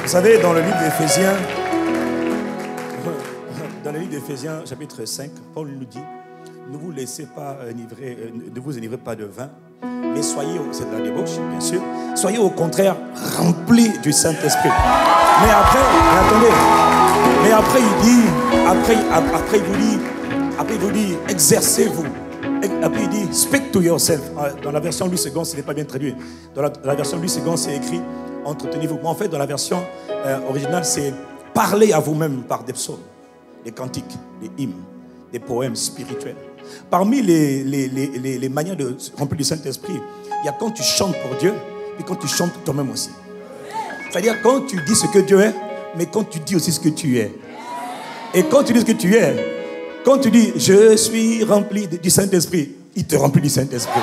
Vous savez, dans le livre d'Éphésiens, chapitre 5, Paul nous dit, ne vous laissez pas enivrer, ne vous enivrez pas de vin, mais soyez, c'est de la débauche, bien sûr, soyez au contraire remplis du Saint-Esprit. Mais après, il vous dit, exercez-vous. Après, il dit, speak to yourself. Dans la version Louis II, ce n'est pas bien traduit. Dans la version Louis II, c'est écrit, entretenez-vous. Mais en fait, dans la version originale, c'est parler à vous-même par des psaumes, des cantiques, des hymnes, des poèmes spirituels. Parmi les manières de remplir du Saint-Esprit, il y a quand tu chantes pour Dieu et quand tu chantes toi-même aussi. C'est-à-dire quand tu dis ce que Dieu est, mais quand tu dis aussi ce que tu es. Et quand tu dis ce que tu es, quand tu dis je suis rempli du Saint-Esprit, il te remplit du Saint-Esprit.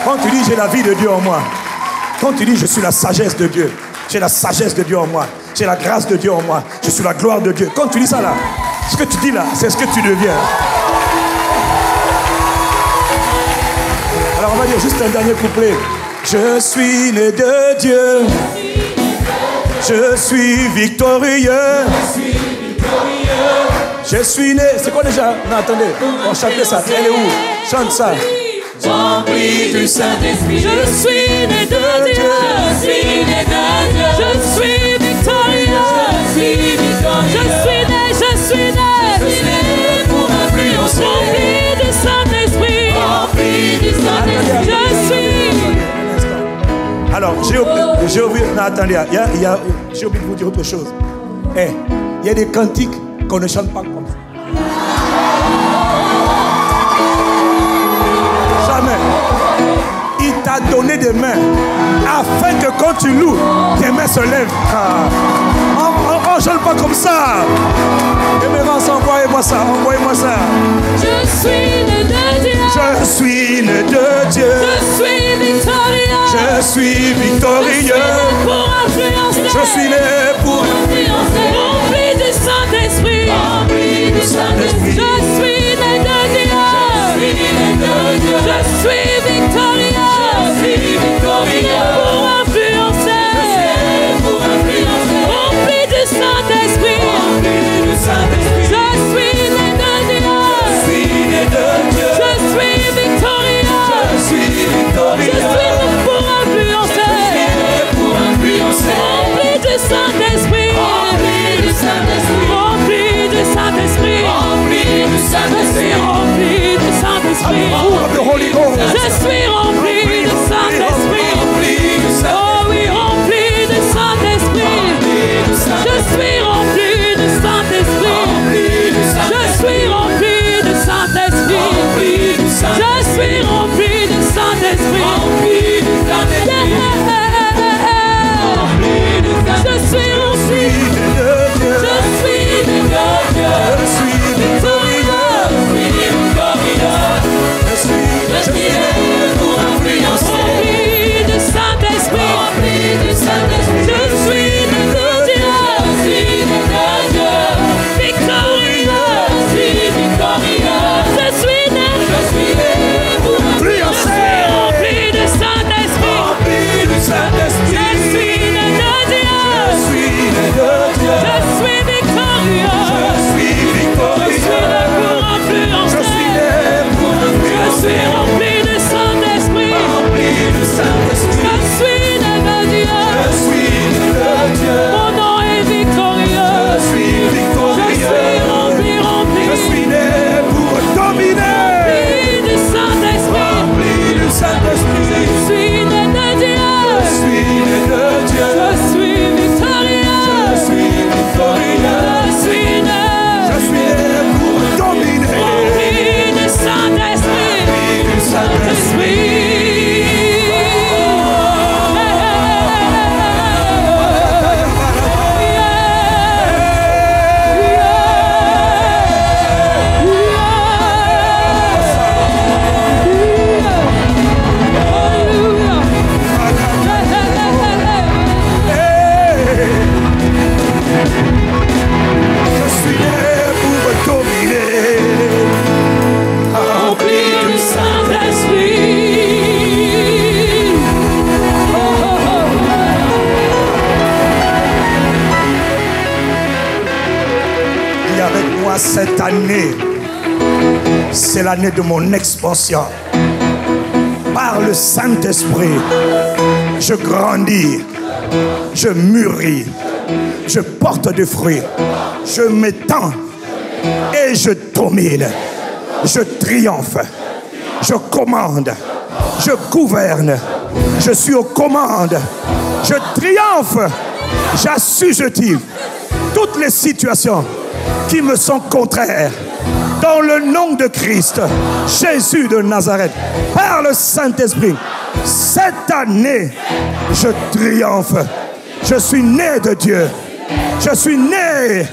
Quand tu dis j'ai la vie de Dieu en moi, quand tu dis je suis la sagesse de Dieu, j'ai la sagesse de Dieu en moi, j'ai la grâce de Dieu en moi, je suis la gloire de Dieu. Quand tu dis ça là, ce que tu dis là, c'est ce que tu deviens. Alors on va dire juste un dernier couplet. Je suis né de Dieu, je suis victorieux, je suis né. C'est quoi déjà? Non, attendez, on chante ça. Elle est où? Chante ça. Rempli du Saint-Esprit, je suis né de Dieu, je suis né de Dieu, je suis victorieux, je suis victorieux, je suis né pour influencer, rempli du Saint-Esprit, je suis. Alors, j'ai oublié, non, attendez, j'ai oublié de vous dire autre chose. Il y a des cantiques qu'on ne chante pas comme ça. Jamais. Il t'a donné des mains afin que quand tu loues, tes mains se lèvent. On ne chante pas comme ça. Révérence, envoyez-moi ça. Je suis né de Dieu. Je suis né de Dieu. Je suis victorieux. Je suis victorieux. Je suis né pour influencer. Rempli du Saint-Esprit. Je suis né de Dieu. Je suis victorieux. Pour influencer. Rempli du Saint-Esprit. Je suis né de Dieu. Je suis victorieux. Je suis pour influencer. Rempli du Saint-Esprit. cette année, c'est l'année de mon expansion. Par le Saint-Esprit, je grandis, je mûris, je porte des fruits, je m'étends et je domine, je triomphe, je commande, je gouverne, je suis aux commandes, je triomphe, j'assujettis toutes les situations qui me sont contraires. Dans le nom de Christ, Jésus de Nazareth, par le Saint-Esprit, cette année, je triomphe. Je suis né de Dieu. Je suis né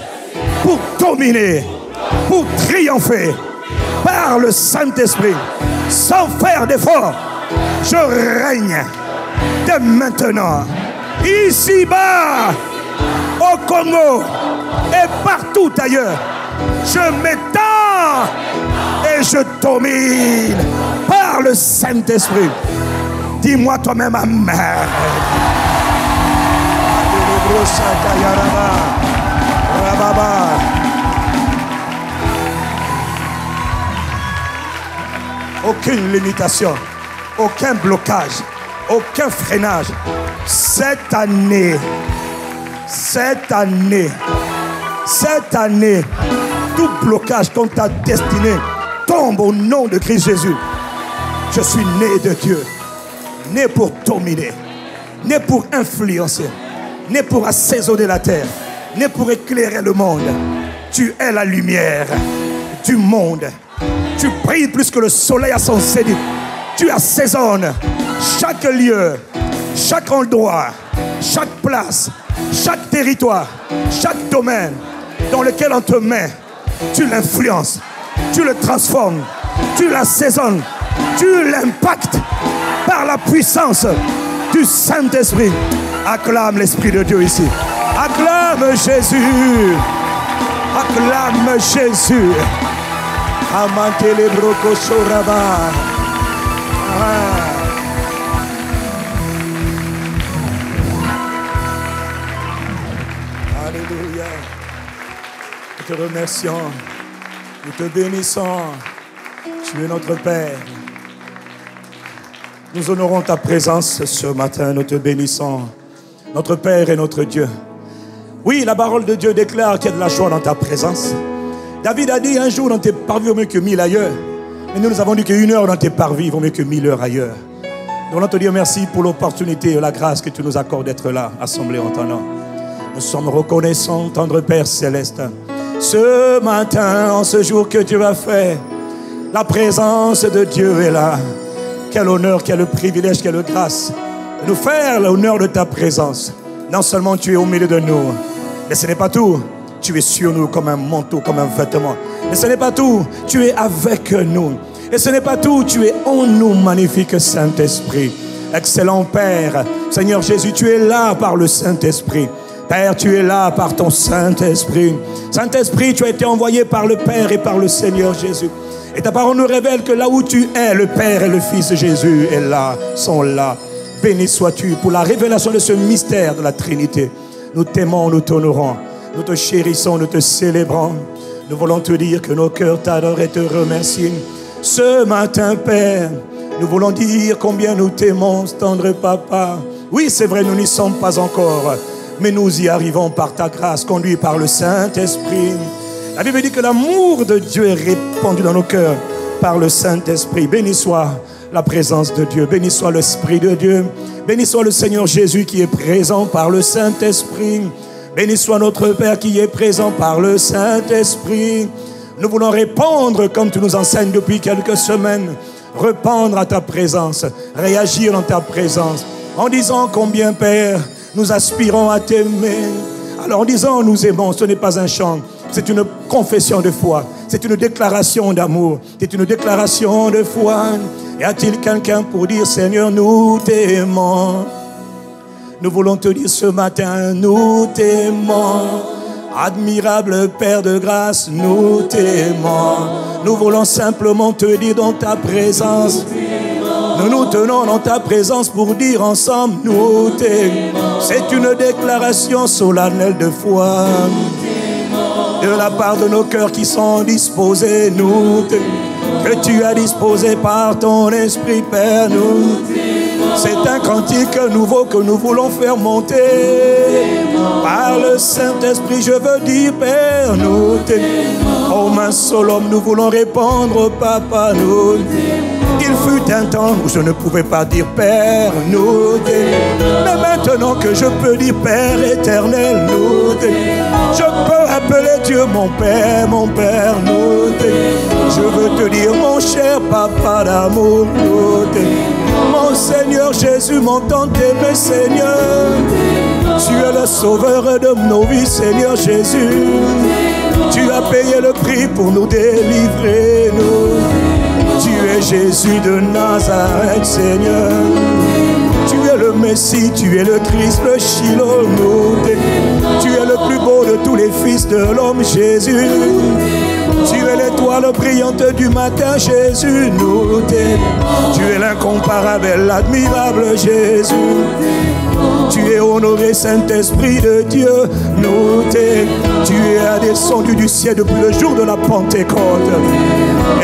pour dominer, pour triompher. Par le Saint-Esprit, sans faire d'effort, je règne dès maintenant. Ici-bas, au Congo et partout ailleurs, je m'étends et je domine par le Saint-Esprit. Dis-moi toi-même amen. Aucune limitation, aucun blocage, aucun freinage. Cette année, tout blocage contre ta destinée tombe au nom de Christ Jésus. Je suis né de Dieu, né pour dominer, né pour influencer, né pour assaisonner la terre, né pour éclairer le monde. Tu es la lumière du monde. Tu brilles plus que le soleil à son zénith. Tu assaisonnes chaque lieu, chaque endroit, chaque place, chaque territoire, chaque domaine dans lequel on te met. Tu l'influences, tu le transformes, tu l'assaisonnes, tu l'impactes par la puissance du Saint-Esprit. Acclame l'Esprit de Dieu ici. Acclame Jésus. Acclame Jésus. Amantele broko soraba. Alléluia. Nous te remercions. Nous te bénissons. Tu es notre Père. Nous honorons ta présence ce matin. Nous te bénissons. Notre Père et notre Dieu. Oui, la parole de Dieu déclare qu'il y a de la joie dans ta présence. David a dit un jour dans tes parvis vaut mieux que 1000 ailleurs. Mais nous avons dit qu'une heure dans tes parvis vaut mieux que 1000 heures ailleurs. Nous voulons te dire merci pour l'opportunité et la grâce que tu nous accordes d'être là, assemblés en ton nom. Nous sommes reconnaissants, tendre Père céleste. Ce matin, en ce jour que Dieu a fait, la présence de Dieu est là. Quel honneur, quel privilège, quelle grâce de nous faire l'honneur de ta présence. Non seulement tu es au milieu de nous, mais ce n'est pas tout. Tu es sur nous comme un manteau, comme un vêtement. Mais ce n'est pas tout. Tu es avec nous. Et ce n'est pas tout. Tu es en nous, magnifique Saint-Esprit. Excellent Père. Seigneur Jésus, tu es là par le Saint-Esprit. Père, tu es là par ton Saint-Esprit. Saint-Esprit, tu as été envoyé par le Père et par le Seigneur Jésus. Et ta parole nous révèle que là où tu es, le Père et le Fils de Jésus est là, sont là. Béni sois-tu pour la révélation de ce mystère de la Trinité. Nous t'aimons, nous t'honorons. Nous te chérissons, nous te célébrons. Nous voulons te dire que nos cœurs t'adorent et te remercient. Ce matin, Père, nous voulons dire combien nous t'aimons, tendre Papa. Oui, c'est vrai, nous n'y sommes pas encore, mais nous y arrivons par ta grâce, conduits par le Saint-Esprit. La Bible dit que l'amour de Dieu est répandu dans nos cœurs par le Saint-Esprit. Béni soit la présence de Dieu, béni soit l'Esprit de Dieu, béni soit le Seigneur Jésus qui est présent par le Saint-Esprit. Béni soit notre Père qui est présent par le Saint-Esprit. Nous voulons répondre comme tu nous enseignes depuis quelques semaines. Répondre à ta présence, réagir dans ta présence. En disant combien, Père, nous aspirons à t'aimer. Alors en disant nous aimons, ce n'est pas un chant. C'est une confession de foi. C'est une déclaration d'amour. C'est une déclaration de foi. Y a-t-il quelqu'un pour dire, Seigneur, nous t'aimons? Nous voulons te dire ce matin, nous t'aimons. Admirable Père de grâce, nous t'aimons. Nous voulons simplement te dire dans ta présence. Nous nous tenons dans ta présence pour dire ensemble, nous t'aimons. C'est une déclaration solennelle de foi. de la part de nos cœurs qui sont disposés, nous que tu as disposé par ton esprit, Père, nous. C'est un cantique nouveau que nous voulons faire monter. Par le Saint-Esprit, je veux dire, Père, nous comme un seul homme, nous voulons répondre, Papa, nous. Il fut un temps où je ne pouvais pas dire Père, nous. Mais maintenant que je peux dire Père éternel, nous. Je peux appeler Dieu mon Père, nous. Je veux te dire, mon cher Papa d'amour, nous. Mon Seigneur Jésus, mon tant aimé Seigneur. Tu es le sauveur de nos vies, Seigneur Jésus. Tu as payé le prix pour nous délivrer, nous. Tu es Jésus de Nazareth, Seigneur. Tu es le Messie, tu es le Christ, le Shiloh, nous. Tu es le plus beau de tous les fils de l'homme, Jésus. Tu es l'étoile brillante du matin, Jésus, nous t'aimons. Tu es l'incomparable, l'admirable Jésus. Tu es honoré, Saint-Esprit de Dieu, nous t'aimons. Tu es descendu du ciel depuis le jour de la Pentecôte.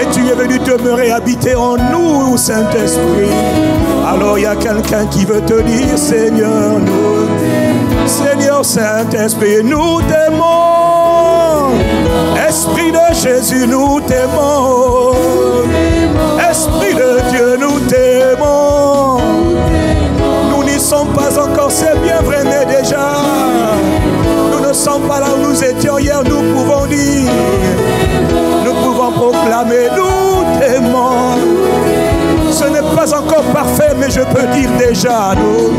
Et tu es venu demeurer, habiter en nous, Saint-Esprit. Alors il y a quelqu'un qui veut te dire, Seigneur, nous t'aimons. Seigneur Saint-Esprit, nous t'aimons. Esprit de Jésus, nous t'aimons. Esprit de Dieu, nous t'aimons. Nous n'y sommes pas encore, c'est bien vrai, mais déjà. Nous ne sommes pas là où nous étions hier, nous pouvons dire. Nous pouvons proclamer, nous t'aimons. Ce n'est pas encore parfait, mais je peux dire déjà, nous.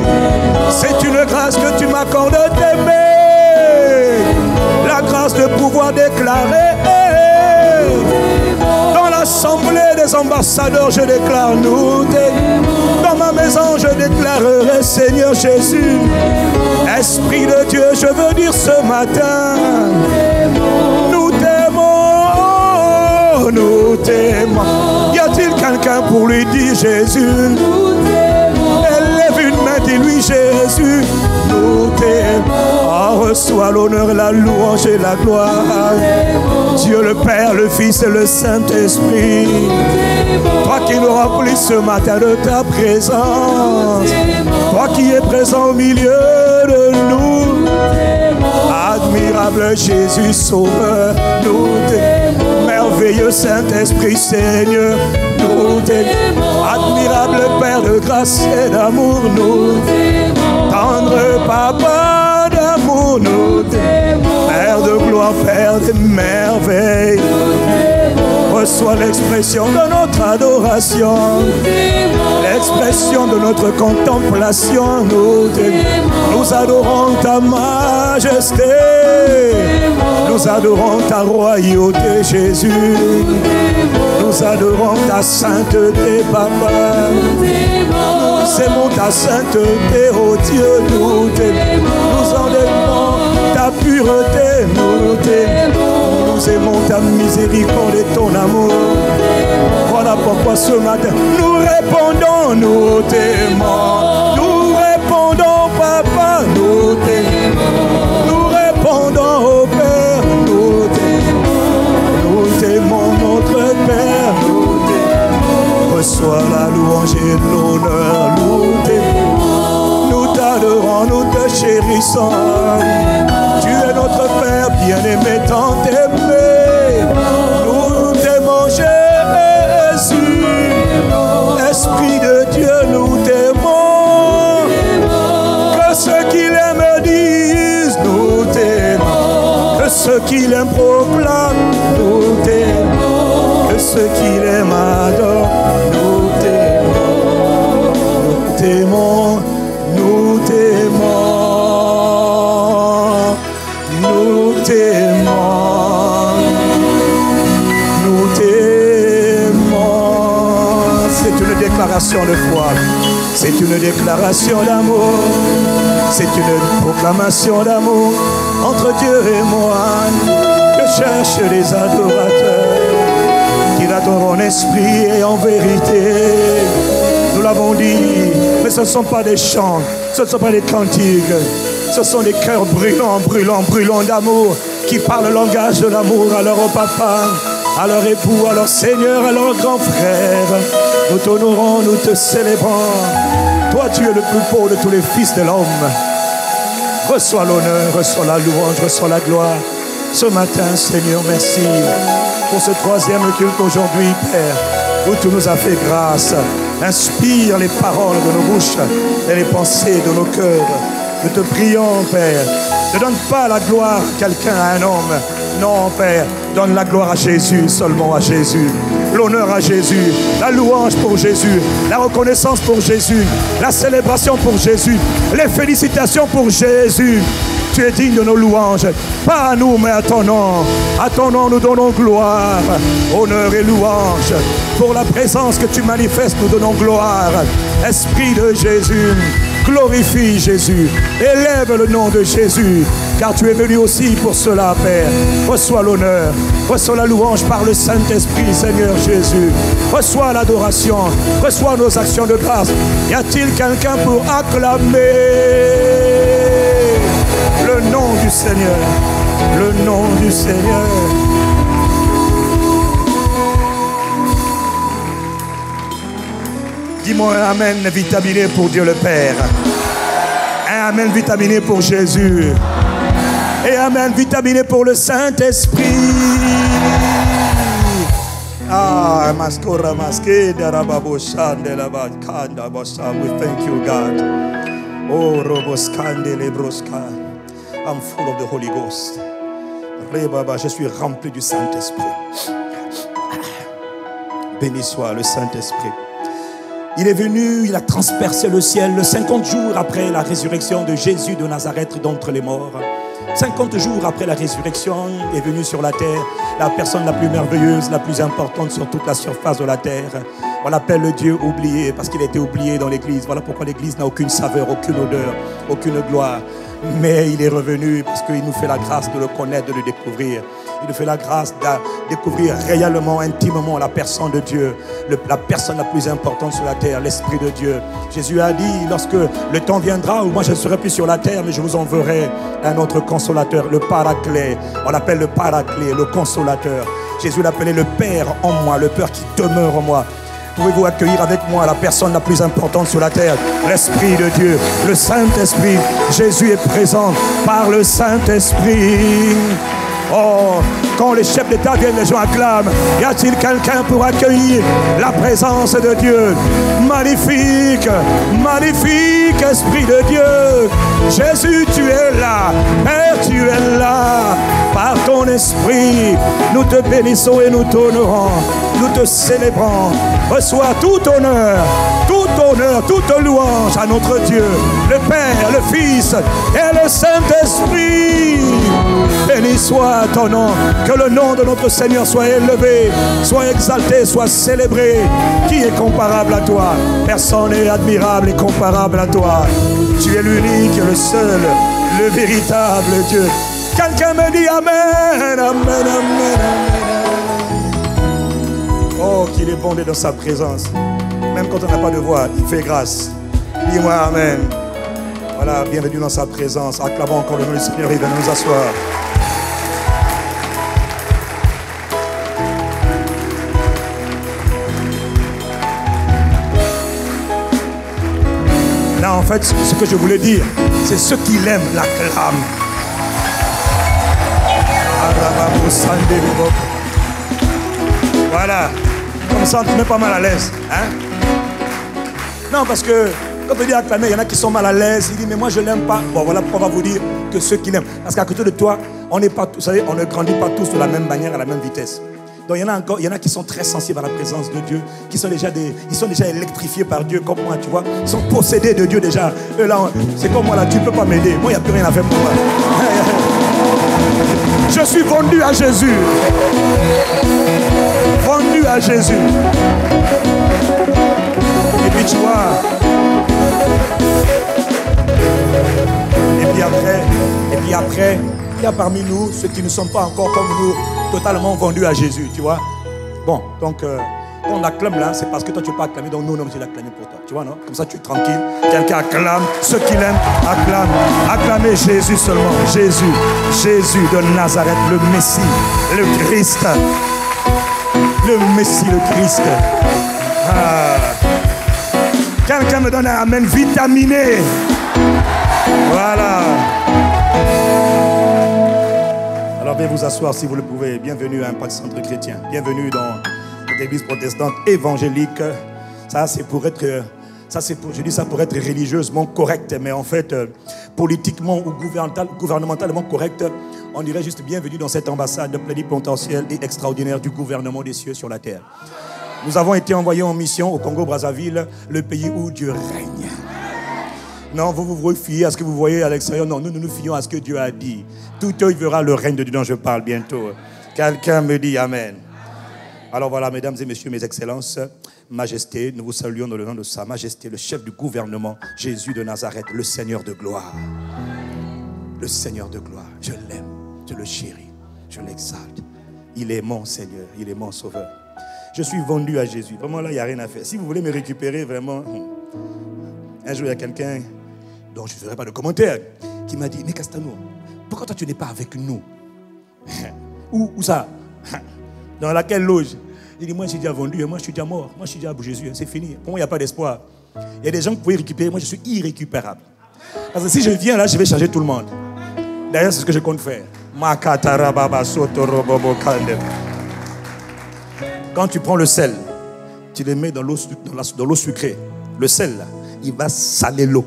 C'est une grâce que tu m'accordes d'aimer. La grâce de pouvoir déclarer dans l'assemblée des ambassadeurs, je déclare nous. Dans ma maison, je déclarerai Seigneur Jésus. Esprit de Dieu, je veux dire ce matin, nous t'aimons, nous t'aimons. Y a-t-il quelqu'un pour lui dire Jésus? Élève une main, dis-lui Jésus, nous t'aimons. Oh, reçois l'honneur, la louange et la gloire. Dieu le Père, le Fils et le Saint-Esprit. Toi qui nous remplis ce matin de ta présence. Toi qui es présent au milieu de nous. Admirable Jésus Sauveur, nous t'aimons. Merveilleux Saint-Esprit Seigneur, nous t'aimons. Admirable Père de grâce et d'amour, nous t'aimons. Tendre Papa d'amour, nous t'aimons. Père de gloire, Père de merveilles, reçois l'expression de notre adoration, l'expression de notre contemplation. Nous adorons ta majesté, nous adorons ta royauté, Jésus. Nous adorons ta sainteté, Papa. Nous aimons ta sainteté, oh Dieu, nous t'aimons. Nous en aimons ta pureté, nous t'aimons. Nous aimons ta miséricorde et ton amour. Voilà pourquoi ce matin nous répondons, nous t'aimons. Nous répondons, Papa, nous t'aimons. Nous répondons au Père, nous t'aimons. Nous t'aimons, notre Père, nous t'aimons. Reçois la louange et l'honneur, nous t'aimons. Nous t'adorons, nous te chérissons. Tu es notre Père bien-aimé, tant aimé. Nous t'aimons, Jésus. Esprit de Dieu, nous t'aimons. Que ceux qui l'aiment disent, nous t'aimons. Que ceux qui l'aiment proclament, nous t'aimons. Que ceux qui l'aiment adorent, nous t'aimons. Nous t'aimons, nous t'aimons. Nous t'aimons, nous t'aimons. C'est une déclaration de foi, c'est une déclaration d'amour, c'est une proclamation d'amour entre Dieu et moi. Je cherche les adorateurs qui l'adorent en esprit et en vérité. Nous l'avons dit, mais ce ne sont pas des chants, ce ne sont pas des cantiques. Ce sont des cœurs brûlants, brûlants, brûlants d'amour qui parlent le langage de l'amour à leur papa, à leur époux, à leur Seigneur, à leur grand frère. Nous t'honorons, nous te célébrons. Toi, tu es le plus beau de tous les fils de l'homme. Reçois l'honneur, reçois la louange, reçois la gloire. Ce matin, Seigneur, merci pour ce troisième culte aujourd'hui, Père, où tu nous as fait grâce. Inspire les paroles de nos bouches et les pensées de nos cœurs. Nous te prions, Père. Ne donne pas la gloire à quelqu'un, à un homme. Non, Père, donne la gloire à Jésus, seulement à Jésus. L'honneur à Jésus, la louange pour Jésus, la reconnaissance pour Jésus, la célébration pour Jésus, les félicitations pour Jésus. Tu es digne de nos louanges, pas à nous mais à ton nom. À ton nom nous donnons gloire, honneur et louange. Pour la présence que tu manifestes, nous donnons gloire. Esprit de Jésus, glorifie Jésus, élève le nom de Jésus, car tu es venu aussi pour cela, Père. Reçois l'honneur, reçois la louange par le Saint-Esprit, Seigneur Jésus. Reçois l'adoration, reçois nos actions de grâce. Y a-t-il quelqu'un pour acclamer le nom du Seigneur, le nom du Seigneur? Dis-moi un amen vitaminé pour Dieu le Père. Un amen vitaminé pour Jésus. Et amen vitaminé pour le Saint-Esprit. Ah, maskora maske darababo shandela bakanda bossa. We thank you, God. Oh, roboskande lebroska. I'm full of the Holy Ghost. Rebaba, je suis rempli du Saint-Esprit. Béni soit le Saint-Esprit. Il est venu, il a transpercé le ciel 50 jours après la résurrection de Jésus de Nazareth d'entre les morts. 50 jours après la résurrection, est venu sur la terre la personne la plus merveilleuse, la plus importante sur toute la surface de la terre. On l'appelle le Dieu oublié parce qu'il a été oublié dans l'église. Voilà pourquoi l'église n'a aucune saveur, aucune odeur, aucune gloire. Mais il est revenu parce qu'il nous fait la grâce de le connaître, de le découvrir. Il nous fait la grâce de découvrir réellement, intimement la personne de Dieu, la personne la plus importante sur la terre, l'Esprit de Dieu. Jésus a dit, lorsque le temps viendra où moi je ne serai plus sur la terre, mais je vous enverrai un autre consolateur, le Paraclet. On l'appelle le Paraclet, le consolateur. Jésus l'appelait le Père en moi, le Père qui demeure en moi. Pouvez-vous accueillir avec moi la personne la plus importante sur la terre, l'Esprit de Dieu, le Saint-Esprit. Jésus est présent par le Saint-Esprit. Oh, quand les chefs d'État viennent, les gens acclament. Y a-t-il quelqu'un pour accueillir la présence de Dieu? Magnifique, magnifique Esprit de Dieu. Jésus, tu es là. Père, tu es là. Par ton Esprit, nous te bénissons et nous t'honorons. Nous te célébrons. Reçois tout honneur, toute louange à notre Dieu, le Père, le Fils et le Saint-Esprit. Béni soit ton nom, que le nom de notre Seigneur soit élevé, soit exalté, soit célébré. Qui est comparable à toi? Personne n'est admirable et comparable à toi. Tu es l'unique, le seul, le véritable Dieu. Quelqu'un me dit Amen, Amen, Amen, Amen. Oh, qu'il est bon d'être dans sa présence. Même quand on n'a pas de voix, il fait grâce. Dis-moi Amen. Voilà, bienvenue dans sa présence. Acclamons encore le nom du Seigneur et venons nous asseoir. Là, en fait, ce que je voulais dire, c'est ceux qui l'aiment l'acclament. Voilà. Comme ça, on te met pas mal à l'aise. Hein? Non, parce que quand on dit acclamer, il y en a qui sont mal à l'aise. Ils disent, mais moi, je ne l'aime pas. Bon, voilà pourquoi on va vous dire que ceux qui l'aiment. Parce qu'à côté de toi, on n'est pas, vous savez, on ne grandit pas tous de la même manière, à la même vitesse. Donc, il y en a qui sont très sensibles à la présence de Dieu, ils sont déjà électrifiés par Dieu, comme moi, tu vois. Ils sont possédés de Dieu déjà. Eux, là, c'est comme moi, là, tu ne peux pas m'aider. Moi, il n'y a plus rien à faire pour moi. Je suis vendu à Jésus. Vendu à Jésus. Et puis tu vois. Et puis après, il y a parmi nous ceux qui ne sont pas encore comme nous, totalement vendus à Jésus, tu vois. Bon, donc, quand on acclame là, c'est parce que toi tu peux pas acclamer, donc nous, on est obligés d'acclamer pour toi. Tu vois, non? Comme ça, tu es tranquille. Quelqu'un acclame. Ceux qui l'aiment, acclament. Acclamez Jésus seulement. Jésus. Jésus de Nazareth, le Messie, le Christ. Le Messie, le Christ. Ah. Quelqu'un me donne un amen vitaminé. Voilà. Alors, veuillez vous asseoir si vous le pouvez. Bienvenue à Impact Centre Chrétien. Bienvenue dans cette église protestante évangélique. Ça, c'est pour être... je dis ça pour être religieusement correct, mais en fait, politiquement ou gouvernementalement correct, on dirait juste bienvenue dans cette ambassade plénipotentielle et extraordinaire du gouvernement des cieux sur la terre. Nous avons été envoyés en mission au Congo-Brazzaville, le pays où Dieu règne. Non, vous vous fiez à ce que vous voyez à l'extérieur. Non, nous nous fions à ce que Dieu a dit. Tout œil verra le règne de Dieu dont je parle bientôt. Quelqu'un me dit Amen. Alors voilà, mesdames et messieurs, mes excellences, Majesté, nous vous saluons dans le nom de Sa Majesté, le chef du gouvernement, Jésus de Nazareth, le Seigneur de gloire. Le Seigneur de gloire. Je l'aime, je le chéris, je l'exalte. Il est mon Seigneur, il est mon Sauveur. Je suis vendu à Jésus. Vraiment, là, il n'y a rien à faire. Si vous voulez me récupérer, vraiment... Un jour, il y a quelqu'un, dont je ne ferai pas de commentaire, qui m'a dit, mais Castano, pourquoi toi, tu n'es pas avec nous? Où ça? Dans laquelle loge? Il dit, moi, je suis déjà vendu, moi, je suis déjà mort. Moi, je suis déjà à Jésus, c'est fini. Pour moi, il n'y a pas d'espoir. Il y a des gens que vous pouvez récupérer. Moi, je suis irrécupérable. Parce que si je viens là, je vais changer tout le monde. D'ailleurs, c'est ce que je compte faire. Quand tu prends le sel, tu le mets dans l'eau sucrée. Le sel, là, il va saler l'eau.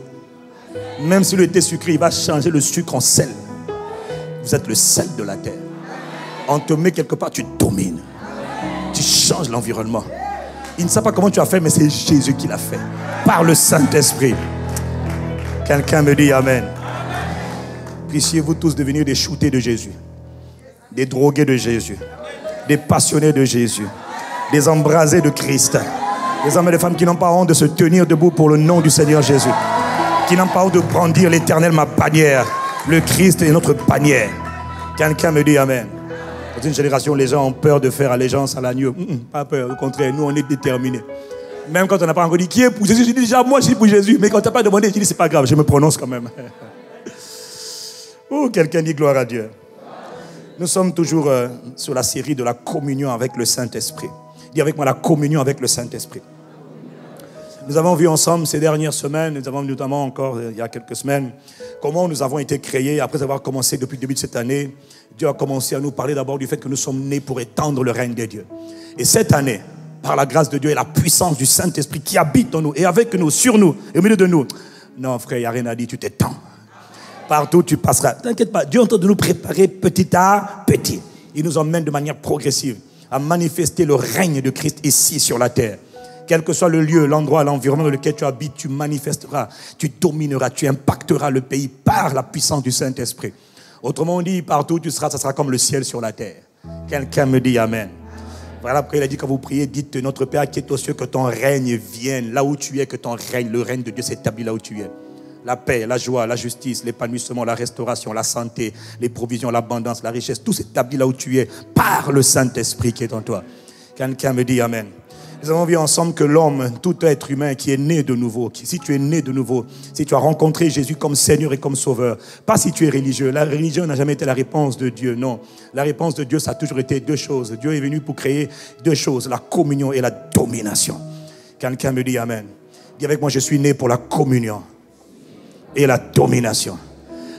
Même s'il était sucré, il va changer le sucre en sel. Vous êtes le sel de la terre. On te met quelque part, tu domines. Tu changes l'environnement. Il ne sait pas comment tu as fait, mais c'est Jésus qui l'a fait. Par le Saint-Esprit. Quelqu'un me dit Amen. Puissiez-vous tous devenir des shootés de Jésus. Des drogués de Jésus. Des passionnés de Jésus. Des embrasés de Christ. Des hommes et des femmes qui n'ont pas honte de se tenir debout pour le nom du Seigneur Jésus. Qui n'ont pas honte de brandir l'Éternel, ma bannière. Le Christ est notre bannière. Quelqu'un me dit Amen. Dans une génération, les gens ont peur de faire allégeance à l'agneau. Pas peur, au contraire, nous on est déterminés. Même quand on n'a pas encore dit qui est pour Jésus, je dis déjà moi je suis pour Jésus. Mais quand tu n'as pas demandé, je dis c'est pas grave, je me prononce quand même. Oh, quelqu'un dit gloire à Dieu. Nous sommes toujours sur la série de la communion avec le Saint-Esprit. Dis avec moi la communion avec le Saint-Esprit. Nous avons vu ensemble ces dernières semaines, nous avons notamment encore il y a quelques semaines, comment nous avons été créés après avoir commencé depuis le début de cette année. Dieu a commencé à nous parler d'abord du fait que nous sommes nés pour étendre le règne de Dieu. Et cette année, par la grâce de Dieu et la puissance du Saint-Esprit qui habite en nous et avec nous, sur nous, et au milieu de nous. Non frère, il n'y a rien à dire, tu t'étends. Partout tu passeras. T'inquiète pas, Dieu est en train de nous préparer petit à petit. Il nous emmène de manière progressive à manifester le règne de Christ ici sur la terre. Quel que soit le lieu, l'endroit, l'environnement dans lequel tu habites, tu manifesteras, tu domineras, tu impacteras le pays par la puissance du Saint-Esprit. Autrement dit, partout où tu seras, ça sera comme le ciel sur la terre. Quelqu'un me dit Amen. Voilà pourquoi il a dit quand vous priez, dites notre Père qui est aux cieux, que ton règne vienne. Là où tu es, que ton règne, le règne de Dieu s'établit là où tu es. La paix, la joie, la justice, l'épanouissement, la restauration, la santé, les provisions, l'abondance, la richesse, tout s'établit là où tu es par le Saint-Esprit qui est en toi. Quelqu'un me dit Amen. Nous avons vu ensemble que l'homme, tout être humain qui est né de nouveau, si tu es né de nouveau, si tu as rencontré Jésus comme Seigneur et comme Sauveur, pas si tu es religieux. La religion n'a jamais été la réponse de Dieu, non. La réponse de Dieu, ça a toujours été deux choses. Dieu est venu pour créer deux choses, la communion et la domination. Quelqu'un me dit Amen. Dis avec moi, je suis né pour la communion et la domination.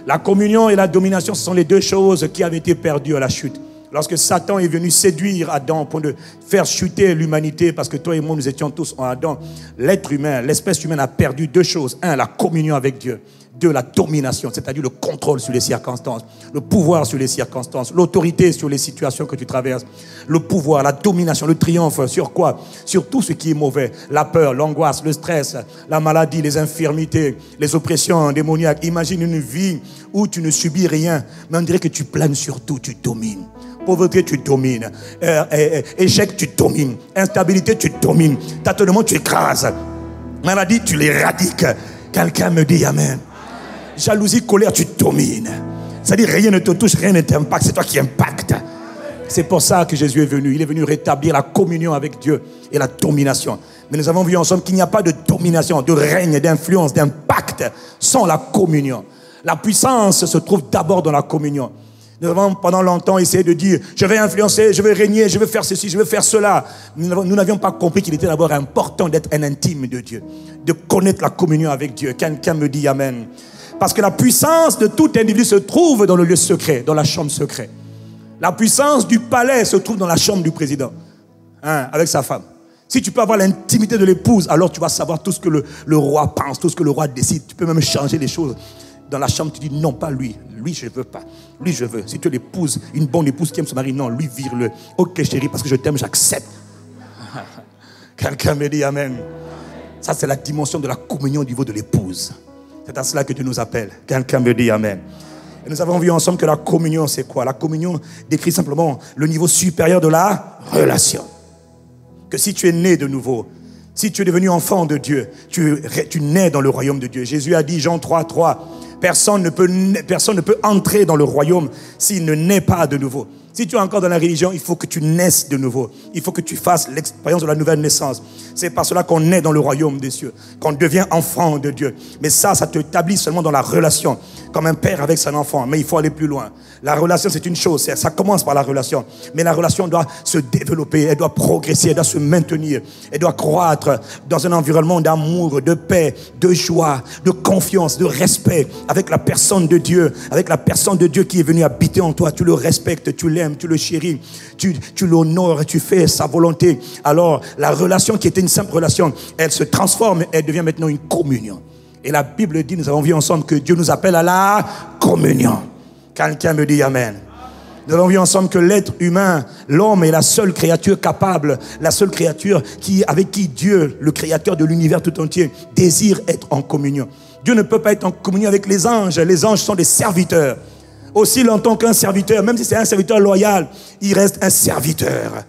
La communion et la domination, ce sont les deux choses qui avaient été perdues à la chute. Lorsque Satan est venu séduire Adam pour de faire chuter l'humanité, parce que toi et moi, nous étions tous en Adam, l'être humain, l'espèce humaine a perdu deux choses. Un, la communion avec Dieu. Deux, la domination, c'est-à-dire le contrôle sur les circonstances, le pouvoir sur les circonstances, l'autorité sur les situations que tu traverses, le pouvoir, la domination, le triomphe sur quoi? Sur tout ce qui est mauvais, la peur, l'angoisse, le stress, la maladie, les infirmités, les oppressions démoniaques. Imagine une vie où tu ne subis rien, mais on dirait que tu planes sur tout, tu domines. Pauvreté, tu domines. Échec, tu domines. Instabilité, tu domines. Tâtonnement, tu écrases. Maladie, tu l'éradiques. Quelqu'un me dit Amen. Jalousie, colère, tu domines. C'est-à-dire rien ne te touche, rien ne t'impacte. C'est toi qui impactes. C'est pour ça que Jésus est venu. Il est venu rétablir la communion avec Dieu et la domination. Mais nous avons vu ensemble qu'il n'y a pas de domination, de règne, d'influence, d'impact sans la communion. La puissance se trouve d'abord dans la communion. Nous avons pendant longtemps essayé de dire, je vais influencer, je vais régner, je vais faire ceci, je vais faire cela. Nous n'avions pas compris qu'il était d'abord important d'être un intime de Dieu, de connaître la communion avec Dieu. Quelqu'un me dit Amen. Parce que la puissance de tout individu se trouve dans le lieu secret, dans la chambre secrète. La puissance du palais se trouve dans la chambre du président, avec sa femme. Si tu peux avoir l'intimité de l'épouse, alors tu vas savoir tout ce que le roi pense, tout ce que le roi décide. Tu peux même changer les choses. Dans la chambre, tu dis non, pas lui. Lui, je ne veux pas. Lui, je veux. Si tu es l'épouse, une bonne épouse qui aime son mari, non, lui, vire-le. Ok, chérie, parce que je t'aime, j'accepte. Quelqu'un me dit Amen. Ça, c'est la dimension de la communion au niveau de l'épouse. C'est à cela que Dieu nous appelle. Quelqu'un me dit Amen. Et nous avons vu ensemble que la communion, c'est quoi? La communion décrit simplement le niveau supérieur de la relation. Que si tu es né de nouveau, si tu es devenu enfant de Dieu, tu nais dans le royaume de Dieu. Jésus a dit, Jean 3:3, personne ne peut entrer dans le royaume s'il ne naît pas de nouveau. Si tu es encore dans la religion, il faut que tu naisses de nouveau. Il faut que tu fasses l'expérience de la nouvelle naissance. C'est par cela qu'on naît dans le royaume des cieux, qu'on devient enfant de Dieu. Mais ça t'établit seulement dans la relation, comme un père avec son enfant. Mais il faut aller plus loin. La relation, c'est une chose, ça commence par la relation. Mais la relation doit se développer, elle doit progresser, elle doit se maintenir. Elle doit croître dans un environnement d'amour, de paix, de joie, de confiance, de respect avec la personne de Dieu, qui est venue habiter en toi. Tu le respectes, tu l'aimes, tu le chéris, tu l'honores, tu fais sa volonté. Alors, la relation qui était une simple relation, elle se transforme, elle devient maintenant une communion. Et la Bible dit, nous avons vu ensemble que Dieu nous appelle à la communion. Quelqu'un me dit Amen. Nous avons vu ensemble que l'être humain, l'homme est la seule créature capable, la seule créature avec qui Dieu, le créateur de l'univers tout entier, désire être en communion. Dieu ne peut pas être en communion avec les anges. Les anges sont des serviteurs. Aussi longtemps qu'un serviteur, même si c'est un serviteur loyal, il reste un serviteur.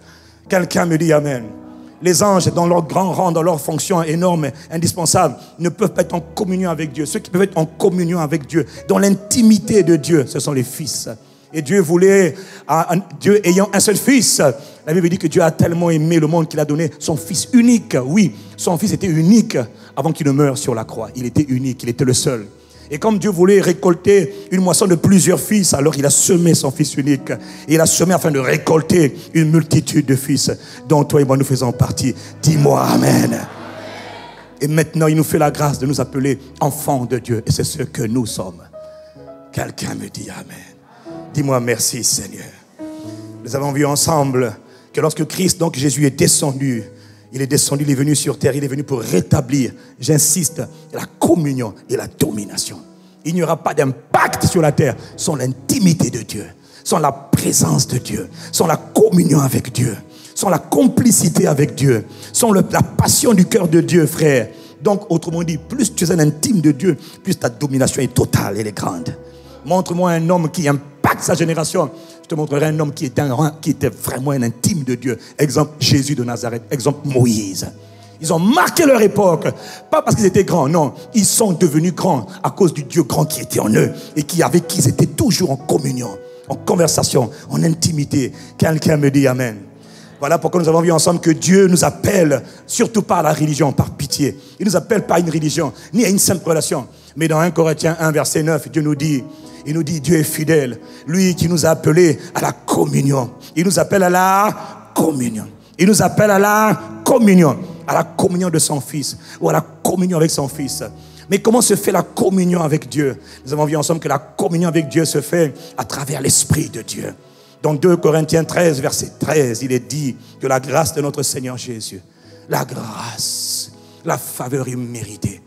Quelqu'un me dit Amen. Les anges, dans leur grand rang, dans leur fonction énorme, indispensable, ne peuvent pas être en communion avec Dieu. Ceux qui peuvent être en communion avec Dieu, dans l'intimité de Dieu, ce sont les fils. Et Dieu voulait, Dieu ayant un seul fils, la Bible dit que Dieu a tellement aimé le monde qu'il a donné son fils unique. Oui, son fils était unique avant qu'il ne meure sur la croix. Il était unique, il était le seul. Et comme Dieu voulait récolter une moisson de plusieurs fils, alors il a semé son fils unique. Et il a semé afin de récolter une multitude de fils dont toi et moi nous faisons partie. Dis-moi Amen. Et maintenant, il nous fait la grâce de nous appeler enfants de Dieu. Et c'est ce que nous sommes. Quelqu'un me dit Amen. Dis-moi merci Seigneur. Nous avons vu ensemble que lorsque Christ, donc Jésus est descendu, il est venu sur terre, il est venu pour rétablir, j'insiste, la communion et la domination. Il n'y aura pas d'impact sur la terre sans l'intimité de Dieu, sans la présence de Dieu, sans la communion avec Dieu, sans la complicité avec Dieu, sans la passion du cœur de Dieu, frère. Donc, autrement dit, plus tu es un intime de Dieu, plus ta domination est totale, elle est grande. Montre-moi un homme qui impacte sa génération. Je te montrerai un homme qui était vraiment un intime de Dieu. Exemple, Jésus de Nazareth. Exemple, Moïse. Ils ont marqué leur époque. Pas parce qu'ils étaient grands, non. Ils sont devenus grands à cause du Dieu grand qui était en eux et avec qui ils étaient toujours en communion, en conversation, en intimité. Quelqu'un me dit Amen. Voilà pourquoi nous avons vu ensemble que Dieu nous appelle, surtout pas à la religion, par pitié. Il nous appelle pas à une religion, ni à une simple relation. Mais dans 1 Corinthiens 1, verset 9, Dieu nous dit, Dieu est fidèle. Lui qui nous a appelés à la communion. Il nous appelle à la communion. Il nous appelle à la communion de son Fils, ou à la communion avec son Fils. Mais comment se fait la communion avec Dieu? Nous avons vu ensemble que la communion avec Dieu se fait à travers l'Esprit de Dieu. Dans 2 Corinthiens 13, verset 13, il est dit que la grâce de notre Seigneur Jésus, la grâce, la faveur imméritée,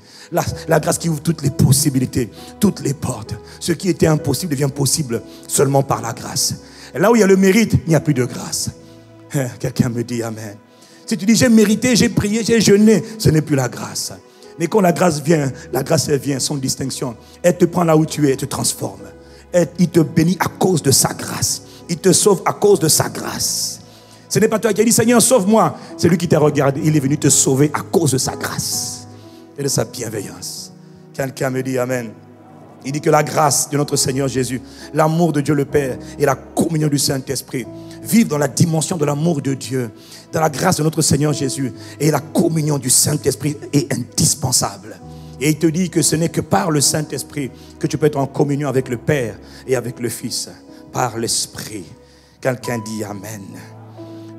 la grâce qui ouvre toutes les possibilités, toutes les portes. Ce qui était impossible devient possible seulement par la grâce. Et là où il y a le mérite, il n'y a plus de grâce. Quelqu'un me dit Amen. Si tu dis j'ai mérité, j'ai prié, j'ai jeûné, ce n'est plus la grâce. Mais quand la grâce vient, elle vient sans distinction. Elle te prend là où tu es, elle te transforme. Il te bénit à cause de sa grâce. Il te sauve à cause de sa grâce. Ce n'est pas toi qui as dit Seigneur sauve-moi. C'est lui qui t'a regardé. Il est venu te sauver à cause de sa grâce et de sa bienveillance. Quelqu'un me dit Amen. Il dit que la grâce de notre Seigneur Jésus, l'amour de Dieu le Père et la communion du Saint-Esprit vivent dans la dimension de l'amour de Dieu, dans la grâce de notre Seigneur Jésus, et la communion du Saint-Esprit est indispensable. Et il te dit que ce n'est que par le Saint-Esprit que tu peux être en communion avec le Père et avec le Fils, par l'Esprit. Quelqu'un dit Amen.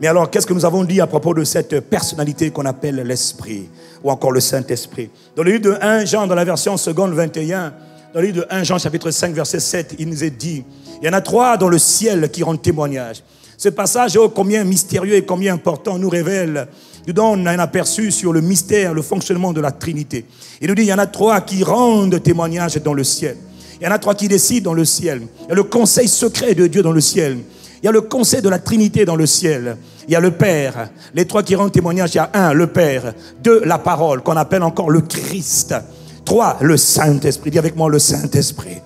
Mais alors, qu'est-ce que nous avons dit à propos de cette personnalité qu'on appelle l'Esprit, ou encore le Saint-Esprit? Dans le livre de 1 Jean, dans la version seconde 21, dans le livre de 1 Jean, chapitre 5, verset 7, il nous est dit, il y en a 3 dans le ciel qui rendent témoignage. Ce passage, oh, combien mystérieux et combien important, nous révèle, nous donne un aperçu sur le mystère, le fonctionnement de la Trinité. Il nous dit, il y en a 3 qui rendent témoignage dans le ciel. Il y en a 3 qui décident dans le ciel. Il y a le conseil secret de Dieu dans le ciel. Il y a le conseil de la Trinité dans le ciel. Il y a le Père. Les 3 qui rendent témoignage, il y a 1, le Père. 2, la parole, qu'on appelle encore le Christ. 3, le Saint-Esprit. Dis avec moi le Saint-Esprit.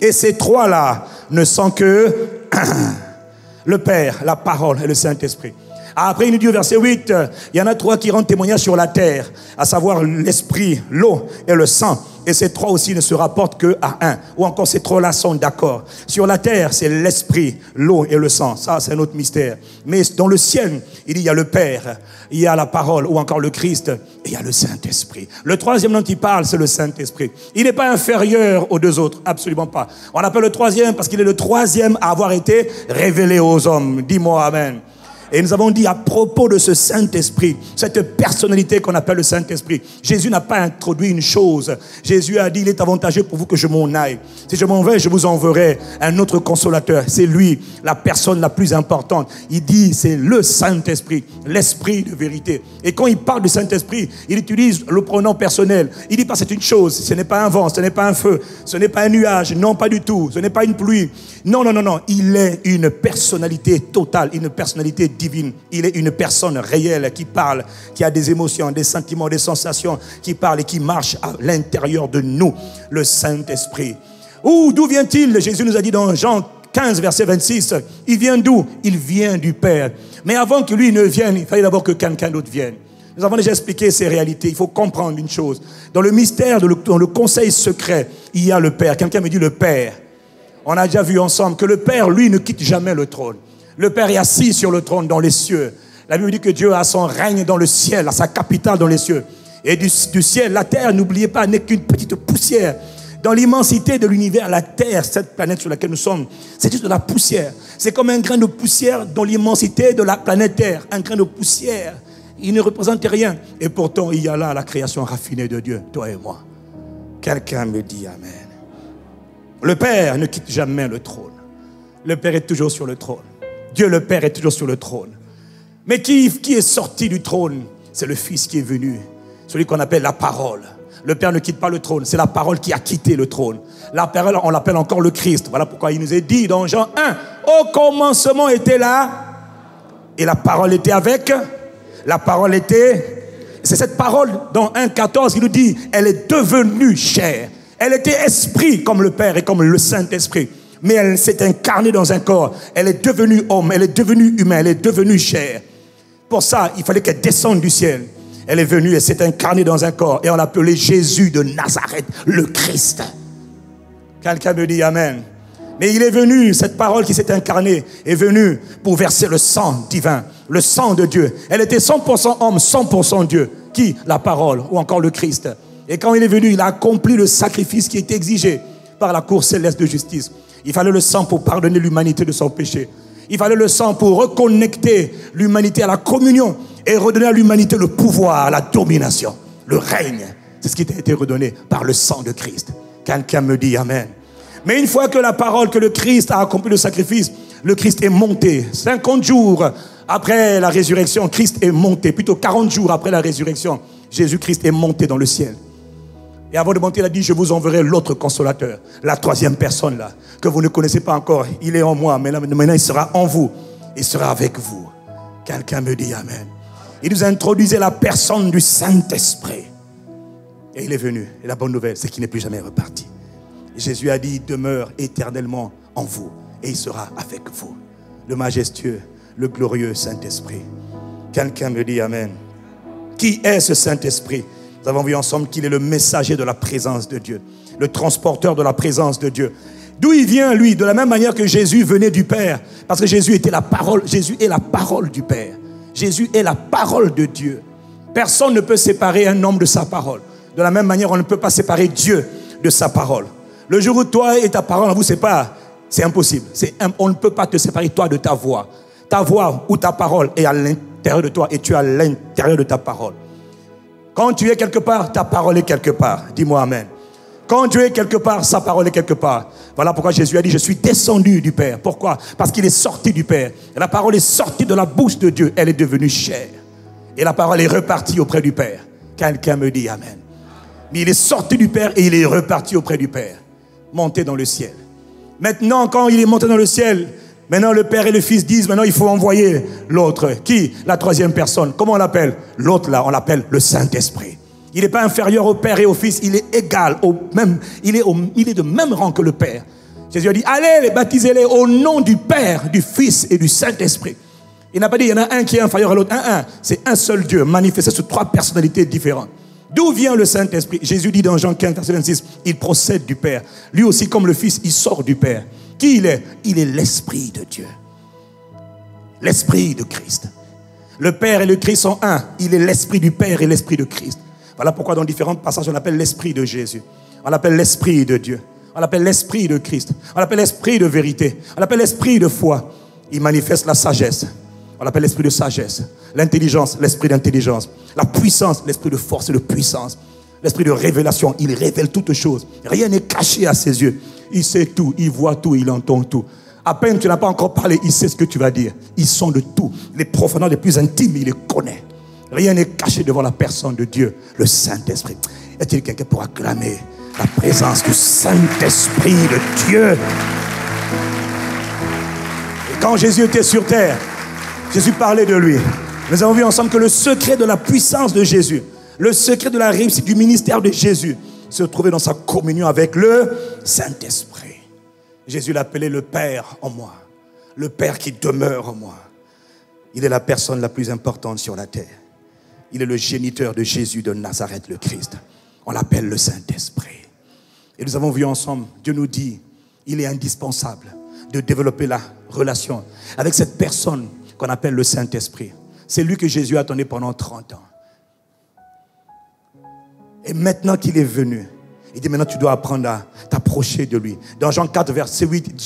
Et ces 3-là ne sont que le Père, la parole et le Saint-Esprit. Après, il nous dit au verset 8, il y en a 3 qui rendent témoignage sur la terre, à savoir l'esprit, l'eau et le sang. Et ces 3 aussi ne se rapportent que à 1. Ou encore ces 3-là sont d'accord. Sur la terre, c'est l'esprit, l'eau et le sang. Ça, c'est un autre mystère. Mais dans le ciel, il dit, il y a le Père, il y a la parole, ou encore le Christ, et il y a le Saint-Esprit. Le 3e dont il parle, c'est le Saint-Esprit. Il n'est pas inférieur aux 2 autres, absolument pas. On l'appelle le 3e parce qu'il est le 3e à avoir été révélé aux hommes. Dis-moi Amen. Et nous avons dit à propos de ce Saint-Esprit, cette personnalité qu'on appelle le Saint-Esprit, Jésus n'a pas introduit une chose. Jésus a dit, il est avantageux pour vous que je m'en aille. Si je m'en vais, je vous enverrai un autre consolateur. C'est lui, la personne la plus importante. Il dit, c'est le Saint-Esprit, l'Esprit de vérité. Et quand il parle du Saint-Esprit, il utilise le pronom personnel. Il dit pas c'est une chose, ce n'est pas un vent, ce n'est pas un feu, ce n'est pas un nuage, non pas du tout, ce n'est pas une pluie. Non, non, non, non, il est une personnalité totale, une personnalité divine. Il est une personne réelle qui parle, qui a des émotions, des sentiments, des sensations, qui parle et qui marche à l'intérieur de nous, le Saint-Esprit. D'où vient-il? Jésus nous a dit dans Jean 15, verset 26, il vient d'où? Il vient du Père. Mais avant que lui ne vienne, il fallait d'abord que quelqu'un d'autre vienne. Nous avons déjà expliqué ces réalités. Il faut comprendre une chose. Dans le mystère, dans le conseil secret, il y a le Père. Quelqu'un me dit le Père. On a déjà vu ensemble que le Père, lui, ne quitte jamais le trône. Le Père est assis sur le trône dans les cieux. La Bible dit que Dieu a son règne dans le ciel, a sa capitale dans les cieux. Et du ciel, la terre, n'oubliez pas, n'est qu'une petite poussière. Dans l'immensité de l'univers, la terre, cette planète sur laquelle nous sommes, c'est juste de la poussière. C'est comme un grain de poussière dans l'immensité de la planète Terre. Un grain de poussière. Il ne représente rien. Et pourtant, il y a là la création raffinée de Dieu, toi et moi. Quelqu'un me dit Amen. Le Père ne quitte jamais le trône. Le Père est toujours sur le trône. Dieu le Père est toujours sur le trône. Mais qui est sorti du trône? C'est le Fils qui est venu. Celui qu'on appelle la parole. Le Père ne quitte pas le trône. C'est la parole qui a quitté le trône. La parole, on l'appelle encore le Christ. Voilà pourquoi il nous est dit dans Jean 1. Au commencement était là. Et la parole était avec. La parole était... C'est cette parole dans 1,14 qui nous dit, elle est devenue chair. Elle était esprit comme le Père et comme le Saint-Esprit. Mais elle s'est incarnée dans un corps. Elle est devenue homme, elle est devenue humain, elle est devenue chair. Pour ça, il fallait qu'elle descende du ciel. Elle est venue, elle s'est incarnée dans un corps. Et on l'appelait Jésus de Nazareth, le Christ. Quelqu'un me dit Amen. Mais il est venu, cette parole qui s'est incarnée, est venue pour verser le sang divin, le sang de Dieu. Elle était 100% homme, 100% Dieu. Qui? La parole, ou encore le Christ. Et quand il est venu, il a accompli le sacrifice qui était exigé par la cour céleste de justice. Il fallait le sang pour pardonner l'humanité de son péché. Il fallait le sang pour reconnecter l'humanité à la communion et redonner à l'humanité le pouvoir, la domination, le règne. C'est ce qui a été redonné par le sang de Christ. Quelqu'un me dit Amen. Mais une fois que la parole, que le Christ a accompli le sacrifice, le Christ est monté. 50 jours après la résurrection, Christ est monté. Plutôt 40 jours après la résurrection, Jésus-Christ est monté dans le ciel. Et avant de monter, il a dit, je vous enverrai l'autre consolateur, la troisième personne là, que vous ne connaissez pas encore. Il est en moi, mais là, maintenant il sera en vous. Il sera avec vous. Quelqu'un me dit Amen. Il nous a introduisait la personne du Saint-Esprit. Et il est venu. Et la bonne nouvelle, c'est qu'il n'est plus jamais reparti. Et Jésus a dit, il demeure éternellement en vous. Et il sera avec vous. Le majestueux, le glorieux Saint-Esprit. Quelqu'un me dit Amen. Qui est ce Saint-Esprit? Nous avons vu ensemble qu'il est le messager de la présence de Dieu, le transporteur de la présence de Dieu. D'où il vient, lui? De la même manière que Jésus venait du Père. Parce que Jésus était la parole. Jésus est la parole du Père. Jésus est la parole de Dieu. Personne ne peut séparer un homme de sa parole. De la même manière, on ne peut pas séparer Dieu de sa parole. Le jour où toi et ta parole vous séparent, c'est impossible. On ne peut pas te séparer, toi, de ta voix. Ta voix ou ta parole est à l'intérieur de toi et tu es à l'intérieur de ta parole. Quand tu es quelque part, ta parole est quelque part. Dis-moi amen. Quand Dieu est quelque part, sa parole est quelque part. Voilà pourquoi Jésus a dit, je suis descendu du Père. Pourquoi? Parce qu'il est sorti du Père. Et la parole est sortie de la bouche de Dieu. Elle est devenue chair. Et la parole est repartie auprès du Père. Quelqu'un me dit amen. Mais il est sorti du Père et il est reparti auprès du Père. Monté dans le ciel. Maintenant, quand il est monté dans le ciel, maintenant le Père et le Fils disent, maintenant il faut envoyer l'autre. Qui? La troisième personne. Comment on l'appelle? L'autre là, on l'appelle le Saint-Esprit. Il n'est pas inférieur au Père et au Fils, il est égal, il est de même rang que le Père. Jésus a dit, allez, baptisez-les au nom du Père, du Fils et du Saint-Esprit. Il n'a pas dit, il y en a un qui est inférieur à l'autre. C'est un seul Dieu, manifesté sous trois personnalités différentes. D'où vient le Saint-Esprit? Jésus dit dans Jean 15, verset 26, il procède du Père. Lui aussi, comme le Fils, il sort du Père. Qui il est? Il est l'Esprit de Dieu. L'Esprit de Christ. Le Père et le Christ sont un. Il est l'Esprit du Père et l'Esprit de Christ. Voilà pourquoi dans différents passages, on l'appelle l'Esprit de Jésus. On l'appelle l'Esprit de Dieu. On l'appelle l'Esprit de Christ. On l'appelle l'Esprit de vérité. On l'appelle l'Esprit de foi. Il manifeste la sagesse. On l'appelle l'Esprit de sagesse. L'intelligence, l'Esprit d'intelligence. La puissance, l'Esprit de force et de puissance. L'Esprit de révélation, il révèle toutes choses. Rien n'est caché à ses yeux. Il sait tout, il voit tout, il entend tout. À peine tu n'as pas encore parlé, il sait ce que tu vas dire. Il sent de tout. Les profondeurs les plus intimes, il les connaît. Rien n'est caché devant la personne de Dieu, le Saint-Esprit. Est-il quelqu'un pour acclamer la présence du Saint-Esprit de Dieu? Et quand Jésus était sur terre, Jésus parlait de lui. Nous avons vu ensemble que le secret de la puissance de Jésus, le secret de la réussite du ministère de Jésus, se trouvait dans sa communion avec le Saint-Esprit. Jésus l'appelait le Père en moi, le Père qui demeure en moi. Il est la personne la plus importante sur la terre. Il est le géniteur de Jésus de Nazareth, le Christ. On l'appelle le Saint-Esprit. Et nous avons vu ensemble, Dieu nous dit, il est indispensable de développer la relation avec cette personne qu'on appelle le Saint-Esprit. C'est lui que Jésus attendait pendant 30 ans. Et maintenant qu'il est venu, il dit maintenant tu dois apprendre à t'approcher de lui. Dans Jacques 4, verset 8,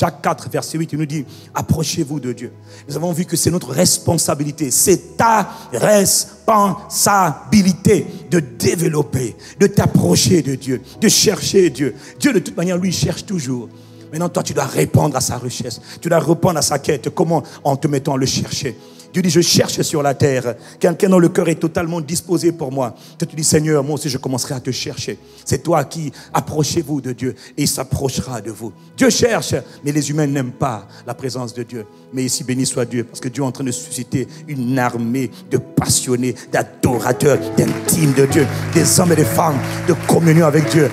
il nous dit, approchez-vous de Dieu. Nous avons vu que c'est notre responsabilité. C'est ta responsabilité de développer, de t'approcher de Dieu, de chercher Dieu. Dieu de toute manière, lui, cherche toujours. Maintenant, toi, tu dois répondre à sa recherche. Tu dois répondre à sa quête. Comment? En te mettant à le chercher. Dieu dit, je cherche sur la terre. Quelqu'un dont le cœur est totalement disposé pour moi. Toi, tu dis, Seigneur, moi aussi, je commencerai à te chercher. C'est toi qui approchez-vous de Dieu et il s'approchera de vous. Dieu cherche, mais les humains n'aiment pas la présence de Dieu. Mais ici, béni soit Dieu, parce que Dieu est en train de susciter une armée de passionnés, d'adorateurs, d'intimes de Dieu, des hommes et des femmes de communion avec Dieu.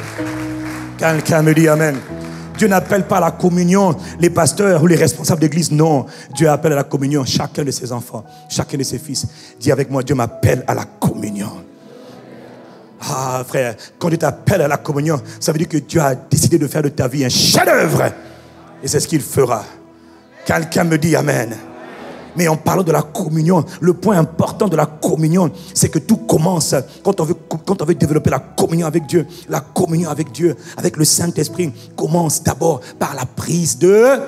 Quelqu'un me dit amen. Dieu n'appelle pas à la communion les pasteurs ou les responsables d'église. Non, Dieu appelle à la communion chacun de ses enfants, chacun de ses fils. Dis avec moi, Dieu m'appelle à la communion. Ah frère, quand Dieu t'appelle à la communion, ça veut dire que Dieu a décidé de faire de ta vie un chef-d'œuvre. Et c'est ce qu'il fera. Quelqu'un me dit amen. Mais en parlant de la communion, le point important de la communion, c'est que tout commence quand on veut développer la communion avec Dieu. La communion avec Dieu, avec le Saint-Esprit, commence d'abord par la prise de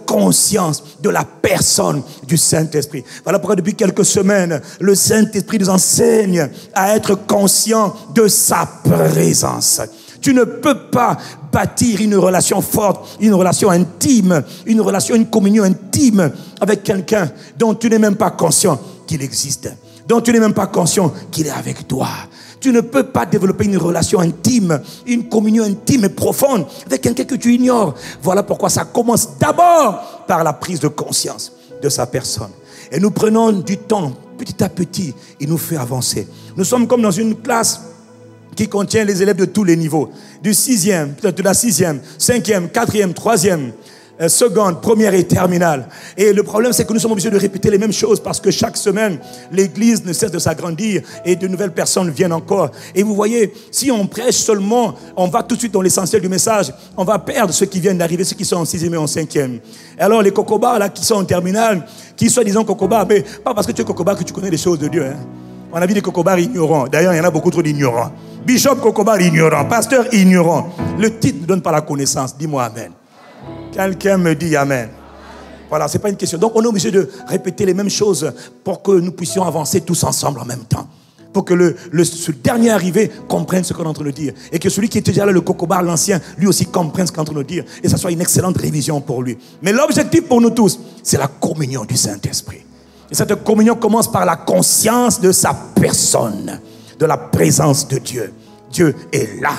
conscience de la personne du Saint-Esprit. Voilà pourquoi depuis quelques semaines, le Saint-Esprit nous enseigne à être conscient de sa présence. Tu ne peux pas bâtir une relation forte, une relation intime, une communion intime avec quelqu'un dont tu n'es même pas conscient qu'il existe, dont tu n'es même pas conscient qu'il est avec toi. Tu ne peux pas développer une relation intime, une communion intime et profonde avec quelqu'un que tu ignores. Voilà pourquoi ça commence d'abord par la prise de conscience de sa personne. Et nous prenons du temps, petit à petit, il nous fait avancer. Nous sommes comme dans une classe qui contient les élèves de tous les niveaux, du 6e, de la 6e, 5e, 4e, 3e. seconde, première et terminale. Et le problème, c'est que nous sommes obligés de répéter les mêmes choses parce que chaque semaine, l'Église ne cesse de s'agrandir et de nouvelles personnes viennent encore. Et vous voyez, si on prêche seulement, on va tout de suite dans l'essentiel du message, on va perdre ceux qui viennent d'arriver, ceux qui sont en 6e et en 5e. Alors les cocobars là qui sont en terminale, qui sont disant cocobars, mais pas parce que tu es cocobar que tu connais les choses de Dieu. Hein. On a vu des cocobars ignorants. D'ailleurs, il y en a beaucoup trop d'ignorants. Bishop cocobar ignorant, pasteur ignorant. Le titre ne donne pas la connaissance. Dis-moi amen. Quelqu'un me dit amen. Voilà, ce n'est pas une question. Donc, on est obligé de répéter les mêmes choses pour que nous puissions avancer tous ensemble en même temps. Pour que ce dernier arrivé comprenne ce qu'on est en train de dire. Et que celui qui était déjà là, le cocobar, l'ancien, lui aussi comprenne ce qu'on est en train de dire. Et ça soit une excellente révision pour lui. Mais l'objectif pour nous tous, c'est la communion du Saint-Esprit. Et cette communion commence par la conscience de sa personne, de la présence de Dieu. Dieu est là.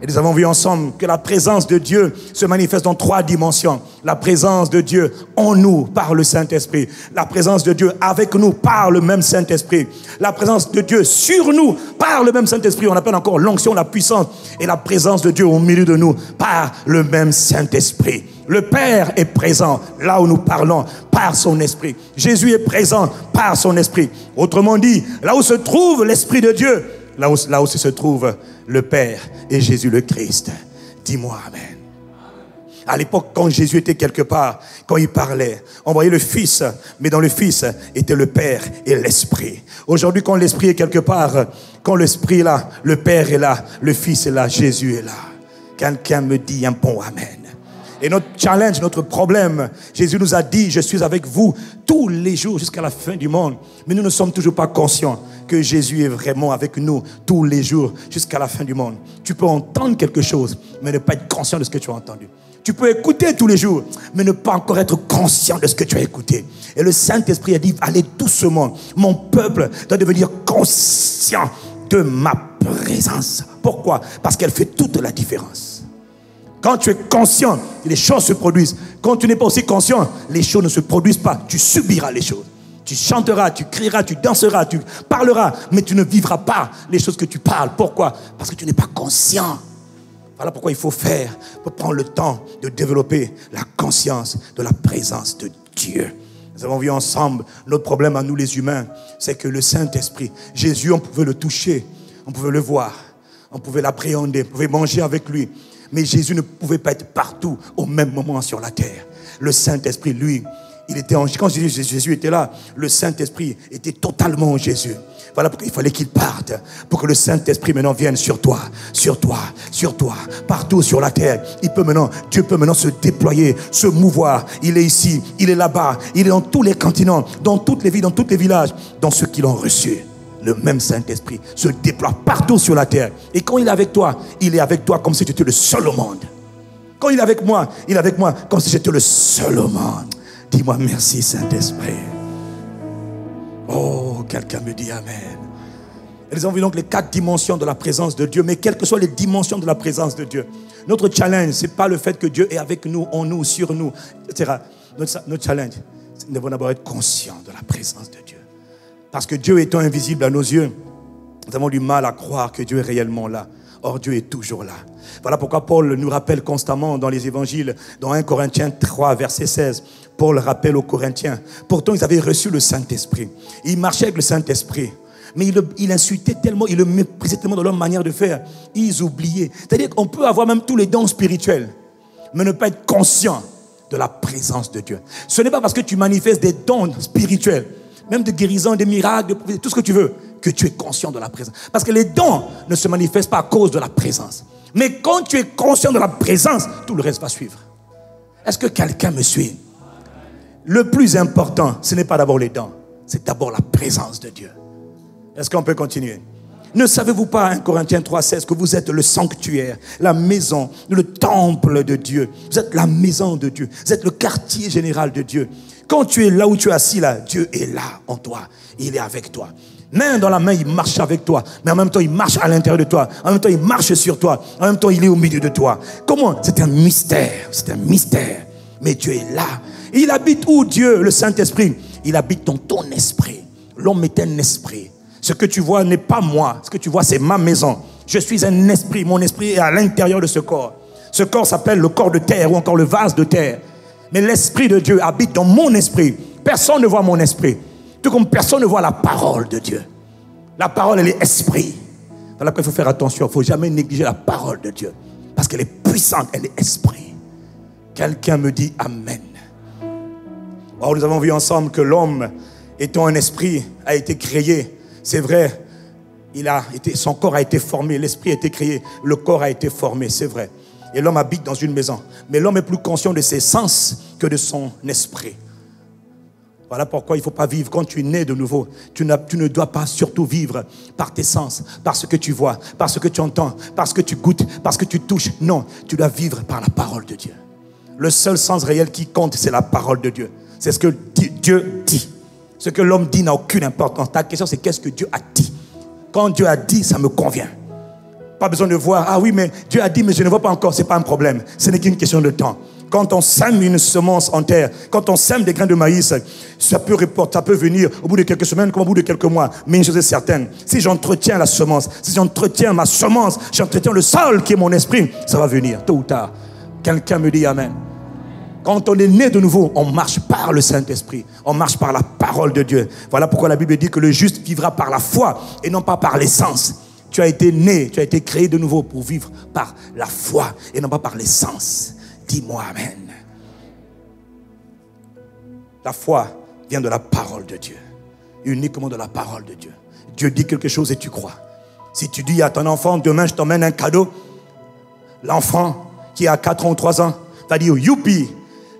Et nous avons vu ensemble que la présence de Dieu se manifeste dans 3 dimensions. La présence de Dieu en nous par le Saint-Esprit. La présence de Dieu avec nous par le même Saint-Esprit. La présence de Dieu sur nous par le même Saint-Esprit. On appelle encore l'onction, la puissance. Et la présence de Dieu au milieu de nous par le même Saint-Esprit. Le Père est présent là où nous parlons par son Esprit. Jésus est présent par son Esprit. Autrement dit, là où se trouve l'Esprit de Dieu, là où se trouve le Père et Jésus le Christ. Dis-moi amen. À l'époque, quand Jésus était quelque part, quand il parlait, on voyait le Fils, mais dans le Fils était le Père et l'Esprit. Aujourd'hui, quand l'Esprit est quelque part, quand l'Esprit est là, le Père est là, le Fils est là, Jésus est là. Quelqu'un me dit un bon amen. Et notre challenge, notre problème, Jésus nous a dit, je suis avec vous tous les jours jusqu'à la fin du monde. Mais nous ne sommes toujours pas conscients que Jésus est vraiment avec nous tous les jours jusqu'à la fin du monde. Tu peux entendre quelque chose, mais ne pas être conscient de ce que tu as entendu. Tu peux écouter tous les jours, mais ne pas encore être conscient de ce que tu as écouté. Et le Saint-Esprit a dit, allez doucement. Mon peuple doit devenir conscient de ma présence. Pourquoi? Parce qu'elle fait toute la différence. Quand tu es conscient, les choses se produisent. Quand tu n'es pas aussi conscient, les choses ne se produisent pas. Tu subiras les choses. Tu chanteras, tu crieras, tu danseras, tu parleras, mais tu ne vivras pas les choses que tu parles. Pourquoi? Parce que tu n'es pas conscient. Voilà pourquoi il faut faire, pour prendre le temps de développer la conscience de la présence de Dieu. Nous avons vu ensemble, notre problème à nous les humains, c'est que le Saint-Esprit, Jésus, on pouvait le toucher, on pouvait le voir, on pouvait l'appréhender, on pouvait manger avec lui. Mais Jésus ne pouvait pas être partout au même moment sur la terre. Le Saint-Esprit, lui, il était en... Quand Jésus était là, le Saint-Esprit était totalement en Jésus. Voilà pourquoi il fallait qu'il parte. Pour que le Saint-Esprit maintenant vienne sur toi, sur toi, sur toi, partout sur la terre. Dieu peut maintenant se déployer, se mouvoir. Il est ici, il est là-bas, il est dans tous les continents, dans toutes les villes, dans tous les villages, dans ceux qui l'ont reçu. Le même Saint-Esprit se déploie partout sur la terre. Et quand il est avec toi comme si tu étais le seul au monde. Quand il est avec moi comme si j'étais le seul au monde. Dis-moi merci Saint-Esprit. Oh, quelqu'un me dit amen. Et nous avons vu donc les 4 dimensions de la présence de Dieu. Mais quelles que soient les dimensions de la présence de Dieu, notre challenge, ce n'est pas le fait que Dieu est avec nous, en nous, sur nous, etc. Notre challenge, c'est nous devons d'abord être conscients de la présence de Dieu. Parce que Dieu étant invisible à nos yeux, nous avons du mal à croire que Dieu est réellement là. Or, Dieu est toujours là. Voilà pourquoi Paul nous rappelle constamment dans les évangiles, dans 1 Corinthiens 3, verset 16, Paul rappelle aux Corinthiens, pourtant ils avaient reçu le Saint-Esprit. Ils marchaient avec le Saint-Esprit. Mais il insultait tellement, il le méprisait tellement dans leur manière de faire. Ils oubliaient. C'est-à-dire qu'on peut avoir même tous les dons spirituels, mais ne pas être conscient de la présence de Dieu. Ce n'est pas parce que tu manifestes des dons spirituels, même de guérison, des miracles, tout ce que tu veux, que tu es conscient de la présence. Parce que les dons ne se manifestent pas à cause de la présence. Mais quand tu es conscient de la présence, tout le reste va suivre. Est-ce que quelqu'un me suit? Le plus important, ce n'est pas d'abord les dons, c'est d'abord la présence de Dieu. Est-ce qu'on peut continuer? Ne savez-vous pas, 1 Corinthiens 3,16, que vous êtes le sanctuaire, la maison, le temple de Dieu? Vous êtes la maison de Dieu. Vous êtes le quartier général de Dieu. Quand tu es là où tu es assis là, Dieu est là en toi. Il est avec toi. Main dans la main, il marche avec toi. Mais en même temps, il marche à l'intérieur de toi. En même temps, il marche sur toi. En même temps, il est au milieu de toi. Comment? C'est un mystère. C'est un mystère. Mais Dieu est là. Et il habite où, Dieu, le Saint-Esprit? Il habite dans ton esprit. L'homme est un esprit. Ce que tu vois n'est pas moi. Ce que tu vois, c'est ma maison. Je suis un esprit. Mon esprit est à l'intérieur de ce corps. Ce corps s'appelle le corps de terre ou encore le vase de terre. Mais l'Esprit de Dieu habite dans mon esprit. Personne ne voit mon esprit. Tout comme personne ne voit la parole de Dieu. La parole, elle est esprit. Voilà pourquoi il faut faire attention. Il ne faut jamais négliger la parole de Dieu. Parce qu'elle est puissante, elle est esprit. Quelqu'un me dit Amen. Or, nous avons vu ensemble que l'homme, étant un esprit, a été créé. C'est vrai, son corps a été formé, l'esprit a été créé, le corps a été formé, c'est vrai. Et l'homme habite dans une maison. Mais l'homme est plus conscient de ses sens que de son esprit. Voilà pourquoi il ne faut pas vivre. Quand tu es né de nouveau, tu ne dois pas surtout vivre par tes sens, par ce que tu vois, par ce que tu entends, par ce que tu goûtes, par ce que tu touches. Non, tu dois vivre par la parole de Dieu. Le seul sens réel qui compte, c'est la parole de Dieu. C'est ce que Dieu dit. Ce que l'homme dit n'a aucune importance. Ta question, c'est qu'est-ce que Dieu a dit? Quand Dieu a dit, ça me convient. Pas besoin de voir, ah oui, mais Dieu a dit, mais je ne vois pas encore. Ce n'est pas un problème. Ce n'est qu'une question de temps. Quand on sème une semence en terre, quand on sème des grains de maïs, ça peut venir au bout de quelques semaines comme au bout de quelques mois. Mais une chose est certaine, si j'entretiens la semence, si j'entretiens ma semence, j'entretiens le sol qui est mon esprit, ça va venir, tôt ou tard. Quelqu'un me dit Amen. Quand on est né de nouveau, on marche par le Saint-Esprit. On marche par la parole de Dieu. Voilà pourquoi la Bible dit que le juste vivra par la foi et non pas par les sens. Tu as été né, tu as été créé de nouveau pour vivre par la foi et non pas par les sens. Dis-moi Amen. La foi vient de la parole de Dieu. Uniquement de la parole de Dieu. Dieu dit quelque chose et tu crois. Si tu dis à ton enfant, demain je t'emmène un cadeau, l'enfant qui a 4 ans ou 3 ans va dire, youpi,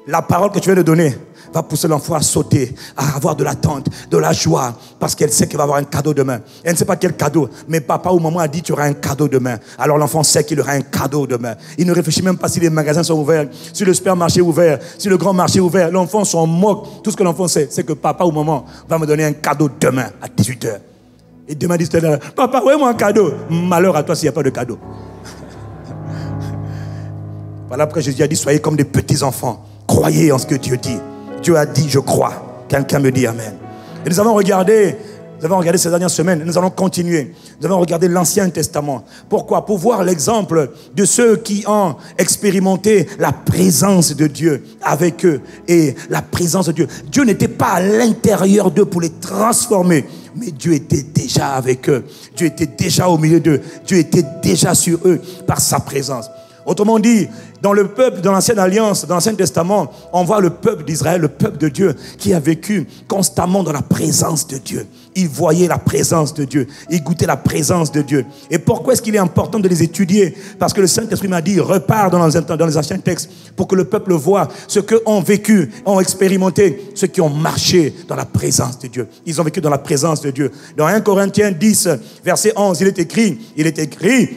la parole que tu viens de donner va pousser l'enfant à sauter, à avoir de l'attente, de la joie, parce qu'elle sait qu'elle va avoir un cadeau demain. Elle ne sait pas quel cadeau, mais papa ou maman a dit tu auras un cadeau demain. Alors l'enfant sait qu'il aura un cadeau demain. Il ne réfléchit même pas si les magasins sont ouverts, si le supermarché est ouvert, si le grand marché est ouvert. L'enfant s'en moque. Tout ce que l'enfant sait, c'est que papa ou maman va me donner un cadeau demain à 18h. Et demain, il dit, papa, où est mon cadeau? Malheur à toi s'il n'y a pas de cadeau. Voilà pourquoi Jésus a dit, soyez comme des petits enfants. Croyez en ce que Dieu dit. Dieu a dit, je crois. Quelqu'un me dit Amen. Et nous avons regardé ces dernières semaines. Nous allons continuer. Nous avons regardé l'Ancien Testament. Pourquoi? Pour voir l'exemple de ceux qui ont expérimenté la présence de Dieu avec eux. Et la présence de Dieu. Dieu n'était pas à l'intérieur d'eux pour les transformer. Mais Dieu était déjà avec eux. Dieu était déjà au milieu d'eux. Dieu était déjà sur eux par sa présence. Autrement dit, dans le peuple, dans l'Ancienne Alliance, dans l'Ancien Testament, on voit le peuple d'Israël, le peuple de Dieu, qui a vécu constamment dans la présence de Dieu. Ils voyaient la présence de Dieu. Ils goûtaient la présence de Dieu. Et pourquoi est-ce qu'il est important de les étudier? Parce que le Saint-Esprit m'a dit, repars dans les anciens textes pour que le peuple voit ce qu'ont vécu, ont expérimenté, ceux qui ont marché dans la présence de Dieu. Ils ont vécu dans la présence de Dieu. Dans 1 Corinthiens 10, verset 11, il est écrit,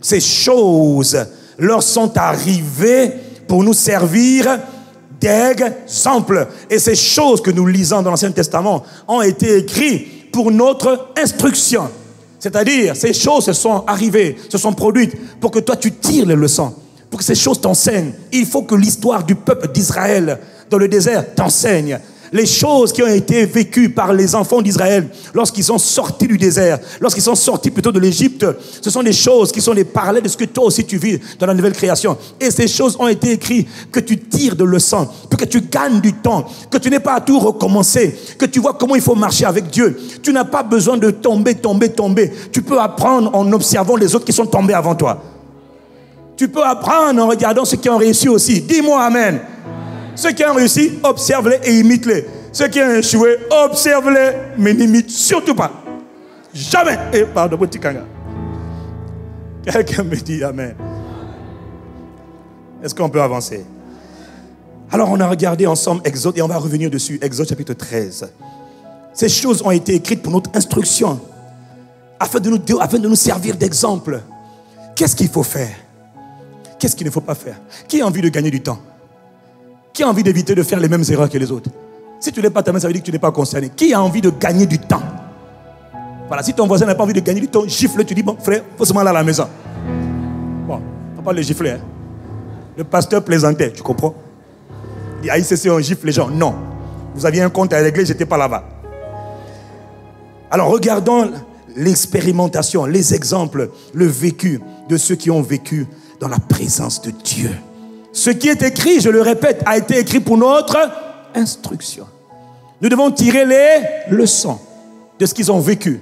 ces choses leur sont arrivées pour nous servir d'exemple. Et ces choses que nous lisons dans l'Ancien Testament ont été écrites pour notre instruction. C'est-à-dire, ces choses se sont arrivées, se sont produites pour que toi tu tires les leçons, pour que ces choses t'enseignent. Il faut que l'histoire du peuple d'Israël dans le désert t'enseigne. Les choses qui ont été vécues par les enfants d'Israël lorsqu'ils sont sortis du désert, lorsqu'ils sont sortis plutôt de l'Égypte, ce sont des choses qui sont des parallèles de ce que toi aussi tu vis dans la nouvelle création. Et ces choses ont été écrites que tu tires de leçons, pour que tu gagnes du temps, que tu n'aies pas à tout recommencer, que tu vois comment il faut marcher avec Dieu. Tu n'as pas besoin de tomber. Tu peux apprendre en observant les autres qui sont tombés avant toi. Tu peux apprendre en regardant ceux qui ont réussi aussi. Dis-moi Amen. Ceux qui ont réussi, observe-les et imite-les. Ceux qui ont échoué, observe-les, mais n'imite surtout pas. Jamais. Et pardon, petit kanga. Quelqu'un me dit Amen. Est-ce qu'on peut avancer? Alors, on a regardé ensemble Exode et on va revenir dessus. Exode chapitre 13. Ces choses ont été écrites pour notre instruction, afin de nous servir d'exemple. Qu'est-ce qu'il faut faire? Qu'est-ce qu'il ne faut pas faire? Qui a envie de gagner du temps? Qui a envie d'éviter de faire les mêmes erreurs que les autres? Si tu n'es pas ta main, ça veut dire que tu n'es pas concerné. Qui a envie de gagner du temps? Voilà, si ton voisin n'a pas envie de gagner du temps, gifle, tu dis, bon frère, il faut seulement aller à la maison. Bon, il ne faut pas le gifler. Hein. Le pasteur plaisantait, tu comprends? Il dit, à ICC, on gifle les gens. Non, vous aviez un compte à régler, je n'étais pas là-bas. Alors, regardons l'expérimentation, les exemples, le vécu de ceux qui ont vécu dans la présence de Dieu. Ce qui est écrit, je le répète, a été écrit pour notre instruction. Nous devons tirer les leçons de ce qu'ils ont vécu.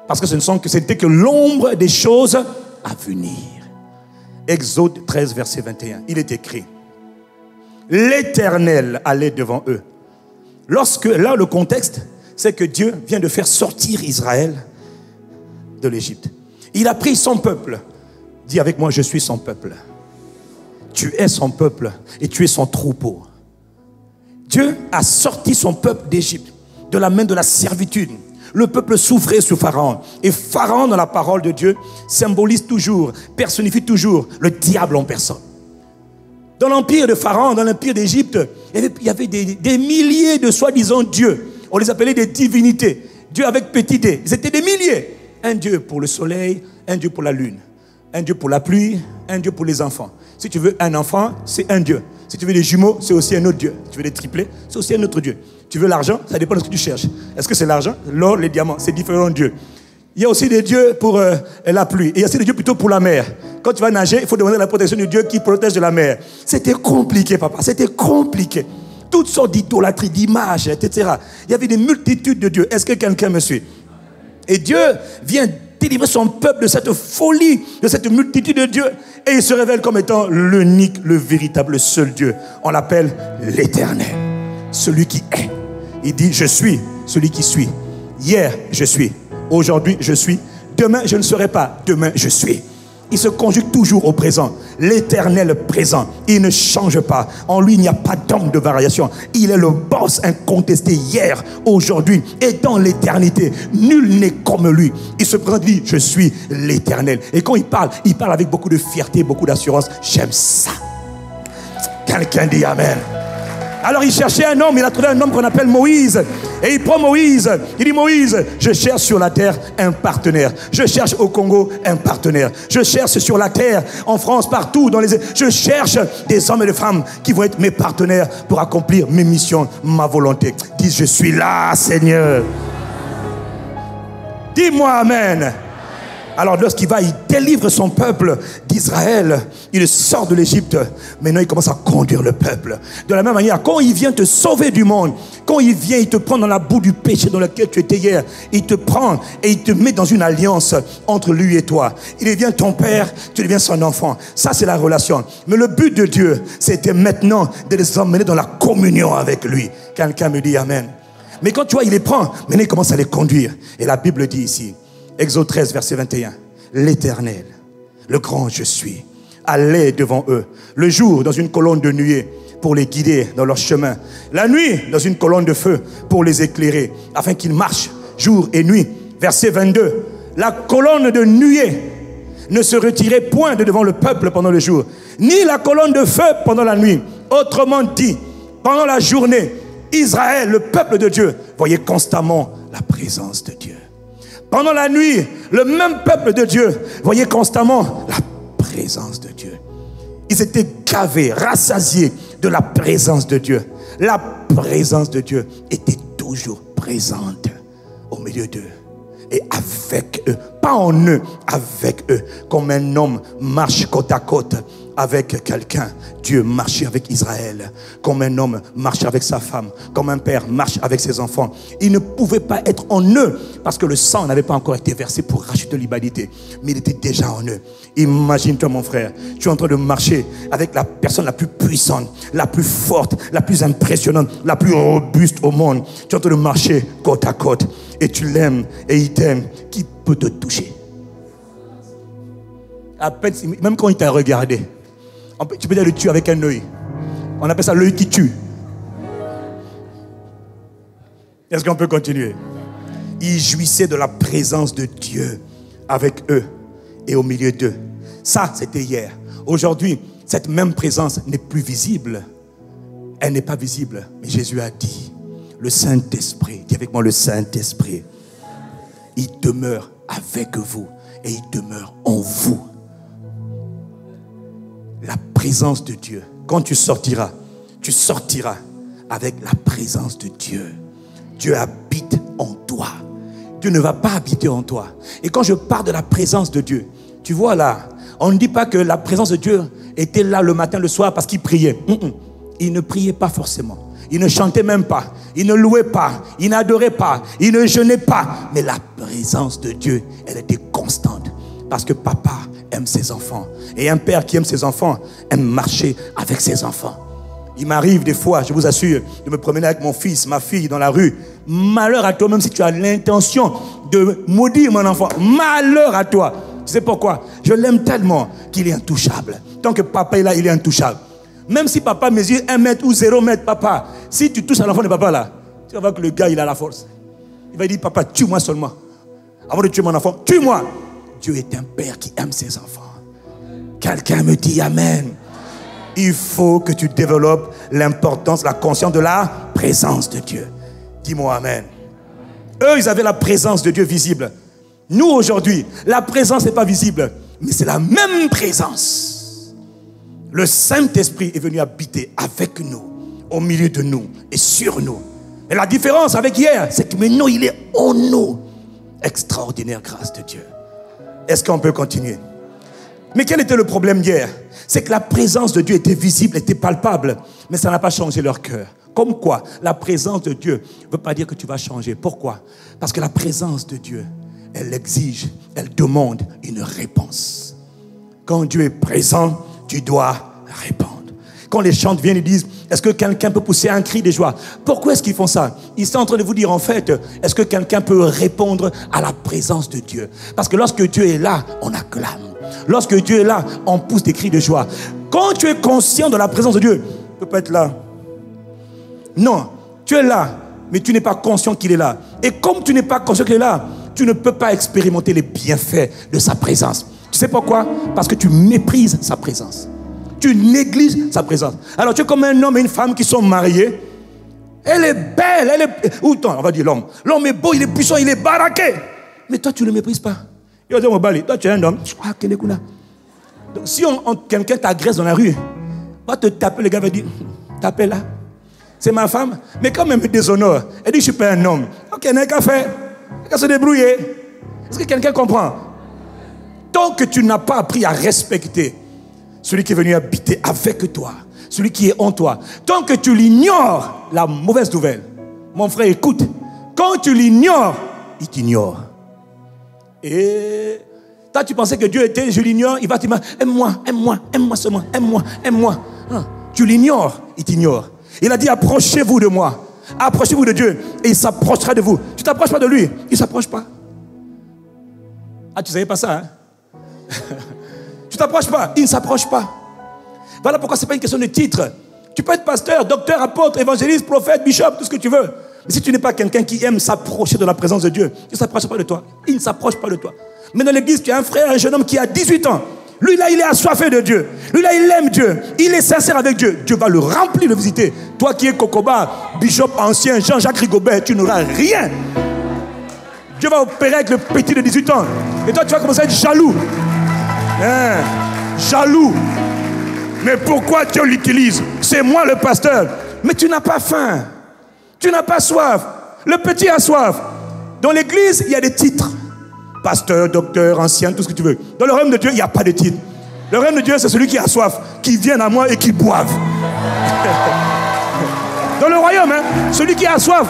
Parce que c'était que l'ombre des choses à venir. Exode 13, verset 21. Il est écrit: l'Éternel allait devant eux. Là, le contexte, c'est que Dieu vient de faire sortir Israël de l'Égypte. Il a pris son peuple. Dis avec moi, je suis son peuple. Tu es son peuple et tu es son troupeau. Dieu a sorti son peuple d'Égypte, de la main de la servitude. Le peuple souffrait sous Pharaon. Et Pharaon, dans la parole de Dieu, symbolise toujours, personnifie toujours le diable en personne. Dans l'empire de Pharaon, dans l'empire d'Égypte, il y avait des milliers de soi-disant dieux. On les appelait des divinités. Dieu avec petit d. Ils étaient des milliers. Un dieu pour le soleil, un dieu pour la lune, un dieu pour la pluie, un dieu pour les enfants. Si tu veux un enfant, c'est un dieu. Si tu veux des jumeaux, c'est aussi un autre dieu. Si tu veux des triplés, c'est aussi un autre dieu. Tu veux l'argent, ça dépend de ce que tu cherches. Est-ce que c'est l'argent, l'or, les diamants? C'est différents dieux. Il y a aussi des dieux pour la pluie. Et il y a aussi des dieux plutôt pour la mer. Quand tu vas nager, il faut demander la protection du Dieu qui protège de la mer. C'était compliqué, papa. C'était compliqué. Toutes sortes d'idolâtries, d'images, etc. Il y avait des multitudes de dieux. Est-ce que quelqu'un me suit? Et Dieu vient délivrer son peuple de cette folie, de cette multitude de dieux. Et il se révèle comme étant l'unique, le véritable, le seul Dieu. On l'appelle l'Éternel. Celui qui est. Il dit, je suis celui qui suis. Hier, je suis. Aujourd'hui, je suis. Demain, je ne serai pas. Demain, je suis. Il se conjugue toujours au présent. L'Éternel présent. Il ne change pas. En lui, il n'y a pas d'ombre de variation. Il est le boss incontesté hier, aujourd'hui et dans l'éternité. Nul n'est comme lui. Il se présente, il dit, je suis l'Éternel. Et quand il parle avec beaucoup de fierté, beaucoup d'assurance. J'aime ça. Quelqu'un dit Amen. Alors il cherchait un homme, il a trouvé un homme qu'on appelle Moïse. Et il prend Moïse, il dit Moïse, je cherche sur la terre un partenaire. Je cherche au Congo un partenaire. Je cherche sur la terre, en France, partout. Je cherche des hommes et des femmes qui vont être mes partenaires pour accomplir mes missions, ma volonté. Dis, je suis là, Seigneur. Dis-moi Amen. Alors lorsqu'il va, il délivre son peuple d'Israël. Il sort de l'Égypte. Maintenant, il commence à conduire le peuple. De la même manière, quand il vient te sauver du monde, quand il vient, il te prend dans la boue du péché dans lequel tu étais hier. Il te prend et il te met dans une alliance entre lui et toi. Il devient ton père, tu deviens son enfant. Ça, c'est la relation. Mais le but de Dieu, c'était maintenant de les emmener dans la communion avec lui. Quelqu'un me dit Amen. Mais quand tu vois, il les prend, maintenant il commence à les conduire. Et la Bible dit ici, Exode 13, verset 21. L'Éternel, le grand je suis, allait devant eux. Le jour, dans une colonne de nuée, pour les guider dans leur chemin. La nuit, dans une colonne de feu, pour les éclairer, afin qu'ils marchent jour et nuit. Verset 22. La colonne de nuée ne se retirait point de devant le peuple pendant le jour, ni la colonne de feu pendant la nuit. Autrement dit, pendant la journée, Israël, le peuple de Dieu, voyait constamment la présence de Dieu. Pendant la nuit, le même peuple de Dieu voyait constamment la présence de Dieu. Ils étaient gavés, rassasiés de la présence de Dieu. La présence de Dieu était toujours présente au milieu d'eux et avec eux. Pas en eux, avec eux. Comme un homme marche côte à côte avec quelqu'un, Dieu marchait avec Israël. Comme un homme marche avec sa femme, comme un père marche avec ses enfants. Il ne pouvait pas être en eux parce que le sang n'avait pas encore été versé pour racheter l'humanité, mais il était déjà en eux. Imagine-toi mon frère, tu es en train de marcher avec la personne la plus puissante, la plus forte, la plus impressionnante, la plus robuste au monde. Tu es en train de marcher côte à côte et tu l'aimes et il t'aime. Qui peut te toucher? À peine, même quand il t'a regardé, tu peux dire le tuer avec un œil. On appelle ça l'œil qui tue. Est-ce qu'on peut continuer? Ils jouissaient de la présence de Dieu avec eux et au milieu d'eux. Ça, c'était hier. Aujourd'hui, cette même présence n'est plus visible. Elle n'est pas visible. Mais Jésus a dit, le Saint-Esprit, dis avec moi le Saint-Esprit, il demeure avec vous et il demeure en vous. La présence de Dieu. Quand tu sortiras avec la présence de Dieu. Dieu habite en toi. Dieu ne va pas habiter en toi. Et quand je parle de la présence de Dieu, tu vois là, on ne dit pas que la présence de Dieu étaient là le matin, le soir parce qu'ils priaient. Ils ne priaient pas forcément. Ils ne chantaient même pas. Ils ne louaient pas. Ils n'adoraient pas. Ils ne jeûnaient pas. Mais la présence de Dieu, elle était constante. Parce que papa aime ses enfants. Et un père qui aime ses enfants aime marcher avec ses enfants. Il m'arrive des fois, je vous assure, de me promener avec mon fils, ma fille dans la rue. Malheur à toi, même si tu as l'intention de maudire mon enfant. Malheur à toi. Tu sais pourquoi? Je l'aime tellement qu'il est intouchable. Tant que papa est là, il est intouchable. Même si papa mesure 1 mètre ou 0 mètre, papa, si tu touches à l'enfant de papa là, tu vas voir que le gars, il a la force. Il va dire, papa, tue-moi seulement. Avant de tuer mon enfant, tue-moi. Dieu est un père qui aime ses enfants. Quelqu'un me dit amen. Il faut que tu développes l'importance, la conscience de la présence de Dieu. Dis-moi amen. Eux, ils avaient la présence de Dieu visible. Nous, aujourd'hui, la présence n'est pas visible, mais c'est la même présence. Le Saint-Esprit est venu habiter avec nous, au milieu de nous et sur nous. Et la différence avec hier, c'est que maintenant, il est en nous. Extraordinaire grâce de Dieu. Est-ce qu'on peut continuer? Mais quel était le problème hier? C'est que la présence de Dieu était visible, était palpable, mais ça n'a pas changé leur cœur. Comme quoi, la présence de Dieu ne veut pas dire que tu vas changer. Pourquoi? Parce que la présence de Dieu, elle exige, elle demande une réponse. Quand Dieu est présent, tu dois répondre. Quand les chants viennent et disent, est-ce que quelqu'un peut pousser un cri de joie? Pourquoi est-ce qu'ils font ça? Ils sont en train de vous dire, en fait, est-ce que quelqu'un peut répondre à la présence de Dieu? Parce que lorsque Dieu est là, on acclame. Lorsque Dieu est là, on pousse des cris de joie. Quand tu es conscient de la présence de Dieu, tu ne peux pas être là. Non, tu es là, mais tu n'es pas conscient qu'il est là. Et comme tu n'es pas conscient qu'il est là, tu ne peux pas expérimenter les bienfaits de sa présence. Tu sais pourquoi? Parce que tu méprises sa présence. Tu négliges sa présence. Alors tu es comme un homme et une femme qui sont mariés. Elle est belle, elle est... on va dire l'homme. L'homme est beau, il est puissant, il est baraqué. Mais toi, tu ne le méprises pas. Toi, tu es un homme. Donc, si quelqu'un t'agresse dans la rue, va te taper, le gars va dire, tapez là. C'est ma femme. Mais quand même, elle me déshonore. Elle dit, je ne suis pas un homme. Ok, il n'a qu'à faire. Il n'a qu'à se débrouiller. Est-ce que quelqu'un comprend? Tant que tu n'as pas appris à respecter celui qui est venu habiter avec toi, celui qui est en toi, tant que tu l'ignores, la mauvaise nouvelle, mon frère, écoute, quand tu l'ignores, il t'ignore. Et toi, tu pensais que Dieu était, je l'ignore, il va te dire, aime-moi, aime-moi, aime-moi seulement, aime-moi, aime-moi. Tu l'ignores, il t'ignore. Il a dit, approchez-vous de moi, approchez-vous de Dieu, et il s'approchera de vous. Tu ne t'approches pas de lui, il ne s'approche pas. Ah, tu ne savais pas ça, hein? Tu ne t'approches pas, il ne s'approche pas. Voilà pourquoi ce n'est pas une question de titre. Tu peux être pasteur, docteur, apôtre, évangéliste, prophète, bishop, tout ce que tu veux. Mais si tu n'es pas quelqu'un qui aime s'approcher de la présence de Dieu, il ne s'approche pas de toi. Il ne s'approche pas de toi. Mais dans l'église, tu as un frère, un jeune homme qui a 18 ans. Lui là, il est assoiffé de Dieu. Lui là, il aime Dieu. Il est sincère avec Dieu. Dieu va le remplir de visiter. Toi qui es Kokoba, bishop ancien, Jean-Jacques Rigobert, tu n'auras rien. Dieu va opérer avec le petit de 18 ans. Et toi, tu vas commencer à être jaloux. Hein? Jaloux. Mais pourquoi Dieu l'utilise? C'est moi le pasteur. Mais tu n'as pas faim. Tu n'as pas soif. Le petit a soif. Dans l'église, il y a des titres. Pasteur, docteur, ancien, tout ce que tu veux. Dans le royaume de Dieu, il n'y a pas de titre. Le royaume de Dieu, c'est celui qui a soif, qui vient à moi et qui boive. Dans le royaume, hein, celui qui a soif.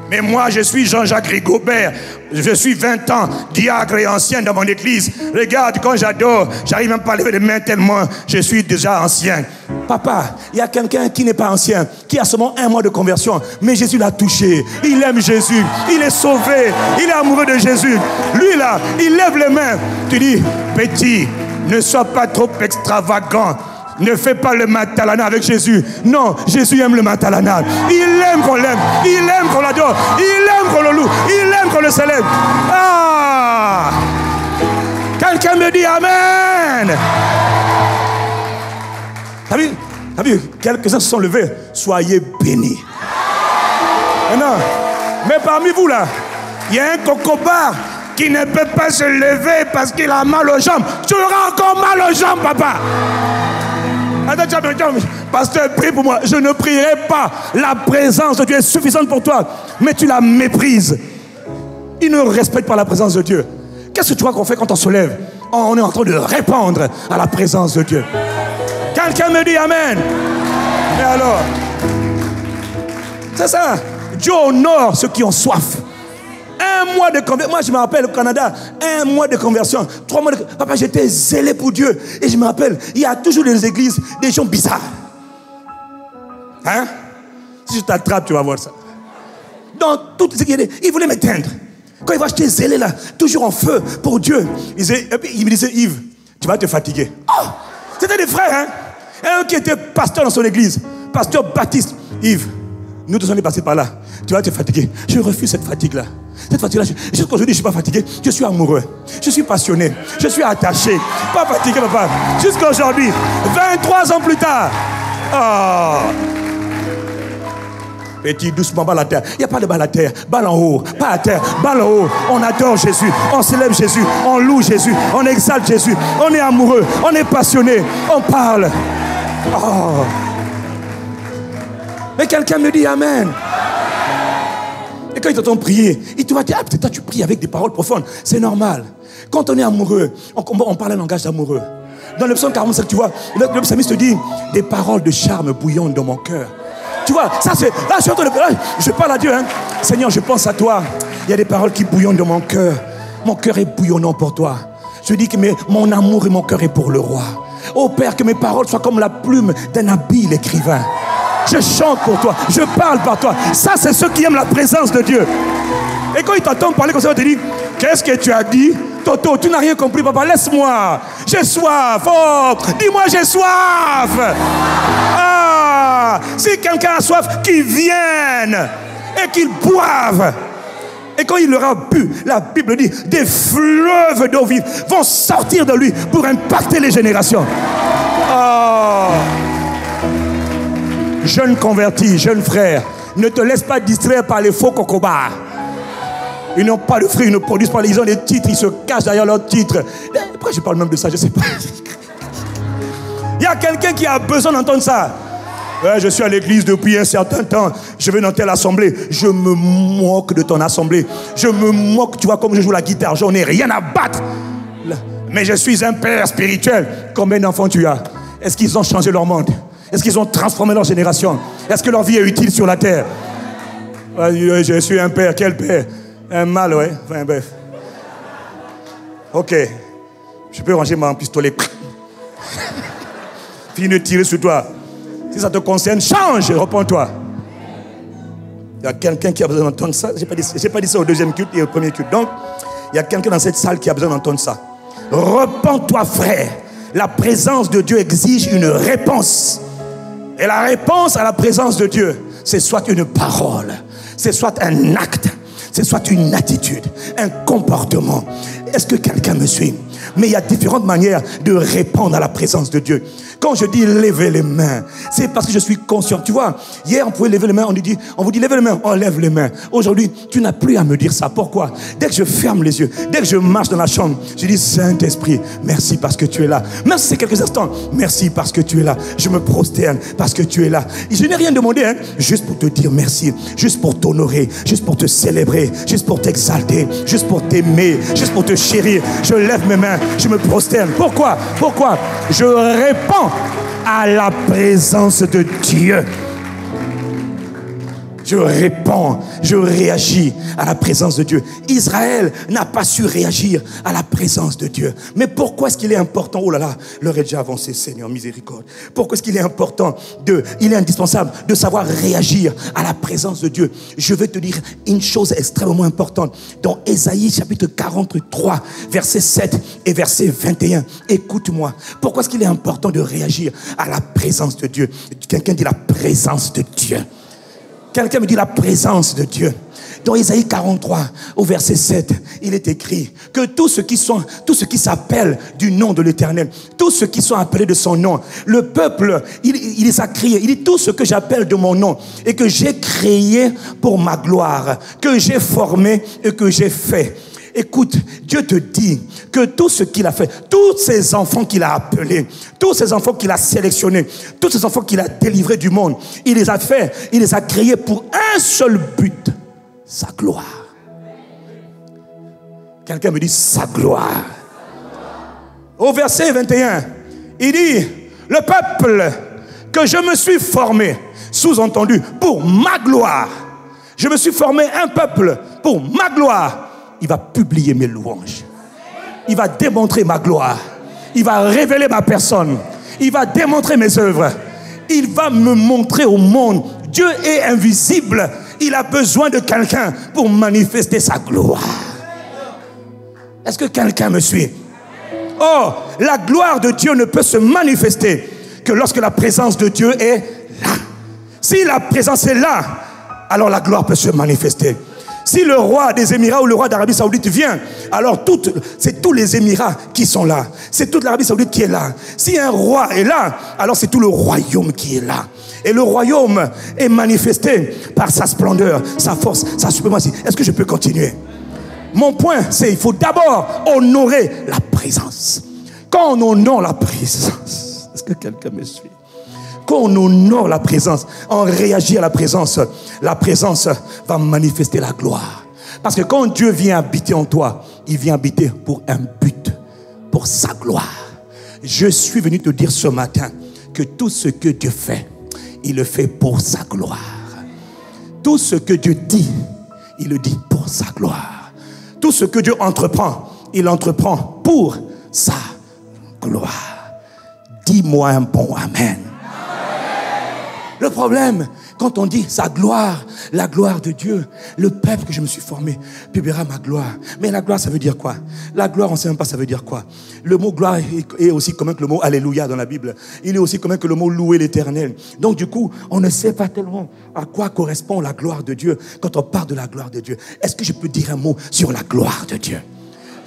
Mais moi, je suis Jean-Jacques Rigobert. Je suis 20 ans, diacre et ancien dans mon église. Regarde, quand j'adore, j'arrive même pas à lever les mains tellement je suis déjà ancien. Papa, il y a quelqu'un qui n'est pas ancien, qui a seulement 1 mois de conversion, mais Jésus l'a touché. Il aime Jésus, il est sauvé, il est amoureux de Jésus. Lui là, il lève les mains. Tu dis, petit, ne sois pas trop extravagant. Ne fais pas le matalana avec Jésus. Non, Jésus aime le matalana. Il aime qu'on l'aime. Il aime qu'on l'adore. Il aime qu'on le loue. Il aime qu'on le célèbre. Ah! Quelqu'un me dit Amen. T'as vu? Quelques-uns se sont levés. Soyez bénis. Mais parmi vous là, il y a un cocobar qui ne peut pas se lever parce qu'il a mal aux jambes. Tu auras encore mal aux jambes, papa. Attends, pasteur, prie pour moi. Je ne prierai pas. La présence de Dieu est suffisante pour toi. Mais tu la méprises. Il ne respecte pas la présence de Dieu. Qu'est-ce que tu vois qu'on fait quand on se lève? on est en train de répandre à la présence de Dieu. Quelqu'un me dit Amen. Et alors, c'est ça. Dieu honore ceux qui ont soif. Un mois de conversion. Moi, je me rappelle au Canada, un mois de conversion. 3 mois de... Papa, j'étais zélé pour Dieu. Et je me rappelle, il y a toujours dans les églises des gens bizarres. Hein? Si je t'attrape, tu vas voir ça. Dans toutes les églises, il voulait m'éteindre. Quand il va acheter zélé là, toujours en feu pour Dieu. Et puis il me disait, Yves, tu vas te fatiguer. Oh! C'était des frères, hein? Un qui était pasteur dans son église, pasteur baptiste. Yves, nous tous on est passés par là. Tu vas te fatiguer. Je refuse cette fatigue-là. Cette fatigue-là, jusqu'aujourd'hui, je ne suis pas fatigué. Je suis amoureux. Je suis passionné. Je suis attaché. Pas fatigué, papa. Jusqu'à aujourd'hui, 23 ans plus tard. Oh. Petit, doucement, balle à terre. Il n'y a pas de balle à terre. Balle en haut. Pas à terre. Balle en haut. On adore Jésus. On célèbre Jésus. On loue Jésus. On exalte Jésus. On est amoureux. On est passionné. On parle. Oh. Mais quelqu'un me dit Amen. Et quand il t'entend prier, il te va dire, ah, peut-être toi tu pries avec des paroles profondes. C'est normal. Quand on est amoureux, on parle un langage d'amoureux. Dans le psaume 45, tu vois, le psalmiste dit, des paroles de charme bouillonnent dans mon cœur. Tu vois, ça c'est, là je suis en train de, là, je parle à Dieu, hein. Seigneur, je pense à toi. Il y a des paroles qui bouillonnent dans mon cœur. Mon cœur est bouillonnant pour toi. Je dis que mon amour et mon cœur est pour le roi. Oh Père, que mes paroles soient comme la plume d'un habile écrivain. Je chante pour toi, je parle par toi. Ça, c'est ceux qui aiment la présence de Dieu. Et quand ils t'entendent parler comme ça, ils te disent, qu'est-ce que tu as dit? Toto, tu n'as rien compris, papa, laisse-moi. J'ai soif. Oh, dis-moi, j'ai soif. Ah, si quelqu'un a soif, qu'il vienne et qu'il boive. Et quand il aura bu, la Bible dit, des fleuves d'eau vive vont sortir de lui pour impacter les générations. Oh. Jeune converti, jeune frère, ne te laisse pas distraire par les faux cocobas. Ils n'ont pas de fruits, ils ne produisent pas. Ils ont des titres, ils se cachent derrière leurs titres. Pourquoi je parle même de ça? Je ne sais pas. Il y a quelqu'un qui a besoin d'entendre ça. Ouais, je suis à l'église depuis un certain temps. Je vais dans telle assemblée. Je me moque de ton assemblée. Je me moque, tu vois, comme je joue la guitare. J'en ai rien à battre. Mais je suis un père spirituel. Combien d'enfants tu as? Est-ce qu'ils ont changé leur monde? Est-ce qu'ils ont transformé leur génération? Est-ce que leur vie est utile sur la terre? Je suis un père. Quel père? Un mâle, ouais. Enfin, bref. Ok. Je peux ranger mon pistolet. Fini de tirer sur toi. Si ça te concerne, change, réponds-toi. Il y a quelqu'un qui a besoin d'entendre ça. Je n'ai pas dit ça au deuxième culte et au premier culte. Donc, il y a quelqu'un dans cette salle qui a besoin d'entendre ça. Repends-toi, frère. La présence de Dieu exige une réponse. Et la réponse à la présence de Dieu, c'est soit une parole, c'est soit un acte, c'est soit une attitude, un comportement. Est-ce que quelqu'un me suit? Mais il y a différentes manières de répondre à la présence de Dieu. Quand je dis lever les mains, c'est parce que je suis conscient. Tu vois, hier on pouvait lever les mains, on vous dit lever les mains, on lève les mains. Aujourd'hui, tu n'as plus à me dire ça. Pourquoi? Dès que je ferme les yeux, dès que je marche dans la chambre, je dis Saint-Esprit, merci parce que tu es là. Même si c'est quelques instants, merci parce que tu es là. Je me prosterne parce que tu es là. Et je n'ai rien demandé, hein, juste pour te dire merci, juste pour t'honorer, juste pour te célébrer, juste pour t'exalter, juste pour t'aimer, juste pour te chérir. Je lève mes mains, je me prosterne. Pourquoi? Pourquoi? Je réponds à la présence de Dieu. Je réponds, je réagis à la présence de Dieu. Israël n'a pas su réagir à la présence de Dieu. Mais pourquoi est-ce qu'il est important? Oh là là, l'heure est déjà avancée, Seigneur, miséricorde. Pourquoi est-ce qu'il est important il est indispensable de savoir réagir à la présence de Dieu? Je vais te dire une chose extrêmement importante. Dans Ésaïe chapitre 43, verset 7 et verset 21. Écoute-moi. Pourquoi est-ce qu'il est important de réagir à la présence de Dieu? Quelqu'un dit la présence de Dieu. Quelqu'un me dit la présence de Dieu. Dans Ésaïe 43, au verset 7, il est écrit que tous ceux qui s'appellent du nom de l'Éternel, tous ceux qui sont appelés de son nom, le peuple, il les a criés. Il dit tout ce que j'appelle de mon nom et que j'ai créé pour ma gloire, que j'ai formé et que j'ai fait. Écoute, Dieu te dit que tout ce qu'il a fait, tous ces enfants qu'il a appelés, tous ces enfants qu'il a sélectionnés, tous ces enfants qu'il a délivrés du monde, il les a fait, il les a créés pour un seul but, sa gloire. Quelqu'un me dit sa gloire. Au verset 21, il dit, le peuple que je me suis formé, sous-entendu, pour ma gloire. Je me suis formé un peuple pour ma gloire. Il va publier mes louanges. Il va démontrer ma gloire. Il va révéler ma personne. Il va démontrer mes œuvres. Il va me montrer au monde. Dieu est invisible. Il a besoin de quelqu'un pour manifester sa gloire. Est-ce que quelqu'un me suit? Oh, la gloire de Dieu ne peut se manifester que lorsque la présence de Dieu est là. Si la présence est là, alors la gloire peut se manifester. Si le roi des Émirats ou le roi d'Arabie Saoudite vient, alors c'est tous les Émirats qui sont là. C'est toute l'Arabie Saoudite qui est là. Si un roi est là, alors c'est tout le royaume qui est là. Et le royaume est manifesté par sa splendeur, sa force, sa suprématie. Est-ce que je peux continuer? Mon point, c'est qu'il faut d'abord honorer la présence. Quand on honore la présence, est-ce que quelqu'un me suit? Quand on honore la présence, on réagit à la présence va manifester la gloire. Parce que quand Dieu vient habiter en toi, il vient habiter pour un but, pour sa gloire. Je suis venu te dire ce matin que tout ce que Dieu fait, il le fait pour sa gloire. Tout ce que Dieu dit, il le dit pour sa gloire. Tout ce que Dieu entreprend, il entreprend pour sa gloire. Dis-moi un bon amen. Le problème, quand on dit sa gloire, la gloire de Dieu, le peuple que je me suis formé publiera ma gloire. Mais la gloire, ça veut dire quoi? La gloire, on ne sait même pas ça veut dire quoi. Le mot gloire est aussi commun que le mot alléluia dans la Bible. Il est aussi commun que le mot louer l'Éternel. Donc du coup, on ne sait pas tellement à quoi correspond la gloire de Dieu quand on parle de la gloire de Dieu. Est-ce que je peux dire un mot sur la gloire de Dieu?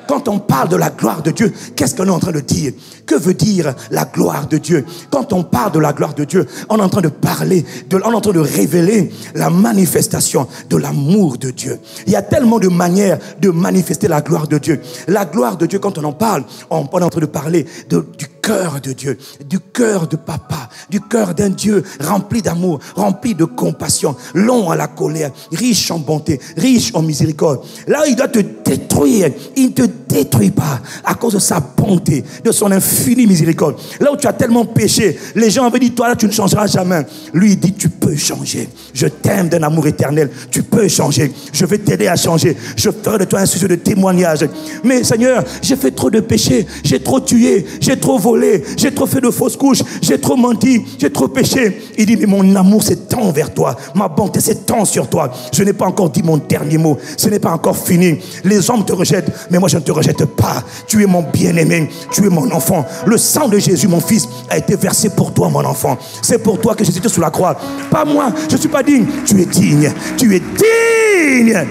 Quand on parle de la gloire de Dieu, qu'est-ce qu'on est en train de dire? Que veut dire la gloire de Dieu? Quand on parle de la gloire de Dieu, on est en train de parler, on est en train de révéler la manifestation de l'amour de Dieu. Il y a tellement de manières de manifester la gloire de Dieu. La gloire de Dieu, quand on en parle, on est en train de parler du cœur de Dieu, du cœur de papa, du cœur d'un Dieu rempli d'amour, rempli de compassion, long à la colère, riche en bonté, riche en miséricorde. Là, il doit te détruire. Il ne te détruit pas à cause de sa bonté, de son infinie miséricorde. Là où tu as tellement péché, les gens avaient dit, toi là tu ne changeras jamais. Lui il dit, tu peux changer. Je t'aime d'un amour éternel. Tu peux changer. Je vais t'aider à changer. Je ferai de toi un sujet de témoignage. Mais Seigneur, j'ai fait trop de péchés. J'ai trop tué. J'ai trop volé. J'ai trop fait de fausses couches. J'ai trop menti. J'ai trop péché. Il dit, mais mon amour c'est tant vers toi. Ma bonté c'est tant sur toi. Je n'ai pas encore dit mon dernier mot. Ce n'est pas encore fini. Les hommes te rejettent, mais moi je ne te rejette pas. Tu es mon bien-aimé. Tu es mon enfant. Le sang de Jésus, mon fils, a été versé pour toi, mon enfant. C'est pour toi que Jésus était sur la croix. Pas moi, je ne suis pas digne. Tu es digne. Tu es digne.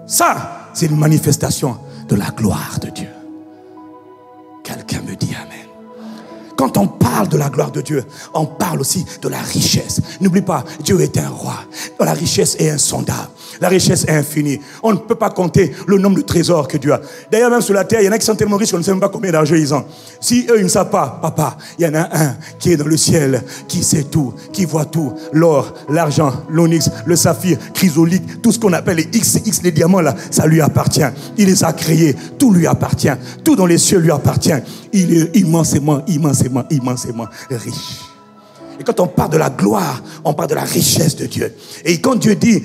Ça, c'est une manifestation de la gloire de Dieu. Quelqu'un me dit amen. Quand on parle de la gloire de Dieu, on parle aussi de la richesse. N'oublie pas, Dieu est un roi. La richesse est insondable. La richesse est infinie. On ne peut pas compter le nombre de trésors que Dieu a. D'ailleurs, même sur la terre, il y en a qui sont tellement riches qu'on ne sait même pas combien d'argent ils ont. Si eux, ils ne savent pas, papa, il y en a un qui est dans le ciel, qui sait tout, qui voit tout. L'or, l'argent, l'onyx, le saphir, chrysolite, tout ce qu'on appelle les XX, les diamants là, ça lui appartient. Il les a créés. Tout lui appartient. Tout dans les cieux lui appartient. Il est immensément riche. Et quand on parle de la gloire, on parle de la richesse de Dieu. Et quand il dit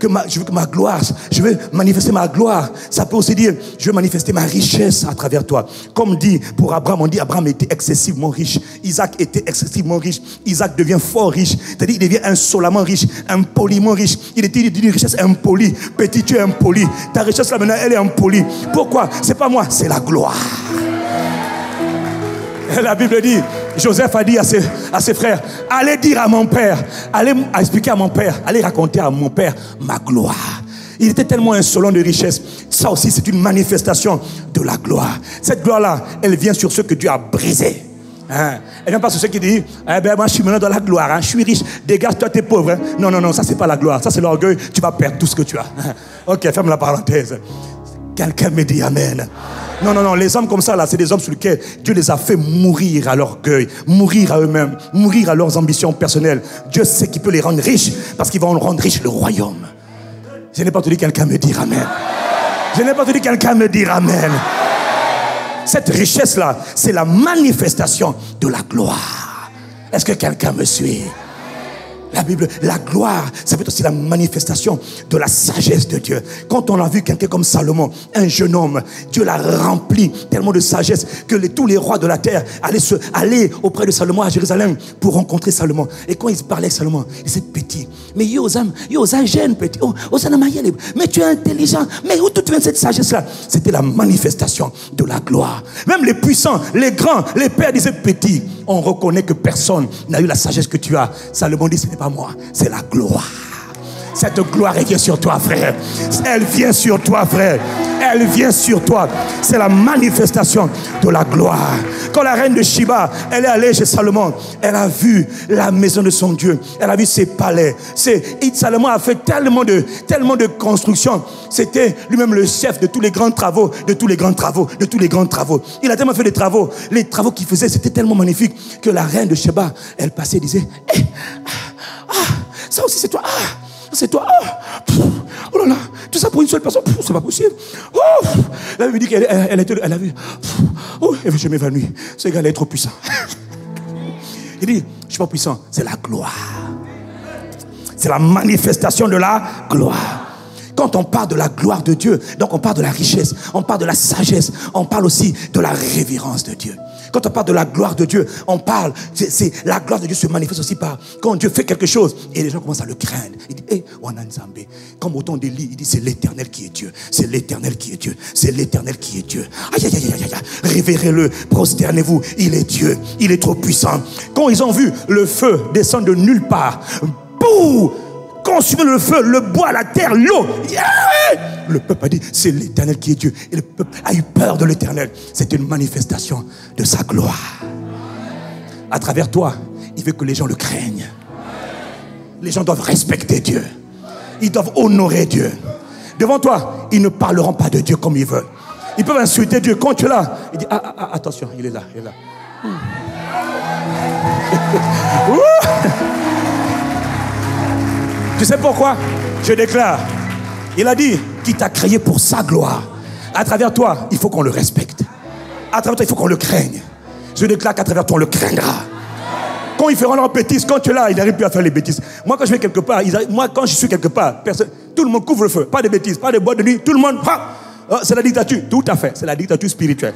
que je veux que ma gloire, je veux manifester ma gloire, ça peut aussi dire, je veux manifester ma richesse à travers toi. Comme dit pour Abraham, on dit Abraham était excessivement riche. Isaac était excessivement riche. Isaac devient fort riche. C'est-à-dire il devient insolemment riche, impoliment riche. Il était d'une richesse impolie. Petit, tu es impoli. Ta richesse là maintenant, elle est impolie. Pourquoi? C'est pas moi, c'est la gloire. La Bible dit, Joseph a dit à ses frères, allez dire à mon père, allez expliquer à mon père, allez raconter à mon père ma gloire. Il était tellement insolent de richesse. Ça aussi, c'est une manifestation de la gloire. Cette gloire-là, elle vient sur ceux que Dieu a brisés. Elle ne vient pas sur ceux qui disent, eh ben moi je suis maintenant dans la gloire, hein. Je suis riche, dégage-toi, t'es pauvre. Hein. Non, ça c'est pas la gloire, ça c'est l'orgueil, tu vas perdre tout ce que tu as. Ok, ferme la parenthèse. Quelqu'un me dit amen. Non, les hommes comme ça là, c'est des hommes sur lesquels Dieu les a fait mourir à l'orgueil, mourir à eux-mêmes, mourir à leurs ambitions personnelles. Dieu sait qu'il peut les rendre riches parce qu'il va en rendre riche le royaume. Je n'ai pas entendu quelqu'un me dire amen. Je n'ai pas entendu quelqu'un me dire amen. Cette richesse-là, c'est la manifestation de la gloire. Est-ce que quelqu'un me suit? La Bible, la gloire, ça peut être aussi la manifestation de la sagesse de Dieu. Quand on a vu quelqu'un comme Salomon, un jeune homme, Dieu l'a rempli tellement de sagesse que tous les rois de la terre allaient auprès de Salomon à Jérusalem pour rencontrer Salomon. Et quand ils parlaient avec Salomon, il disait petit, mais Yosam jeune petit, mais tu es intelligent, mais où tu viens de cette sagesse-là? C'était la manifestation de la gloire. Même les puissants, les grands, les pères disaient petit. On reconnaît que personne n'a eu la sagesse que tu as. Salomon dit, ce n'est pas moi, c'est la gloire. Cette gloire, elle vient sur toi, frère. Elle vient sur toi, frère. Elle vient sur toi. C'est la manifestation de la gloire. Quand la reine de Sheba, elle est allée chez Salomon, elle a vu la maison de son Dieu. Elle a vu ses palais. Salomon a fait tellement de constructions. C'était lui-même le chef de tous les grands travaux, Il a tellement fait des travaux. Les travaux qu'il faisait, c'était tellement magnifique que la reine de Sheba, elle passait et disait, ça aussi c'est toi. C'est toi. Oh là là, tout ça pour une seule personne. C'est pas possible. La Bible dit qu'elle a vu. Je m'évanouis. Ce gars-là est trop puissant. Il dit, je suis pas puissant. C'est la gloire. C'est la manifestation de la gloire. Quand on parle de la gloire de Dieu, donc on parle de la richesse, on parle de la sagesse, on parle aussi de la révérence de Dieu. Quand on parle de la gloire de Dieu, on parle, la gloire de Dieu se manifeste aussi par quand Dieu fait quelque chose et les gens commencent à le craindre. Il dit, Wananzambe, comme au temps d'Élie, il dit, c'est l'Éternel qui est Dieu, c'est l'Éternel qui est Dieu, c'est l'Éternel qui est Dieu. Aïe, aïe, aïe, aïe, aïe, révérez-le, prosternez-vous, il est Dieu, il est trop puissant. Quand ils ont vu le feu descendre de nulle part, boum, consumer le feu, le bois, la terre, l'eau. Yeah! Le peuple a dit, c'est l'Éternel qui est Dieu. Et le peuple a eu peur de l'Éternel. C'est une manifestation de sa gloire. À travers toi, il veut que les gens le craignent. Les gens doivent respecter Dieu. Ils doivent honorer Dieu. Devant toi, ils ne parleront pas de Dieu comme ils veulent. Ils peuvent insulter Dieu. Quand tu es là, il dit, attention, il est là, il est là. Tu sais pourquoi? Je déclare. Il a dit qu'il t'a créé pour sa gloire. À travers toi, il faut qu'on le respecte. À travers toi, il faut qu'on le craigne. Je déclare qu'à travers toi, on le craindra. Quand ils feront leurs bêtises, quand tu es là, ils n'arrivent plus à faire les bêtises. Moi, quand je vais quelque part, quand je suis quelque part, tout le monde couvre le feu. Pas de bêtises, pas de boîte de nuit. Tout le monde, c'est la dictature. Tout à fait, c'est la dictature spirituelle.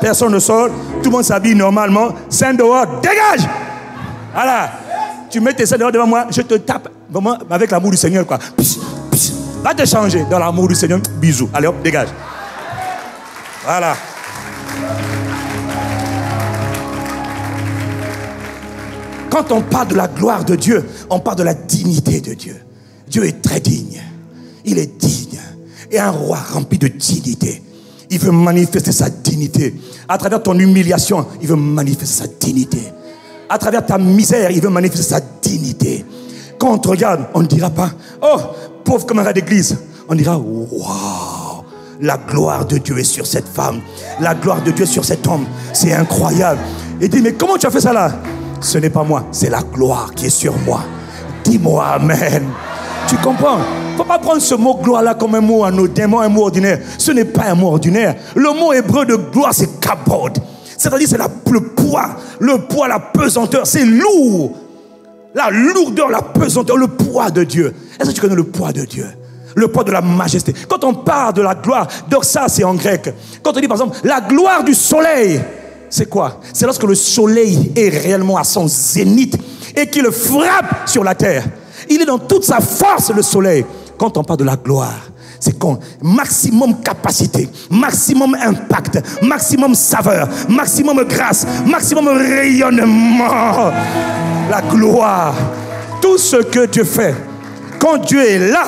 Personne ne sort, tout le monde s'habille normalement. Scène dehors, dégage! Voilà. Tu mets tes scènes dehors devant moi, je te tape vraiment avec l'amour du Seigneur, quoi. Va te changer dans l'amour du Seigneur. Bisous. Allez hop, dégage. Voilà. Quand on parle de la gloire de Dieu, on parle de la dignité de Dieu. Dieu est très digne. Il est digne. Et un roi rempli de dignité. Il veut manifester sa dignité. À travers ton humiliation, il veut manifester sa dignité. À travers ta misère, il veut manifester sa dignité. Quand on te regarde, on ne dira pas, oh, pauvre camarade d'église. On dira, waouh, la gloire de Dieu est sur cette femme. La gloire de Dieu est sur cet homme. C'est incroyable. Il dit, mais comment tu as fait ça là? Ce n'est pas moi, c'est la gloire qui est sur moi. Dis-moi amen. Tu comprends? Il ne faut pas prendre ce mot gloire là comme un mot anodin, un mot ordinaire. Ce n'est pas un mot ordinaire. Le mot hébreu de gloire, c'est kabod. C'est-à-dire, c'est le poids, la pesanteur, c'est lourd. La lourdeur, la pesanteur, le poids de Dieu. Est-ce que tu connais le poids de Dieu? Le poids de la majesté. Quand on parle de la gloire, doxa, c'est en grec. Quand on dit par exemple, la gloire du soleil, c'est quoi? C'est lorsque le soleil est réellement à son zénith et qu'il frappe sur la terre. Il est dans toute sa force, le soleil. Quand on parle de la gloire, c'est quand maximum capacité, maximum impact, maximum saveur, maximum grâce, maximum rayonnement. La gloire. Tout ce que Dieu fait, quand Dieu est là,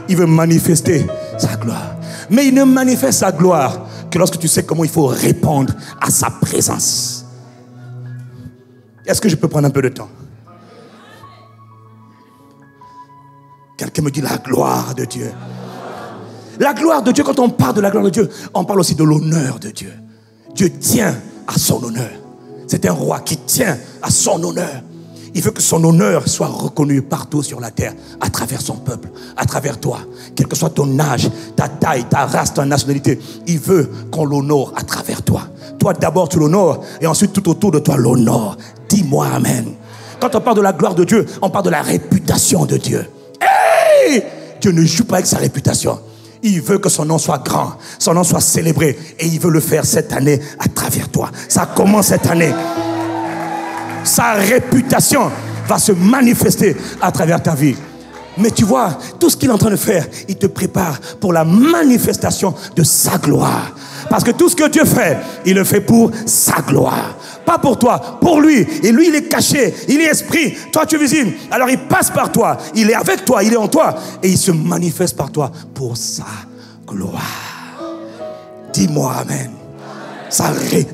il veut manifester sa gloire. Mais il ne manifeste sa gloire que lorsque tu sais comment il faut répondre à sa présence. Est-ce que je peux prendre un peu de temps? Quelqu'un me dit la gloire de Dieu. La gloire de Dieu, quand on parle de la gloire de Dieu, on parle aussi de l'honneur de Dieu. Dieu tient à son honneur. C'est un roi qui tient à son honneur. Il veut que son honneur soit reconnu partout sur la terre, à travers son peuple, à travers toi. Quel que soit ton âge, ta taille, ta race, ta nationalité, il veut qu'on l'honore à travers toi. Toi d'abord tu l'honores et ensuite tout autour de toi l'honore. Dis-moi amen. Quand on parle de la gloire de Dieu, on parle de la réputation de Dieu. Hey! Dieu ne joue pas avec sa réputation. Il veut que son nom soit grand, son nom soit célébré et il veut le faire cette année à travers toi. Ça commence cette année. Sa réputation va se manifester à travers ta vie. Mais tu vois, tout ce qu'il est en train de faire, il te prépare pour la manifestation de sa gloire. Parce que tout ce que Dieu fait, il le fait pour sa gloire. Pas pour toi, pour lui. Et lui, il est caché, il est esprit. Toi, tu es visible. Alors, il passe par toi. Il est avec toi, il est en toi. Et il se manifeste par toi pour sa gloire. Dis-moi amen.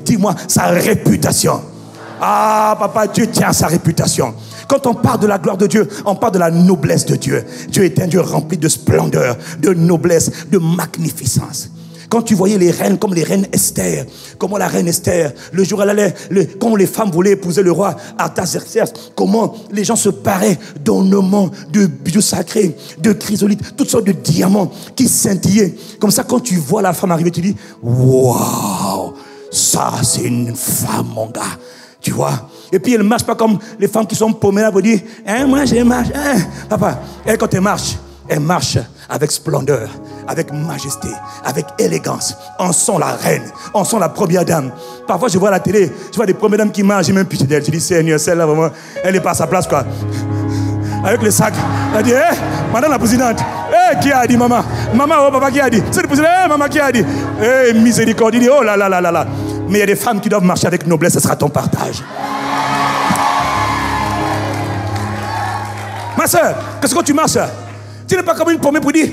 Dis-moi sa réputation. Ah, papa, Dieu tient à sa réputation. Quand on parle de la gloire de Dieu, on parle de la noblesse de Dieu. Dieu est un Dieu rempli de splendeur, de noblesse, de magnificence. Quand tu voyais les reines comme les reines Esther, comment la reine Esther, le jour où elle allait, quand les femmes voulaient épouser le roi Artaxerxès, comment les gens se paraient d'ornements, de bijoux sacrés, de chrysolites, toutes sortes de diamants qui scintillaient. Comme ça, quand tu vois la femme arriver, tu dis, waouh, ça c'est une femme, mon gars. Tu vois? Et puis elle ne marche pas comme les femmes qui sont paumées là pour dire, hein, moi je marche. Hein. Papa, elle quand elle marche avec splendeur, avec majesté, avec élégance. On sent la reine, on sent la première dame. Parfois je vois à la télé, je vois des premières dames qui marchent, j'ai même pitié d'elle. Je dis, Seigneur, celle-là vraiment, elle n'est pas à sa place quoi. Avec le sac, elle dit, madame la présidente, qui a dit maman? Maman, oh papa qui a dit? C'est le président, maman qui a dit? Miséricorde, il dit, oh là là là là là. Mais il y a des femmes qui doivent marcher avec noblesse, ce sera ton partage. Ma soeur, qu'est-ce que tu marches? Tu n'es pas comme une promesse pour dire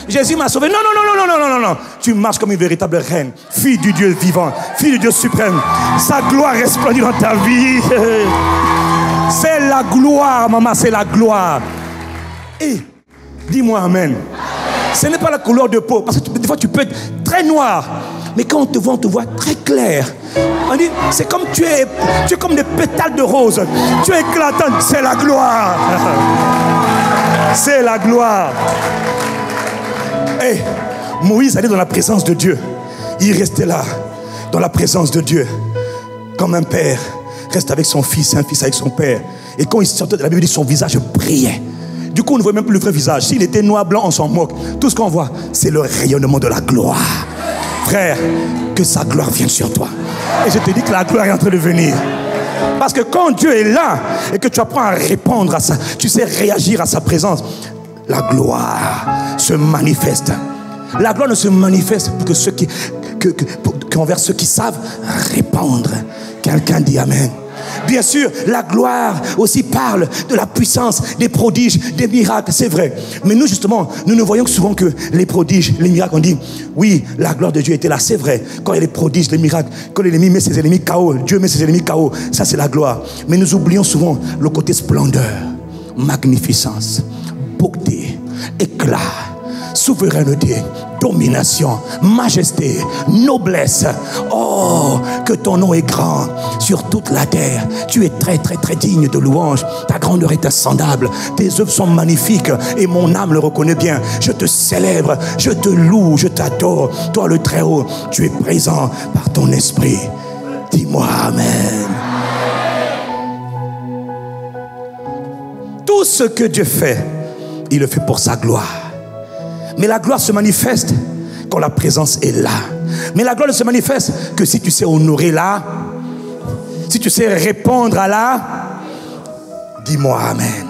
Jésus m'a sauvé. Non, non, non, non, non, non, non, non. Tu marches comme une véritable reine, fille du Dieu vivant, fille du Dieu suprême. Sa gloire resplendit dans ta vie. C'est la gloire, maman, c'est la gloire. Et dis-moi amen. Ce n'est pas la couleur de peau, parce que des fois tu peux être très noir. Mais quand on te voit très clair. On dit, c'est comme tu es comme des pétales de rose. Tu es éclatante, c'est la gloire. C'est la gloire. Hey, Moïse allait dans la présence de Dieu. Il restait là, dans la présence de Dieu. Comme un père reste avec son fils, un fils avec son père. Et quand il sortait de la Bible, son visage brillait. Du coup, on ne voit même plus le vrai visage. S'il était noir, blanc, on s'en moque. Tout ce qu'on voit, c'est le rayonnement de la gloire. Frère, que sa gloire vienne sur toi. Et je te dis que la gloire est en train de venir. Parce que quand Dieu est là et que tu apprends à répondre à ça, tu sais réagir à sa présence, la gloire se manifeste. La gloire ne se manifeste que ceux qu'envers ceux qui savent répondre. Quelqu'un dit amen. Bien sûr, la gloire aussi parle de la puissance, des prodiges, des miracles, c'est vrai. Mais nous, justement, nous ne voyons souvent que les prodiges, les miracles. On dit, oui, la gloire de Dieu était là, c'est vrai. Quand il y a les prodiges, les miracles, quand l'ennemi met ses ennemis KO, Dieu met ses ennemis KO, ça c'est la gloire. Mais nous oublions souvent le côté splendeur, magnificence, beauté, éclat, souveraineté, domination, majesté, noblesse. Oh, que ton nom est grand sur toute la terre. Tu es très très très digne de louange. Ta grandeur est insondable. Tes œuvres sont magnifiques et mon âme le reconnaît bien. Je te célèbre, je te loue, je t'adore. Toi le Très-Haut, tu es présent par ton esprit. Dis-moi amen. Tout ce que Dieu fait, il le fait pour sa gloire. Mais la gloire se manifeste quand la présence est là. Mais la gloire ne se manifeste que si tu sais honorer là, si tu sais répondre à là. Dis-moi amen.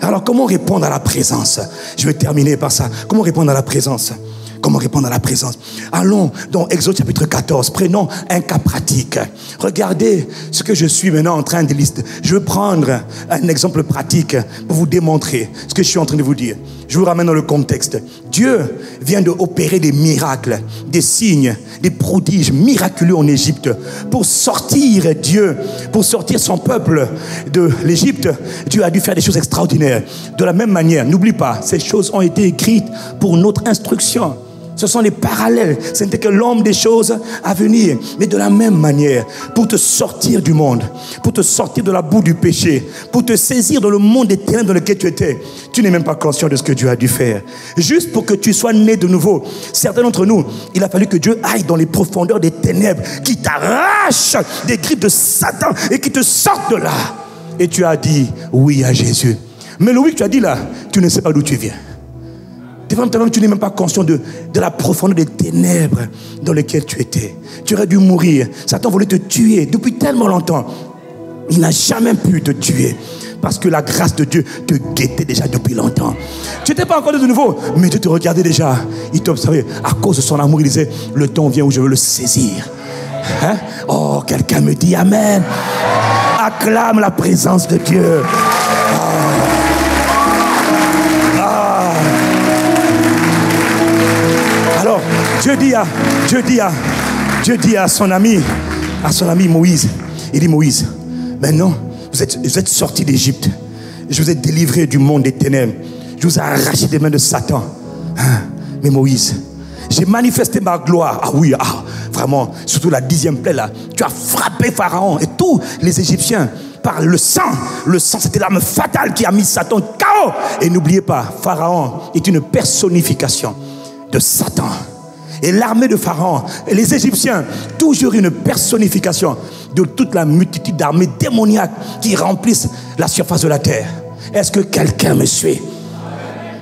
Alors comment répondre à la présence? Je vais terminer par ça. Comment répondre à la présence? Comment répondre à la présence? Allons dans Exode chapitre 14. Prenons un cas pratique. Regardez ce que je suis maintenant en train de lister. Je vais prendre un exemple pratique pour vous démontrer ce que je suis en train de vous dire. Je vous ramène dans le contexte. Dieu vient d'opérer des miracles, des signes, des prodiges miraculeux en Égypte pour sortir son peuple de l'Égypte. Dieu a dû faire des choses extraordinaires. De la même manière, n'oublie pas, ces choses ont été écrites pour notre instruction. Ce sont les parallèles. Ce n'était que l'homme des choses à venir. Mais de la même manière, pour te sortir du monde, pour te sortir de la boue du péché, pour te saisir dans le monde des ténèbres dans lequel tu étais, tu n'es même pas conscient de ce que Dieu a dû faire. Juste pour que tu sois né de nouveau. Certains d'entre nous, il a fallu que Dieu aille dans les profondeurs des ténèbres, qui t'arrache des griffes de Satan et qui te sorte de là. Et tu as dit oui à Jésus. Mais le oui que tu as dit là, tu ne sais pas d'où tu viens. Toi-même, tu n'es même pas conscient de la profondeur des ténèbres dans lesquelles tu étais. Tu aurais dû mourir. Satan voulait te tuer depuis tellement longtemps. Il n'a jamais pu te tuer. Parce que la grâce de Dieu te guettait déjà depuis longtemps. Tu n'étais pas encore de nouveau, mais Dieu te regardait déjà. Il t'observait. À cause de son amour, il disait, le temps vient où je veux le saisir. Hein? Oh, quelqu'un me dit Amen. Acclame la présence de Dieu. Alors, Dieu dit à son ami Moïse, il dit Moïse, maintenant, vous êtes sortis d'Égypte. Je vous ai délivré du monde des ténèbres. Je vous ai arraché des mains de Satan. Mais Moïse, j'ai manifesté ma gloire. Ah oui, vraiment, surtout la 10e plaie là. Tu as frappé Pharaon et tous les Égyptiens par le sang. Le sang, c'était l'arme fatale qui a mis Satan KO. Et n'oubliez pas, Pharaon est une personnification de Satan. Et l'armée de Pharaon, et les Égyptiens, toujours une personnification de toute la multitude d'armées démoniaques qui remplissent la surface de la terre. Est-ce que quelqu'un me suit?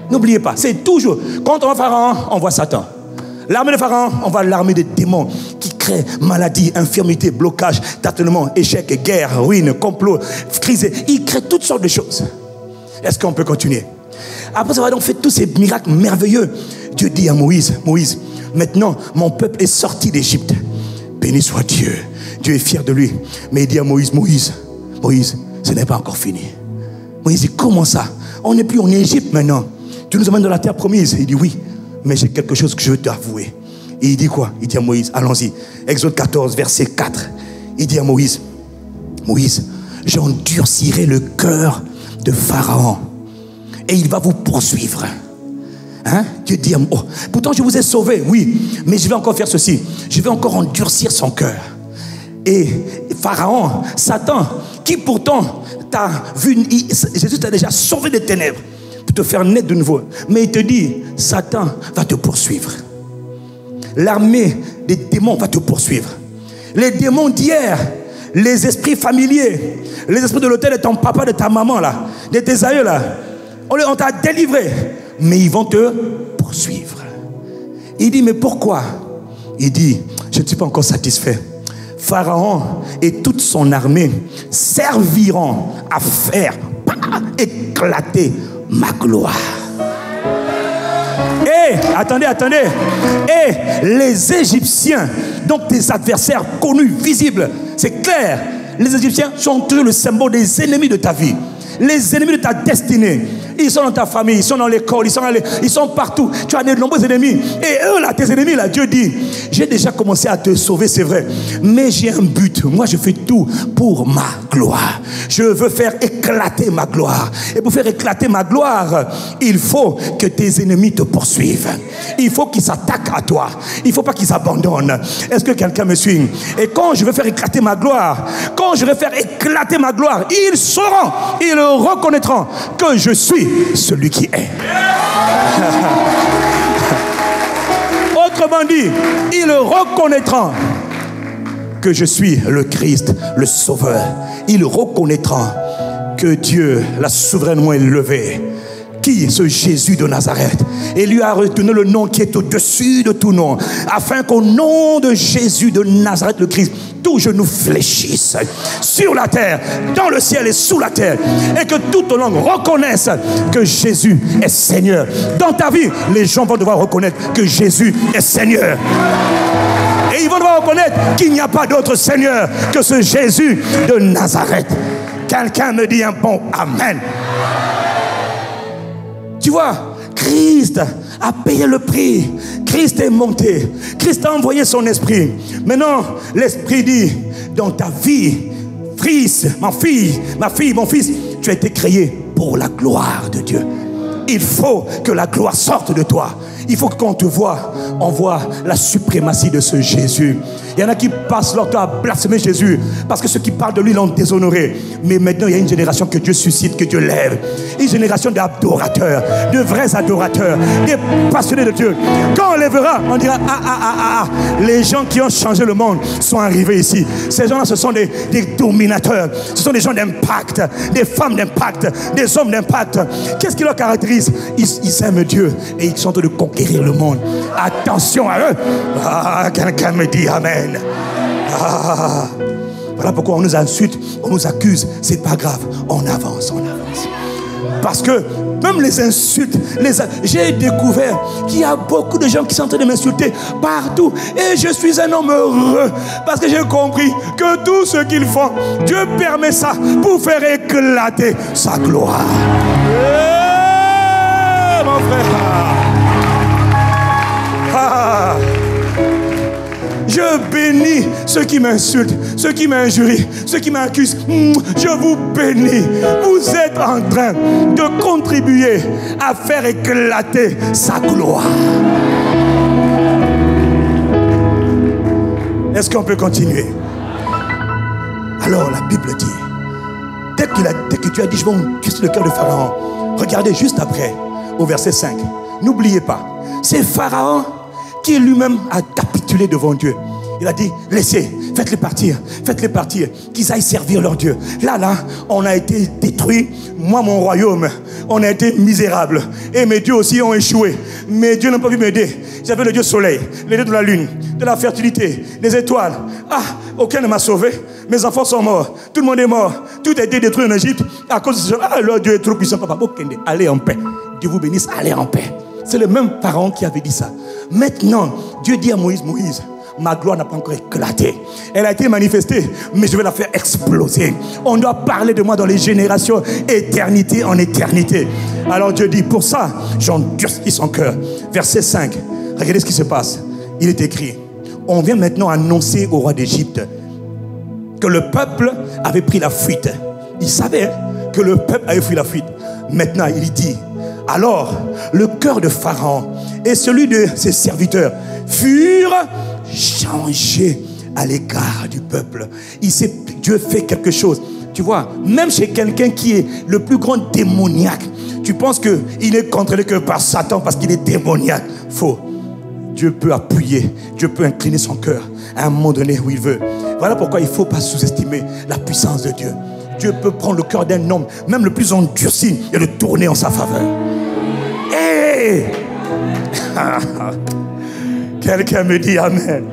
N'oubliez pas, c'est toujours, quand on voit Pharaon, on voit Satan. L'armée de Pharaon, on voit l'armée des démons qui créent maladie, infirmité, blocage, tâtonnement, échec, guerre, ruine, complot, crise. Ils créent toutes sortes de choses. Est-ce qu'on peut continuer? Après avoir donc fait tous ces miracles merveilleux, Dieu dit à Moïse, Moïse, maintenant mon peuple est sorti d'Égypte. Béni soit Dieu. Dieu est fier de lui. Mais il dit à Moïse, Moïse, ce n'est pas encore fini. Moïse dit, comment ça? On n'est plus en Égypte maintenant. Tu nous emmènes dans la terre promise. Il dit oui, mais j'ai quelque chose que je veux t'avouer. Et il dit quoi? Il dit à Moïse, allons-y. Exode 14, verset 4. Il dit à Moïse, Moïse, j'endurcirai le cœur de Pharaon et il va vous poursuivre. Hein? Dieu dit, oh, pourtant je vous ai sauvé, oui, mais je vais encore faire ceci. Je vais encore endurcir son cœur. Et Pharaon, Satan, qui pourtant t'a vu, Jésus t'a déjà sauvé des ténèbres pour te faire naître de nouveau. Mais il te dit, Satan va te poursuivre. L'armée des démons va te poursuivre. Les démons d'hier, les esprits familiers, les esprits de l'hôtel de ton papa, de ta maman là, de tes aïeux là, on t'a délivré, mais ils vont te poursuivre. Il dit, mais pourquoi? Il dit, je ne suis pas encore satisfait. Pharaon et toute son armée serviront à faire éclater ma gloire. Et, attendez. Et les Égyptiens, donc tes adversaires connus, visibles, c'est clair. Les Égyptiens sont toujours le symbole des ennemis de ta vie. Les ennemis de ta destinée. Ils sont dans ta famille, ils sont dans l'école, ils sont partout. Tu as de nombreux ennemis. Et eux là, tes ennemis là, Dieu dit, j'ai déjà commencé à te sauver, c'est vrai. Mais j'ai un but. Moi, je fais tout pour ma gloire. Je veux faire éclater ma gloire. Et pour faire éclater ma gloire, il faut que tes ennemis te poursuivent. Il faut qu'ils s'attaquent à toi. Il ne faut pas qu'ils s'abandonnent. Est-ce que quelqu'un me suit? Et quand je veux faire éclater ma gloire, ils sauront, ils reconnaîtront que je suis celui qui est. Autrement dit, ils reconnaîtront que je suis le Christ, le Sauveur. Ils reconnaîtront que Dieu l'a souverainement élevé. Qui? Ce Jésus de Nazareth. Et lui a retenu le nom qui est au-dessus de tout nom, afin qu'au nom de Jésus de Nazareth, le Christ, tout genou fléchisse sur la terre, dans le ciel et sous la terre, et que toute langue reconnaisse que Jésus est Seigneur. Dans ta vie, les gens vont devoir reconnaître que Jésus est Seigneur. Et ils vont devoir reconnaître qu'il n'y a pas d'autre Seigneur que ce Jésus de Nazareth. Quelqu'un me dit un bon Amen. Tu vois, Christ a payé le prix. Christ est monté. Christ a envoyé son esprit. Maintenant, l'esprit dit, dans ta vie, fils, ma fille, mon fils, tu as été créé pour la gloire de Dieu. il faut que la gloire sorte de toi. Il faut que quand on te voit, on voit la suprématie de ce Jésus. Il y en a qui passent leur temps à blasphémer Jésus parce que ceux qui parlent de lui l'ont déshonoré. Mais maintenant, il y a une génération que Dieu suscite, que Dieu lève. Une génération d'adorateurs, de vrais adorateurs, des passionnés de Dieu. Quand on lèvera, on dira les gens qui ont changé le monde sont arrivés ici. Ces gens-là, ce sont des dominateurs. Ce sont des gens d'impact, des femmes d'impact, des hommes d'impact. Qu'est-ce qui leur caractérise? Ils aiment Dieu et ils sont en train de conquérir le monde. Attention à eux. Quelqu'un me dit Amen. Voilà pourquoi on nous insulte, on nous accuse. C'est pas grave, on avance, on avance. Parce que même les insultes, j'ai découvert qu'il y a beaucoup de gens qui sont en train de m'insulter partout. Et je suis un homme heureux parce que j'ai compris que tout ce qu'ils font, Dieu permet ça pour faire éclater sa gloire. Mon frère. Je bénis ceux qui m'insultent, ceux qui m'injurient, ceux qui m'accusent. Je vous bénis. Vous êtes en train de contribuer à faire éclater sa gloire. Est-ce qu'on peut continuer? Alors la Bible dit, dès que tu as dit je vais endurcir le cœur de Pharaon, regardez juste après au verset 5. N'oubliez pas, c'est Pharaon qui lui-même a capitulé devant Dieu. Il a dit, laissez, faites-les partir, qu'ils aillent servir leur Dieu. Là, on a été détruits. Moi, mon royaume, on a été misérable. Et mes dieux aussi ont échoué. Mes dieux n'ont pas pu m'aider. J'avais le Dieu soleil, le Dieu de la lune, de la fertilité, des étoiles. Aucun ne m'a sauvé. Mes enfants sont morts. Tout le monde est mort. Tout a été détruit en Égypte à cause de ce genre. Leur Dieu est trop puissant, papa. Allez en paix. Dieu vous bénisse, allez en paix. C'est le même Pharaon qui avait dit ça. Maintenant, Dieu dit à Moïse, ma gloire n'a pas encore éclaté. Elle a été manifestée, mais je vais la faire exploser. On doit parler de moi dans les générations, éternité en éternité. Alors Dieu dit, pour ça, j'endurcis son cœur. Verset 5, regardez ce qui se passe. Il est écrit, on vient maintenant annoncer au roi d'Égypte que le peuple avait pris la fuite. Il savait que le peuple avait pris la fuite. Maintenant, il dit, alors, le cœur de Pharaon et celui de ses serviteurs furent changés à l'égard du peuple. Dieu fait quelque chose. Tu vois, même chez quelqu'un qui est le plus grand démoniaque, tu penses qu'il n'est contrôlé que par Satan parce qu'il est démoniaque. Faux. Dieu peut appuyer, Dieu peut incliner son cœur à un moment donné où il veut. Voilà pourquoi il ne faut pas sous-estimer la puissance de Dieu. Dieu peut prendre le cœur d'un homme, même le plus endurci, et le tourner en sa faveur. Hey! Quelqu'un me dit Amen.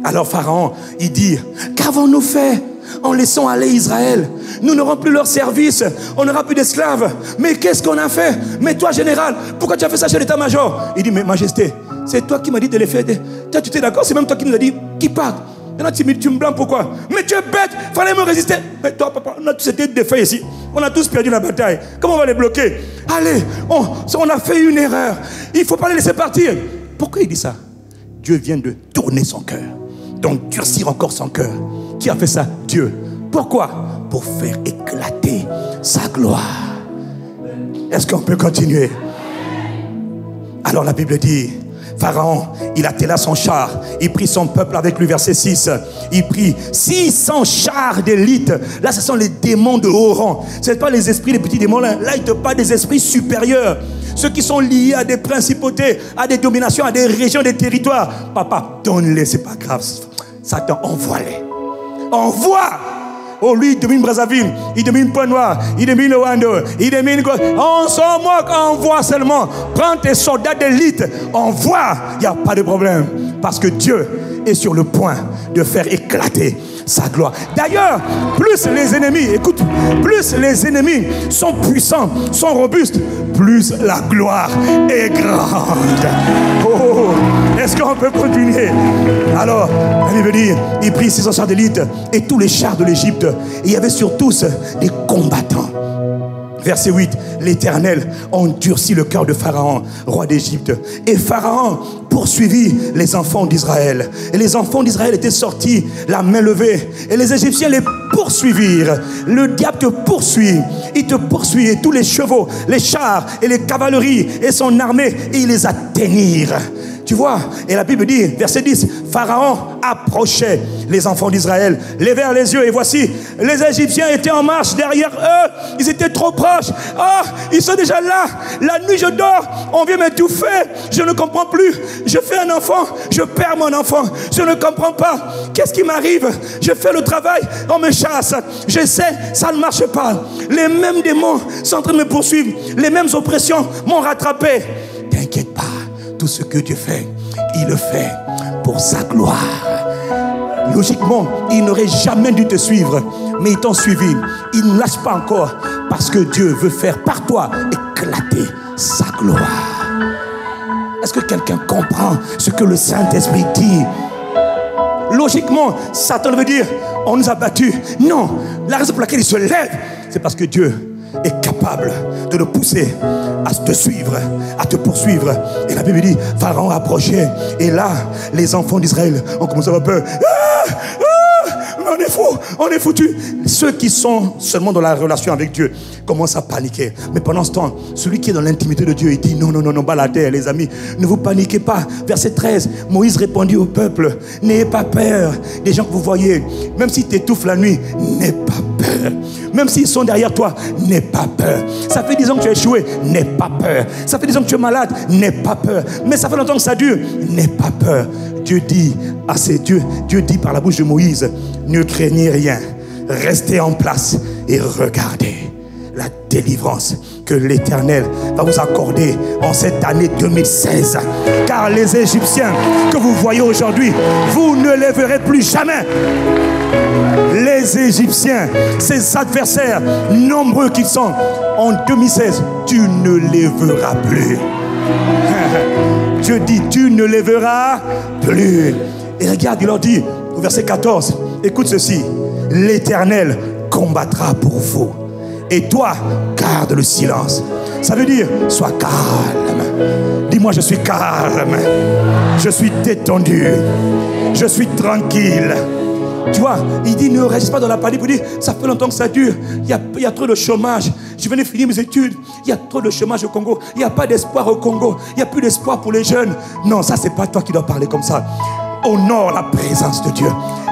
Alors Pharaon, il dit, qu'avons-nous fait en laissant aller Israël? Nous n'aurons plus leur service, on n'aura plus d'esclaves. Mais qu'est-ce qu'on a fait? Mais toi, général, pourquoi tu as fait ça chez l'état-major? Il dit, mais majesté, c'est toi qui m'as dit de les faire. Toi, tu t'es d'accord? C'est même toi qui nous as dit qu'ils partent. Maintenant, tu me blâmes pourquoi? Mais tu es bête, il fallait me résister. Mais toi, papa, on a tous été défaits ici. On a tous perdu la bataille. Comment on va les bloquer? Allez, on a fait une erreur. Il ne faut pas les laisser partir. Pourquoi il dit ça? Dieu vient de tourner son cœur, d'endurcir encore son cœur. Qui a fait ça? Dieu. Pourquoi? Pour faire éclater sa gloire. Est-ce qu'on peut continuer? Alors la Bible dit, Pharaon, il attela son char, il prit son peuple avec lui, verset 6. Il prit 600 chars d'élite. Là, ce sont les démons de haut rang. Ce n'est pas les esprits, les petits démons. Là, il te parle des esprits supérieurs. Ceux qui sont liés à des principautés, à des dominations, à des régions, des territoires. Papa, donne-les, c'est pas grave. Satan, envoie-les. Envoie! Oh, lui, il domine Brazzaville, il domine Pointe-Noire, il domine le Wando, il domine... On s'en moque, envoie seulement. Prends tes soldats d'élite, envoie. Il n'y a pas de problème. Parce que Dieu est sur le point de faire éclater sa gloire. D'ailleurs, plus les ennemis, écoute, plus les ennemis sont puissants, sont robustes, plus la gloire est grande. Oh, est-ce qu'on peut continuer? Alors, la Bible dit, il prit 600 chars d'élite et tous les chars de l'Égypte. Et il y avait sur tous des combattants. Verset 8, l'Éternel endurcit le cœur de Pharaon, roi d'Égypte. Et Pharaon poursuivit les enfants d'Israël. Et les enfants d'Israël étaient sortis, la main levée. Et les Égyptiens les poursuivirent. Le diable te poursuit. Il te poursuit. Et tous les chevaux, les chars et les cavaleries et son armée, et ils les atteignirent. Tu vois, et la Bible dit, verset 10, Pharaon approchait les enfants d'Israël, levèrent les yeux, et voici, les Égyptiens étaient en marche derrière eux, ils étaient trop proches. Oh, ils sont déjà là, la nuit je dors, on vient m'étouffer, je ne comprends plus, je fais un enfant, je perds mon enfant, je ne comprends pas, qu'est-ce qui m'arrive? Je fais le travail, on me chasse, j'essaie, ça ne marche pas, les mêmes démons sont en train de me poursuivre, les mêmes oppressions m'ont rattrapé. T'inquiète pas. Tout ce que Dieu fait, il le fait pour sa gloire. Logiquement, il n'aurait jamais dû te suivre, mais ils t'ont suivi. Il ne lâche pas encore parce que Dieu veut faire par toi éclater sa gloire. Est-ce que quelqu'un comprend ce que le Saint-Esprit dit? Logiquement, Satan veut dire, on nous a battus. Non, la raison pour laquelle il se lève, c'est parce que Dieu est capable de le pousser à te suivre, à te poursuivre. Et la Bible dit, Pharaon approchait. Et là, les enfants d'Israël ont commencé à avoir peur. On est fou, on est foutu. Ceux qui sont seulement dans la relation avec Dieu commencent à paniquer. Mais pendant ce temps, celui qui est dans l'intimité de Dieu, il dit non, non, non, non, pas la terre, les amis. Ne vous paniquez pas. Verset 13, Moïse répondit au peuple, n'ayez pas peur des gens que vous voyez. Même s'ils t'étouffent la nuit, n'aie pas peur. Même s'ils sont derrière toi, n'aie pas peur. Ça fait 10 ans que tu as échoué, n'aie pas peur. Ça fait 10 ans que tu es malade, n'aie pas peur. Mais ça fait longtemps que ça dure, n'aie pas peur. Dieu dit à ses dieux, Dieu dit par la bouche de Moïse, ne craignez rien, restez en place et regardez la délivrance que l'Éternel va vous accorder en cette année 2016. Car les Égyptiens que vous voyez aujourd'hui, vous ne les verrez plus jamais. Les Égyptiens, ces adversaires nombreux qu'ils sont, en 2016, tu ne les verras plus. Dieu dit, tu ne les verras plus. Et regarde, il leur dit, au verset 14, écoute ceci, l'Éternel combattra pour vous. Et toi, garde le silence. Ça veut dire, sois calme. Dis-moi, je suis calme. Je suis détendu. Je suis tranquille. Tu vois, il dit, ne reste pas dans la panique. Il dit, ça fait longtemps que ça dure. Il y a trop de chômage. Je venais finir mes études. Il y a trop de chômage au Congo. Il n'y a pas d'espoir au Congo. Il n'y a plus d'espoir pour les jeunes. Non, ça, c'est pas toi qui dois parler comme ça. Honore la présence de Dieu.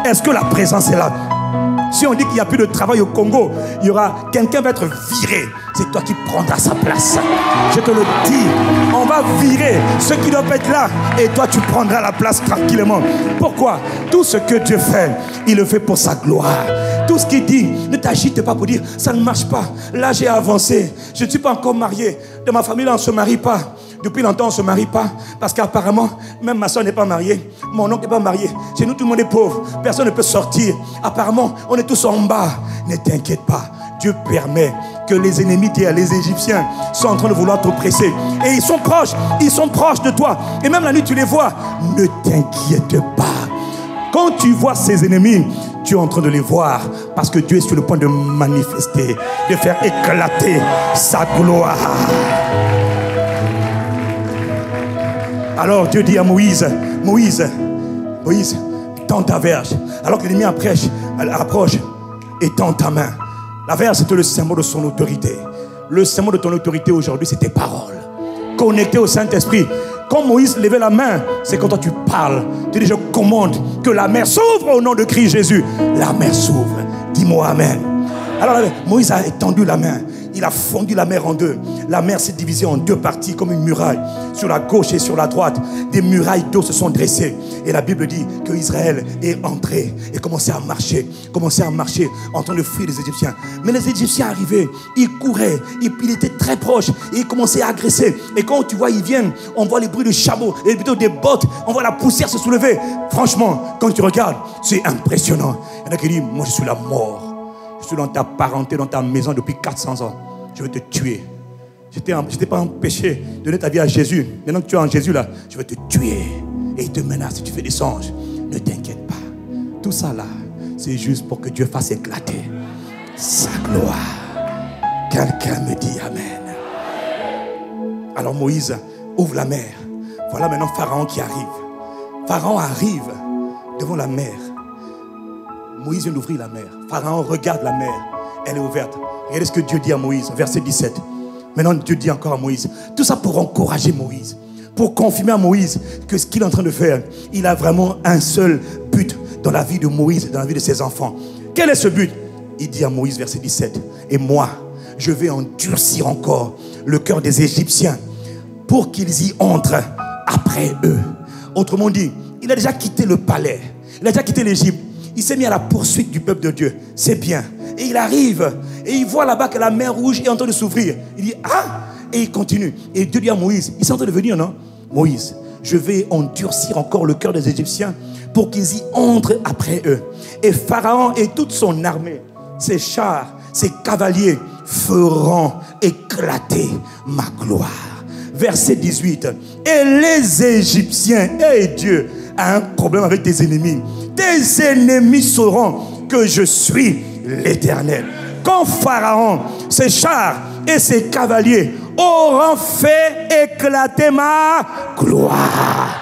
Est-ce que la présence est là? Si on dit qu'il n'y a plus de travail au Congo, il y aura quelqu'un va être viré. C'est toi qui prendras sa place. Je te le dis, on va virer ceux qui doivent être là et toi tu prendras la place tranquillement. Pourquoi? Tout ce que Dieu fait, il le fait pour sa gloire. Tout ce qu'il dit, ne t'agite pas pour dire ça ne marche pas. Là j'ai avancé, je ne suis pas encore marié. De ma famille là on ne se marie pas. Depuis longtemps, on ne se marie pas. Parce qu'apparemment, même ma soeur n'est pas mariée. Mon oncle n'est pas marié. Chez nous, tout le monde est pauvre. Personne ne peut sortir. Apparemment, on est tous en bas. Ne t'inquiète pas. Dieu permet que les ennemis d'hier, les Égyptiens, sont en train de vouloir t'oppresser. Et ils sont proches de toi. Et même la nuit, tu les vois. Ne t'inquiète pas. Quand tu vois ces ennemis, tu es en train de les voir. Parce que Dieu est sur le point de manifester, de faire éclater sa gloire. Alors Dieu dit à Moïse, Moïse, tends ta verge. Alors que l'ennemi approche, et tends ta main. La verge, c'était le symbole de son autorité. Le symbole de ton autorité aujourd'hui, c'est tes paroles. Connecté au Saint-Esprit. Quand Moïse levait la main, c'est quand toi tu parles. Tu dis, je commande que la mer s'ouvre au nom de Christ Jésus. La mer s'ouvre. Dis-moi Amen. Alors Moïse a étendu la main. Il a fondu la mer en deux. La mer s'est divisée en deux parties comme une muraille. Sur la gauche et sur la droite, des murailles d'eau se sont dressées. Et la Bible dit que Israël est entré et commençait à marcher en train de fuir les Égyptiens. Mais les Égyptiens arrivaient, ils couraient, il était très proche et ils commençaient à agresser. Et quand tu vois, ils viennent, on voit les bruits de chameaux et plutôt des bottes, on voit la poussière se soulever. Franchement, quand tu regardes, c'est impressionnant. Il y en a qui disent, moi je suis la mort. Je suis dans ta parenté, dans ta maison depuis 400 ans. Je vais te tuer. Je n'étais pas empêché de donner ta vie à Jésus. Maintenant que tu es en Jésus là, je vais te tuer. Et il te menace si tu fais des songes. Ne t'inquiète pas. Tout ça là, c'est juste pour que Dieu fasse éclater sa gloire. Quelqu'un me dit Amen. Alors Moïse ouvre la mer. Voilà maintenant Pharaon qui arrive. Pharaon arrive devant la mer. Moïse vient d'ouvrir la mer. Pharaon regarde la mer. Elle est ouverte. Regardez ce que Dieu dit à Moïse, verset 17. Maintenant Dieu dit encore à Moïse. Tout ça pour encourager Moïse. Pour confirmer à Moïse que ce qu'il est en train de faire, il a vraiment un seul but dans la vie de Moïse et dans la vie de ses enfants. Quel est ce but? Il dit à Moïse, verset 17. Et moi, je vais endurcir encore le cœur des Égyptiens pour qu'ils y entrent après eux. Autrement dit, il a déjà quitté le palais. Il a déjà quitté l'Égypte. Il s'est mis à la poursuite du peuple de Dieu. C'est bien. Et il arrive. Et il voit là-bas que la mer rouge est en train de s'ouvrir. Il dit, ah! Et il continue. Et Dieu dit à Moïse, ils sont en train de venir, non? Moïse, je vais endurcir encore le cœur des Égyptiens pour qu'ils y entrent après eux. Et Pharaon et toute son armée, ses chars, ses cavaliers feront éclater ma gloire. Verset 18. Et les Égyptiens, et Dieu a un problème avec tes ennemis. Tes ennemis sauront que je suis l'Éternel. Quand Pharaon, ses chars et ses cavaliers auront fait éclater ma gloire.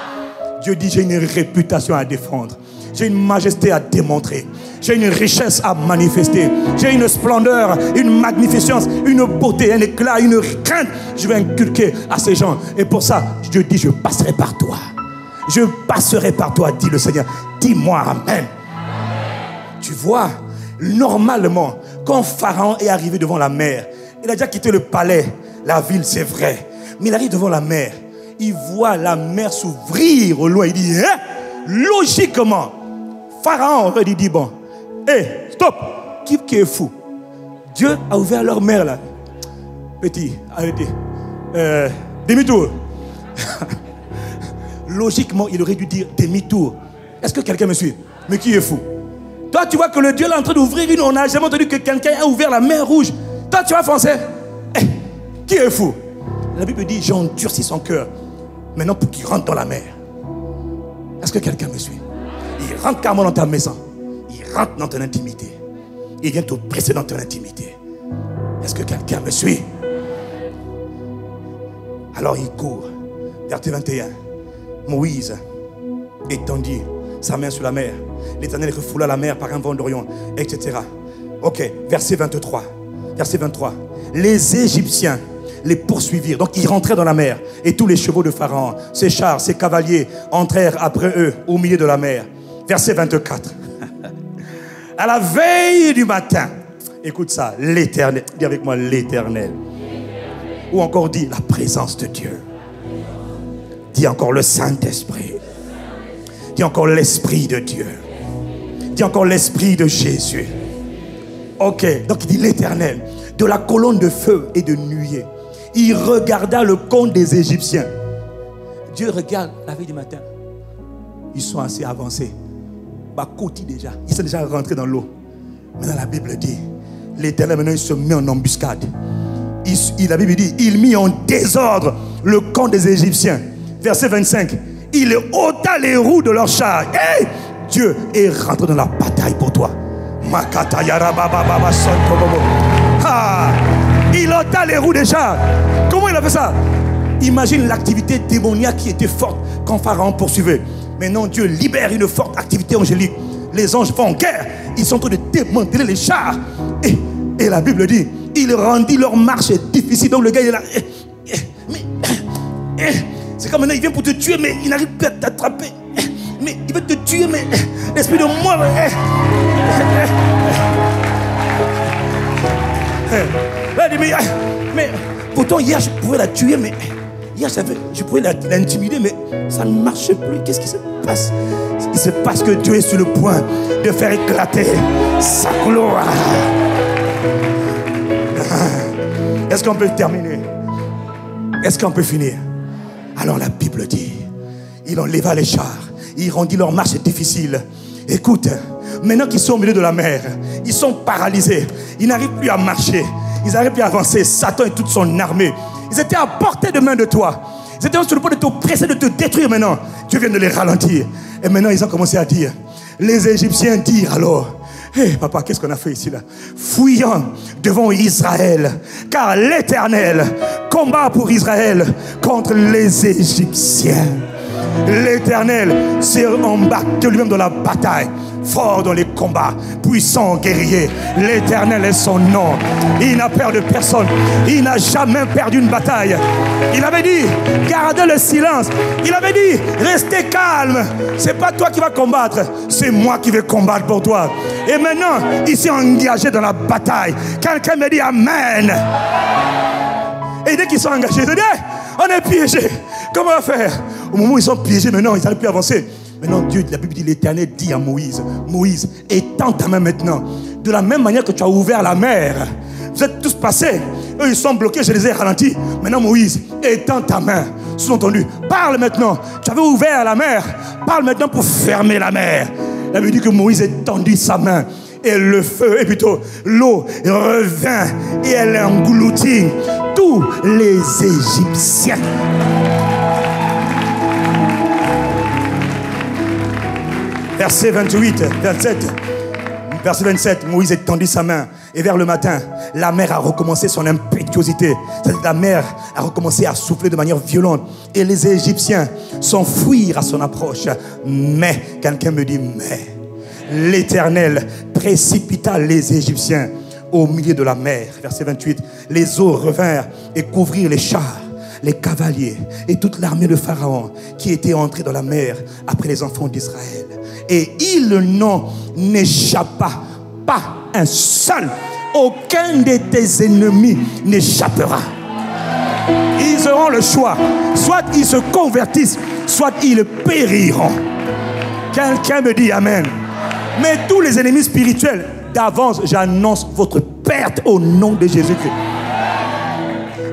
Dieu dit, j'ai une réputation à défendre. J'ai une majesté à démontrer. J'ai une richesse à manifester. J'ai une splendeur, une magnificence, une beauté, un éclat, une crainte. Je vais inculquer à ces gens. Et pour ça, Dieu dit, je passerai par toi. Je passerai par toi, dit le Seigneur. Dis-moi Amen. Tu vois, normalement, quand Pharaon est arrivé devant la mer, il a déjà quitté le palais, la ville, c'est vrai. Mais il arrive devant la mer. Il voit la mer s'ouvrir au loin. Il dit, hein? Logiquement, Pharaon aurait dit, bon, hé, stop, qui est fou? Dieu a ouvert leur mer là. Petit, arrêtez. Demi-tour. Logiquement, il aurait dû dire demi-tour. Est-ce que quelqu'un me suit? Mais qui est fou? Toi, tu vois que le Dieu est en train d'ouvrir une. On n'a jamais entendu que quelqu'un a ouvert la mer rouge. Toi, tu vas foncer. Hey, qui est fou? La Bible dit, j'ai endurci son cœur. Maintenant, pour qu'il rentre dans la mer. Est-ce que quelqu'un me suit? Il rentre carrément dans ta maison. Il rentre dans ton intimité. Il vient t'oppresser dans ton intimité. Est-ce que quelqu'un me suit? Alors il court. Verset 21. Moïse étendit sa main sur la mer. L'Éternel refoula la mer par un vent d'Orient, etc. Ok, verset 23. Verset 23. Les Égyptiens les poursuivirent. Donc ils rentraient dans la mer. Et tous les chevaux de Pharaon, ses chars, ses cavaliers entrèrent après eux au milieu de la mer. Verset 24. À la veille du matin, écoute ça, l'Éternel, dis avec moi l'Éternel. Ou encore dit la présence de Dieu. Dis encore le Saint-Esprit. Dis encore l'Esprit de Dieu. Dis encore l'Esprit de Jésus. Ok, donc il dit l'Éternel. De la colonne de feu et de nuée, il regarda le camp des Égyptiens. Dieu regarde la veille du matin. Ils sont assez avancés. Bah, côté déjà. Ils sont déjà rentrés dans l'eau. Maintenant la Bible dit, l'Éternel maintenant il se met en embuscade. La Bible dit, il mit en désordre le camp des Égyptiens. Verset 25. Il ôta les roues de leurs chars. Hey! Dieu est rentré dans la bataille pour toi. Ah! Il ôta les roues des chars. Comment il a fait ça? Imagine l'activité démoniaque qui était forte quand Pharaon poursuivait. Maintenant Dieu libère une forte activité angélique. Les anges vont en guerre. Ils sont en train de démanteler les chars. Et la Bible dit, il rendit leur marche difficile. Donc le gars il est là. C'est comme maintenant il vient pour te tuer, mais il n'arrive plus à t'attraper. Mais il veut te tuer, mais l'esprit de moi. Là, il dit, mais pourtant hier je pouvais la tuer, mais hier je pouvais l'intimider, mais ça ne marche plus. Qu'est-ce qui se passe? Il se passe que Dieu est sur le point de faire éclater sa gloire. Est-ce qu'on peut terminer? Est-ce qu'on peut finir? Alors la Bible dit, il enleva les chars, il rendit leur marche difficile. Écoute, maintenant qu'ils sont au milieu de la mer, ils sont paralysés, ils n'arrivent plus à marcher, ils n'arrivent plus à avancer. Satan et toute son armée, ils étaient à portée de main de toi. Ils étaient sur le point de t'oppresser, de te détruire. Maintenant, Dieu vient de les ralentir. Et maintenant, ils ont commencé à dire, les Égyptiens dirent alors, Hé, papa, qu'est-ce qu'on a fait ici là? Fuyant devant Israël, car l'Éternel combat pour Israël contre les Égyptiens. L'Éternel s'est embarqué lui-même dans la bataille, fort dans les combats, puissant guerrier. L'Éternel est son nom. Il n'a peur de personne. Il n'a jamais perdu une bataille. Il avait dit, gardez le silence. Il avait dit, restez calme. C'est pas toi qui vas combattre, c'est moi qui vais combattre pour toi. Et maintenant, il s'est engagé dans la bataille. Quelqu'un me dit Amen. Et dès qu'ils sont engagés, ils disent, on est piégés. Comment on va faire? Au moment où ils sont piégés, maintenant, ils n'arrivent plus à avancer. Maintenant, Dieu, la Bible dit, l'Éternel dit à Moïse, Moïse, étends ta main maintenant. De la même manière que tu as ouvert la mer. Vous êtes tous passés. Eux, ils sont bloqués, je les ai ralentis. Maintenant, Moïse, étends ta main. Sous-entendu, parle maintenant. Tu avais ouvert la mer. Parle maintenant pour fermer la mer. La Bible dit que Moïse étendit sa main. Et le feu, et plutôt l'eau revint. Et elle engloutit tous les Égyptiens. Verset 28, verset 27, Moïse étendit sa main. Et vers le matin, la mer a recommencé son impétuosité. C'est-à-dire la mer a recommencé à souffler de manière violente. Et les Égyptiens s'enfuirent à son approche. Mais, quelqu'un me dit, mais, l'Éternel précipita les Égyptiens au milieu de la mer. Verset 28, les eaux revinrent et couvrirent les chars, les cavaliers et toute l'armée de Pharaon qui était entrée dans la mer après les enfants d'Israël. Et il n'en échappa pas un seul. Aucun de tes ennemis n'échappera. Ils auront le choix. Soit ils se convertissent, soit ils périront. Quelqu'un me dit Amen. Mais tous les ennemis spirituels, d'avance, j'annonce votre perte au nom de Jésus-Christ.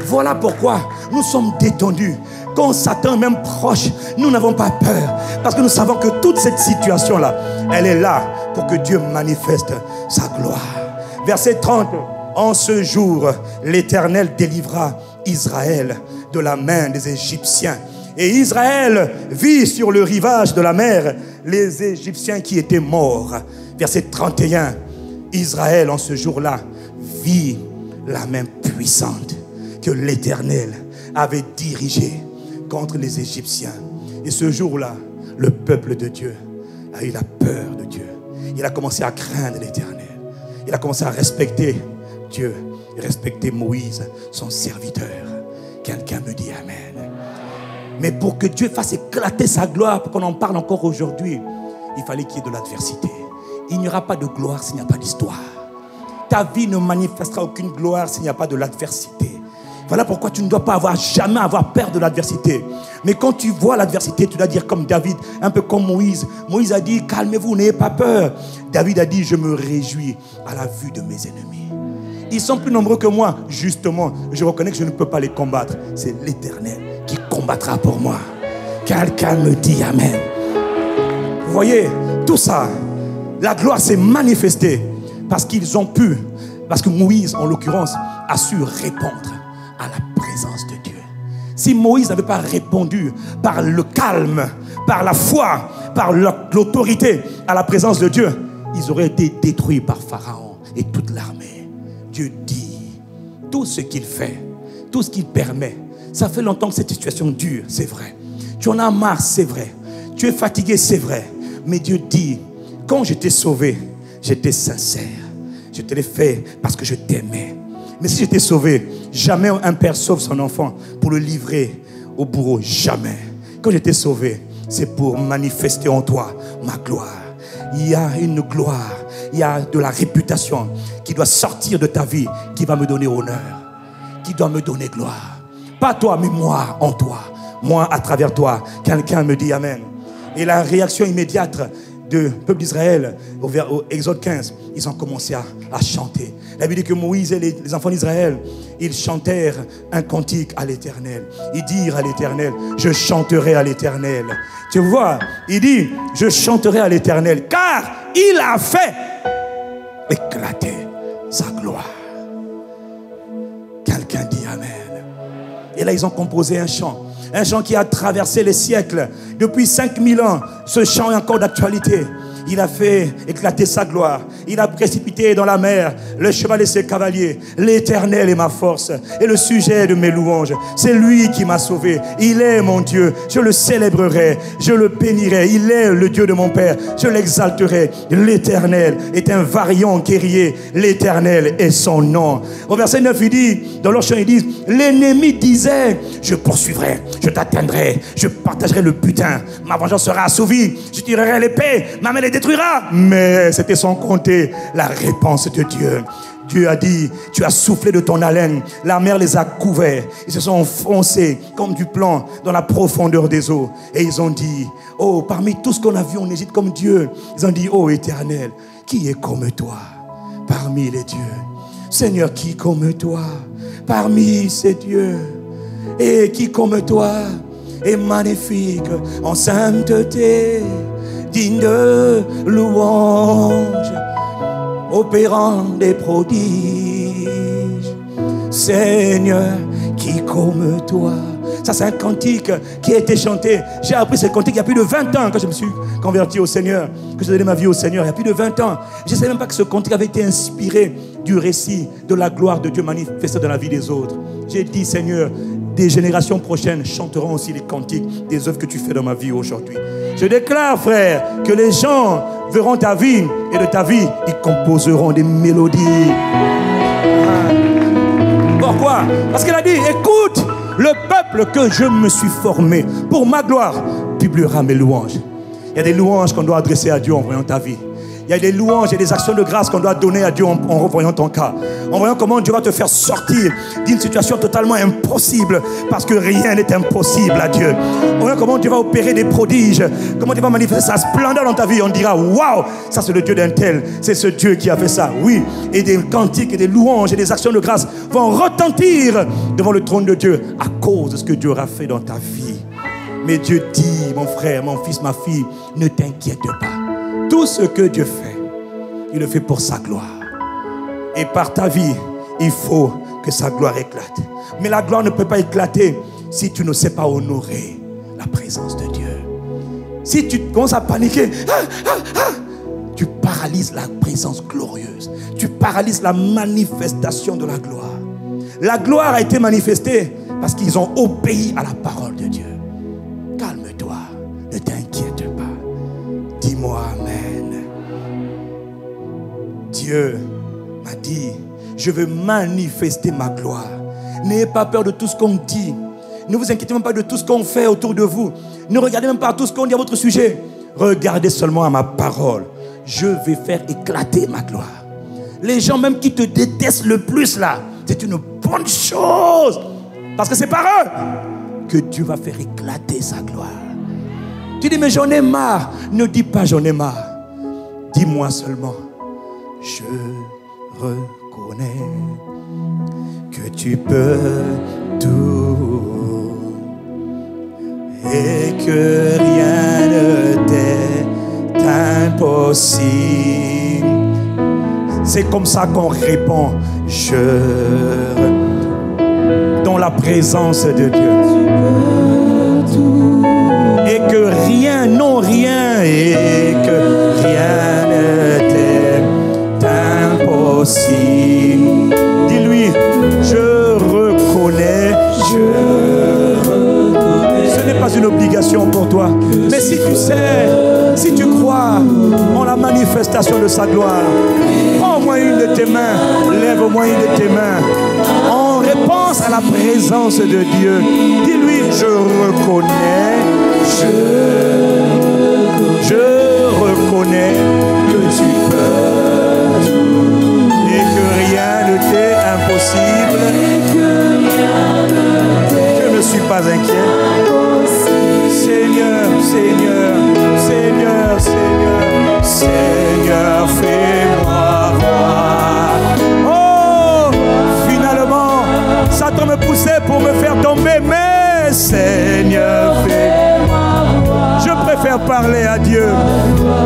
Voilà pourquoi nous sommes détendus. Quand Satan est même proche, nous n'avons pas peur. Parce que nous savons que toute cette situation-là, elle est là pour que Dieu manifeste sa gloire. Verset 30. En ce jour, l'Éternel délivra Israël de la main des Égyptiens. Et Israël vit sur le rivage de la mer les Égyptiens qui étaient morts. Verset 31. Israël, en ce jour-là, vit la main puissante que l'Éternel avait dirigée contre les Égyptiens. Et ce jour-là, le peuple de Dieu a eu la peur de Dieu. Il a commencé à craindre l'Éternel. Il a commencé à respecter Dieu, respecter Moïse, son serviteur. Quelqu'un me dit Amen. Mais pour que Dieu fasse éclater sa gloire, pour qu'on en parle encore aujourd'hui, il fallait qu'il y ait de l'adversité. Il n'y aura pas de gloire s'il n'y a pas d'histoire. Ta vie ne manifestera aucune gloire s'il n'y a pas de l'adversité. Voilà pourquoi tu ne dois pas jamais avoir peur de l'adversité. Mais quand tu vois l'adversité, tu dois dire comme David, un peu comme Moïse. Moïse a dit, calmez-vous, n'ayez pas peur. David a dit, je me réjouis à la vue de mes ennemis. Ils sont plus nombreux que moi. Justement, je reconnais que je ne peux pas les combattre. C'est l'Éternel qui combattra pour moi. Quelqu'un me dit Amen. Vous voyez, tout ça, la gloire s'est manifestée parce qu'ils ont pu, parce que Moïse, en l'occurrence, a su répondre à la présence de Dieu. Si Moïse n'avait pas répondu par le calme, par la foi, par l'autorité à la présence de Dieu, ils auraient été détruits par Pharaon et toute l'armée. Dieu dit, tout ce qu'il fait, tout ce qu'il permet, ça fait longtemps que cette situation dure, c'est vrai. Tu en as marre, c'est vrai. Tu es fatigué, c'est vrai. Mais Dieu dit, quand je t'ai sauvé, j'étais sincère. Je te l'ai fait parce que je t'aimais. Mais si je t'ai sauvé, jamais un père sauve son enfant pour le livrer au bourreau. Jamais. Quand je t'ai sauvé, c'est pour manifester en toi ma gloire. Il y a une gloire, il y a de la réputation qui doit sortir de ta vie, qui va me donner honneur, qui doit me donner gloire. Pas toi, mais moi en toi. Moi à travers toi. Quelqu'un me dit Amen. Et la réaction immédiate du peuple d'Israël, au Exode 15, ils ont commencé à chanter. La Bible dit que Moïse et les enfants d'Israël, ils chantèrent un cantique à l'Éternel. Ils dirent à l'Éternel, je chanterai à l'Éternel. Tu vois, il dit, je chanterai à l'Éternel, car il a fait éclater sa gloire. Quelqu'un dit Amen. Et là, ils ont composé un chant qui a traversé les siècles. Depuis 5000 ans, ce chant est encore d'actualité. Il a fait éclater sa gloire. Il a précipité dans la mer le cheval et ses cavaliers. L'Éternel est ma force et le sujet de mes louanges. C'est lui qui m'a sauvé. Il est mon Dieu. Je le célébrerai. Je le bénirai. Il est le Dieu de mon Père. Je l'exalterai. L'Éternel est un vaillant guerrier. L'Éternel est son nom. Au verset 9, il dit, dans leur chant, il dit, l'ennemi disait, je poursuivrai, je t'atteindrai, je partagerai le butin. Ma vengeance sera assouvie. Je tirerai l'épée. Ma main les détruira. Mais c'était sans compter la réponse de Dieu. Dieu a dit, tu as soufflé de ton haleine, la mer les a couverts. Ils se sont enfoncés comme du plomb dans la profondeur des eaux. Et ils ont dit, oh, parmi tout ce qu'on a vu en Égypte comme Dieu, ils ont dit, oh Éternel, qui est comme toi parmi les dieux? Seigneur, qui comme toi parmi ces dieux? Et qui comme toi est magnifique en sainteté, digne de louange, opérant des prodiges. Seigneur, qui comme toi. Ça, c'est un cantique qui a été chanté. J'ai appris ce cantique il y a plus de 20 ans quand je me suis converti au Seigneur, que j'ai donné ma vie au Seigneur. Il y a plus de 20 ans. Je ne savais même pas que ce cantique avait été inspiré du récit de la gloire de Dieu manifestée dans la vie des autres. J'ai dit, Seigneur, des générations prochaines chanteront aussi les cantiques des œuvres que tu fais dans ma vie aujourd'hui. Je déclare, frère, que les gens verront ta vie et de ta vie, ils composeront des mélodies. Pourquoi? Parce qu'elle a dit, écoute, le peuple que je me suis formé pour ma gloire publiera mes louanges. Il y a des louanges qu'on doit adresser à Dieu en voyant ta vie. Il y a des louanges et des actions de grâce qu'on doit donner à Dieu en revoyant ton cas. En voyant comment Dieu va te faire sortir d'une situation totalement impossible. Parce que rien n'est impossible à Dieu. En voyant comment Dieu va opérer des prodiges. Comment Dieu va manifester sa splendeur dans ta vie. On dira, waouh, ça c'est le Dieu d'un tel. C'est ce Dieu qui a fait ça. Oui, et des cantiques et des louanges et des actions de grâce vont retentir devant le trône de Dieu à cause de ce que Dieu aura fait dans ta vie. Mais Dieu dit, mon frère, mon fils, ma fille, ne t'inquiète pas. Tout ce que Dieu fait, il le fait pour sa gloire. Et par ta vie, il faut que sa gloire éclate. Mais la gloire ne peut pas éclater si tu ne sais pas honorer la présence de Dieu. Si tu commences à paniquer, tu paralyses la présence glorieuse. Tu paralyses la manifestation de la gloire. La gloire a été manifestée parce qu'ils ont obéi à la parole de Dieu. Calme-toi, ne t'inquiète pas. Dis-moi amen. Dieu m'a dit, je veux manifester ma gloire. N'ayez pas peur de tout ce qu'on dit. Ne vous inquiétez même pas de tout ce qu'on fait autour de vous. Ne regardez même pas tout ce qu'on dit à votre sujet. Regardez seulement à ma parole. Je vais faire éclater ma gloire. Les gens même qui te détestent le plus là, c'est une bonne chose. Parce que c'est par eux que Dieu va faire éclater sa gloire. Tu dis, mais j'en ai marre. Ne dis pas j'en ai marre. Dis-moi seulement, je reconnais que tu peux tout et que rien ne t'est impossible. C'est comme ça qu'on répond, dans la présence de Dieu. Et que rien, non rien, et que rien ne t'est impossible. Dis-lui, je reconnais. Ce n'est pas une obligation pour toi. Mais si tu sais, si tu crois en la manifestation de sa gloire, prends au moins une de tes mains, lève au moins une de tes mains. En réponse à la présence de Dieu, dis-lui, je reconnais. Je reconnais que tu peux et que rien ne t'est impossible. Je ne suis pas inquiet. Seigneur, Seigneur, Seigneur, Seigneur, Seigneur, fais-moi voir. Oh, finalement, Satan me poussait pour me faire tomber, mais Seigneur, fais-moi voir. Je préfère parler à Dieu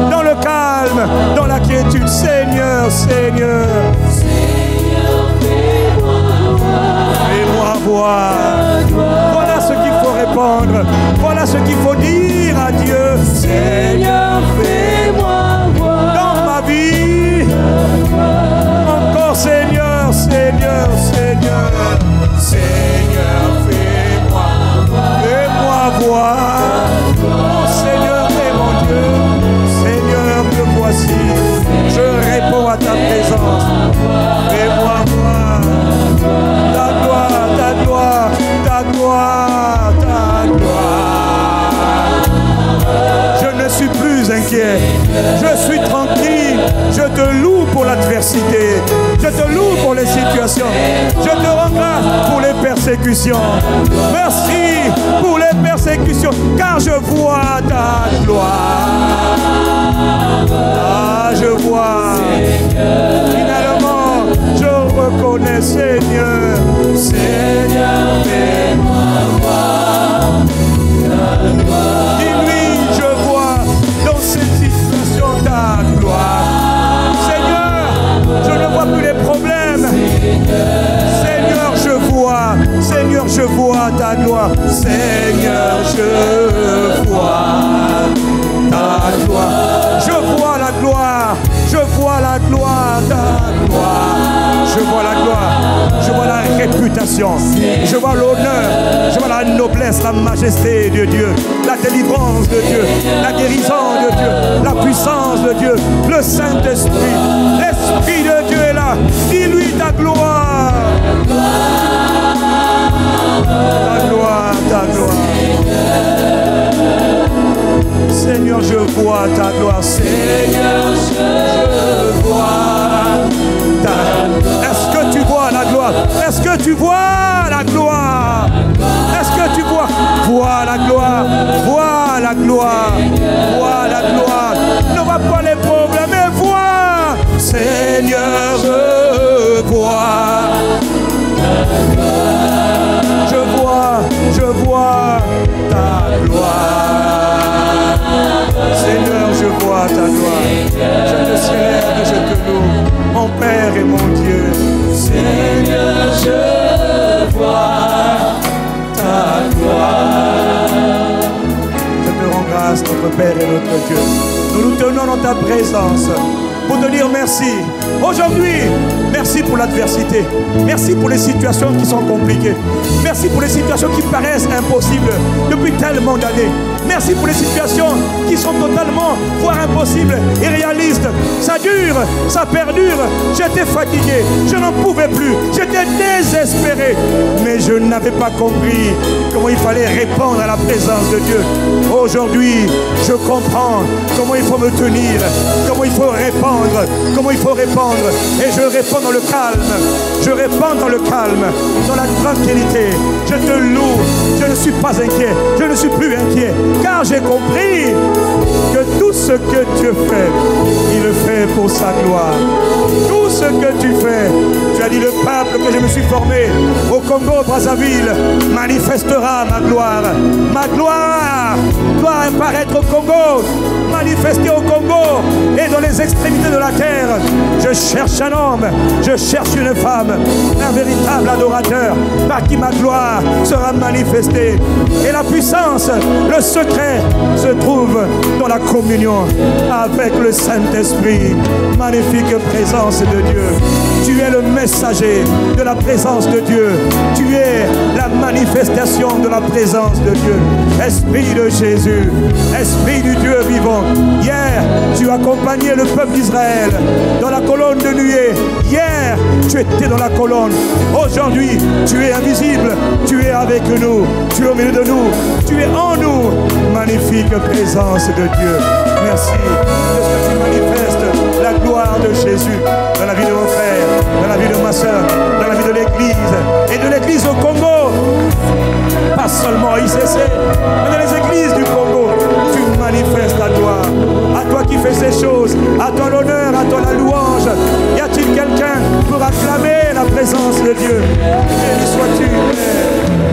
dans le calme, dans la quiétude. Seigneur, Seigneur, Seigneur, fais-moi voir. Voilà ce qu'il faut répondre. Voilà ce qu'il faut dire à Dieu. Seigneur, fais-moi voir ta présence. Fais-moi voir ta gloire, ta gloire, ta gloire, ta gloire. Je ne suis plus inquiet. Je suis tranquille. Je te loue pour l'adversité. Je te loue pour les situations. Je te rends grâce pour les persécutions. Merci pour les persécutions, car je vois ta gloire. Ah, je vois. Finalement, je reconnais, Seigneur. Seigneur, fais-moi voir ta gloire. Dis-lui, je vois dans cette situation ta gloire. Seigneur, je ne vois plus les problèmes. Seigneur, je vois. Seigneur, je vois ta gloire. Seigneur, je vois ta gloire. Je vois la gloire. Je vois la gloire, ta gloire. Je vois la gloire. Je vois la réputation. Je vois l'honneur. Je vois la noblesse, la majesté de Dieu. La délivrance de Dieu. La guérison de Dieu. La puissance de Dieu. Le Saint-Esprit. L'Esprit de Dieu est là. Dis-lui ta gloire. Ta gloire, ta gloire. Seigneur, je vois ta gloire. Seigneur, je vois ta gloire. Est-ce que tu vois la gloire? Est-ce que tu vois la gloire? Est-ce que tu vois? Vois la gloire. Vois la gloire. Vois la gloire. Ne vois pas les problèmes, mais vois. Seigneur, je vois. Je vois ta gloire. Seigneur, je vois ta gloire. Je te célèbre, je te loue, mon Père et mon Dieu. Seigneur, je vois ta gloire. Je te rends grâce, notre Père et notre Dieu. Nous nous tenons dans ta présence pour te dire merci. Aujourd'hui, merci pour l'adversité. Merci pour les situations qui sont compliquées. Merci pour les situations qui paraissent impossibles depuis tellement d'années. Merci pour les situations qui sont totalement, voire impossibles, irréalistes. Ça dure, ça perdure. J'étais fatigué, je n'en pouvais plus. J'étais désespéré. Mais je n'avais pas compris comment il fallait répondre à la présence de Dieu. Aujourd'hui, je comprends comment il faut me tenir, comment il faut répondre, comment il faut répondre. Et je réponds dans le calme. Je réponds dans le calme, dans la tranquillité. Je te loue. Je ne suis pas inquiet. Je ne suis plus inquiet. Car j'ai compris que tout ce que Dieu fait, il le fait pour sa gloire. Tout ce que tu fais, tu as dit le peuple que je me suis formé au Congo-Brazzaville manifestera ma gloire. Ma gloire doit apparaître au Congo, manifester au Congo et dans les extrémités de la terre. Je cherche un homme, je cherche une femme, un véritable adorateur par qui ma gloire sera manifestée. Et la puissance, le secret se trouve dans la communion avec le Saint-Esprit. Magnifique présence de Dieu. Tu es le messager de la présence de Dieu. Tu es la manifestation de la présence de Dieu. Esprit de Jésus, Esprit du Dieu vivant. Hier, tu accompagnais le peuple d'Israël dans la colonne de nuée. Hier, tu étais dans la colonne. Aujourd'hui, tu es invisible. Tu es avec nous. Tu es au milieu de nous. Tu es en nous. Magnifique présence de Dieu. Merci de ce que tu manifestes la gloire de Jésus dans la vie de mon frère, dans la vie de ma soeur, dans la vie de l'Église et de l'Église au Congo. Pas seulement à ICC, mais dans les églises du Congo. Tu manifestes la gloire. À toi qui fais ces choses, à toi l'honneur, à toi la louange. Y a-t-il quelqu'un pour acclamer la présence de Dieu? Béni sois-tu, Père.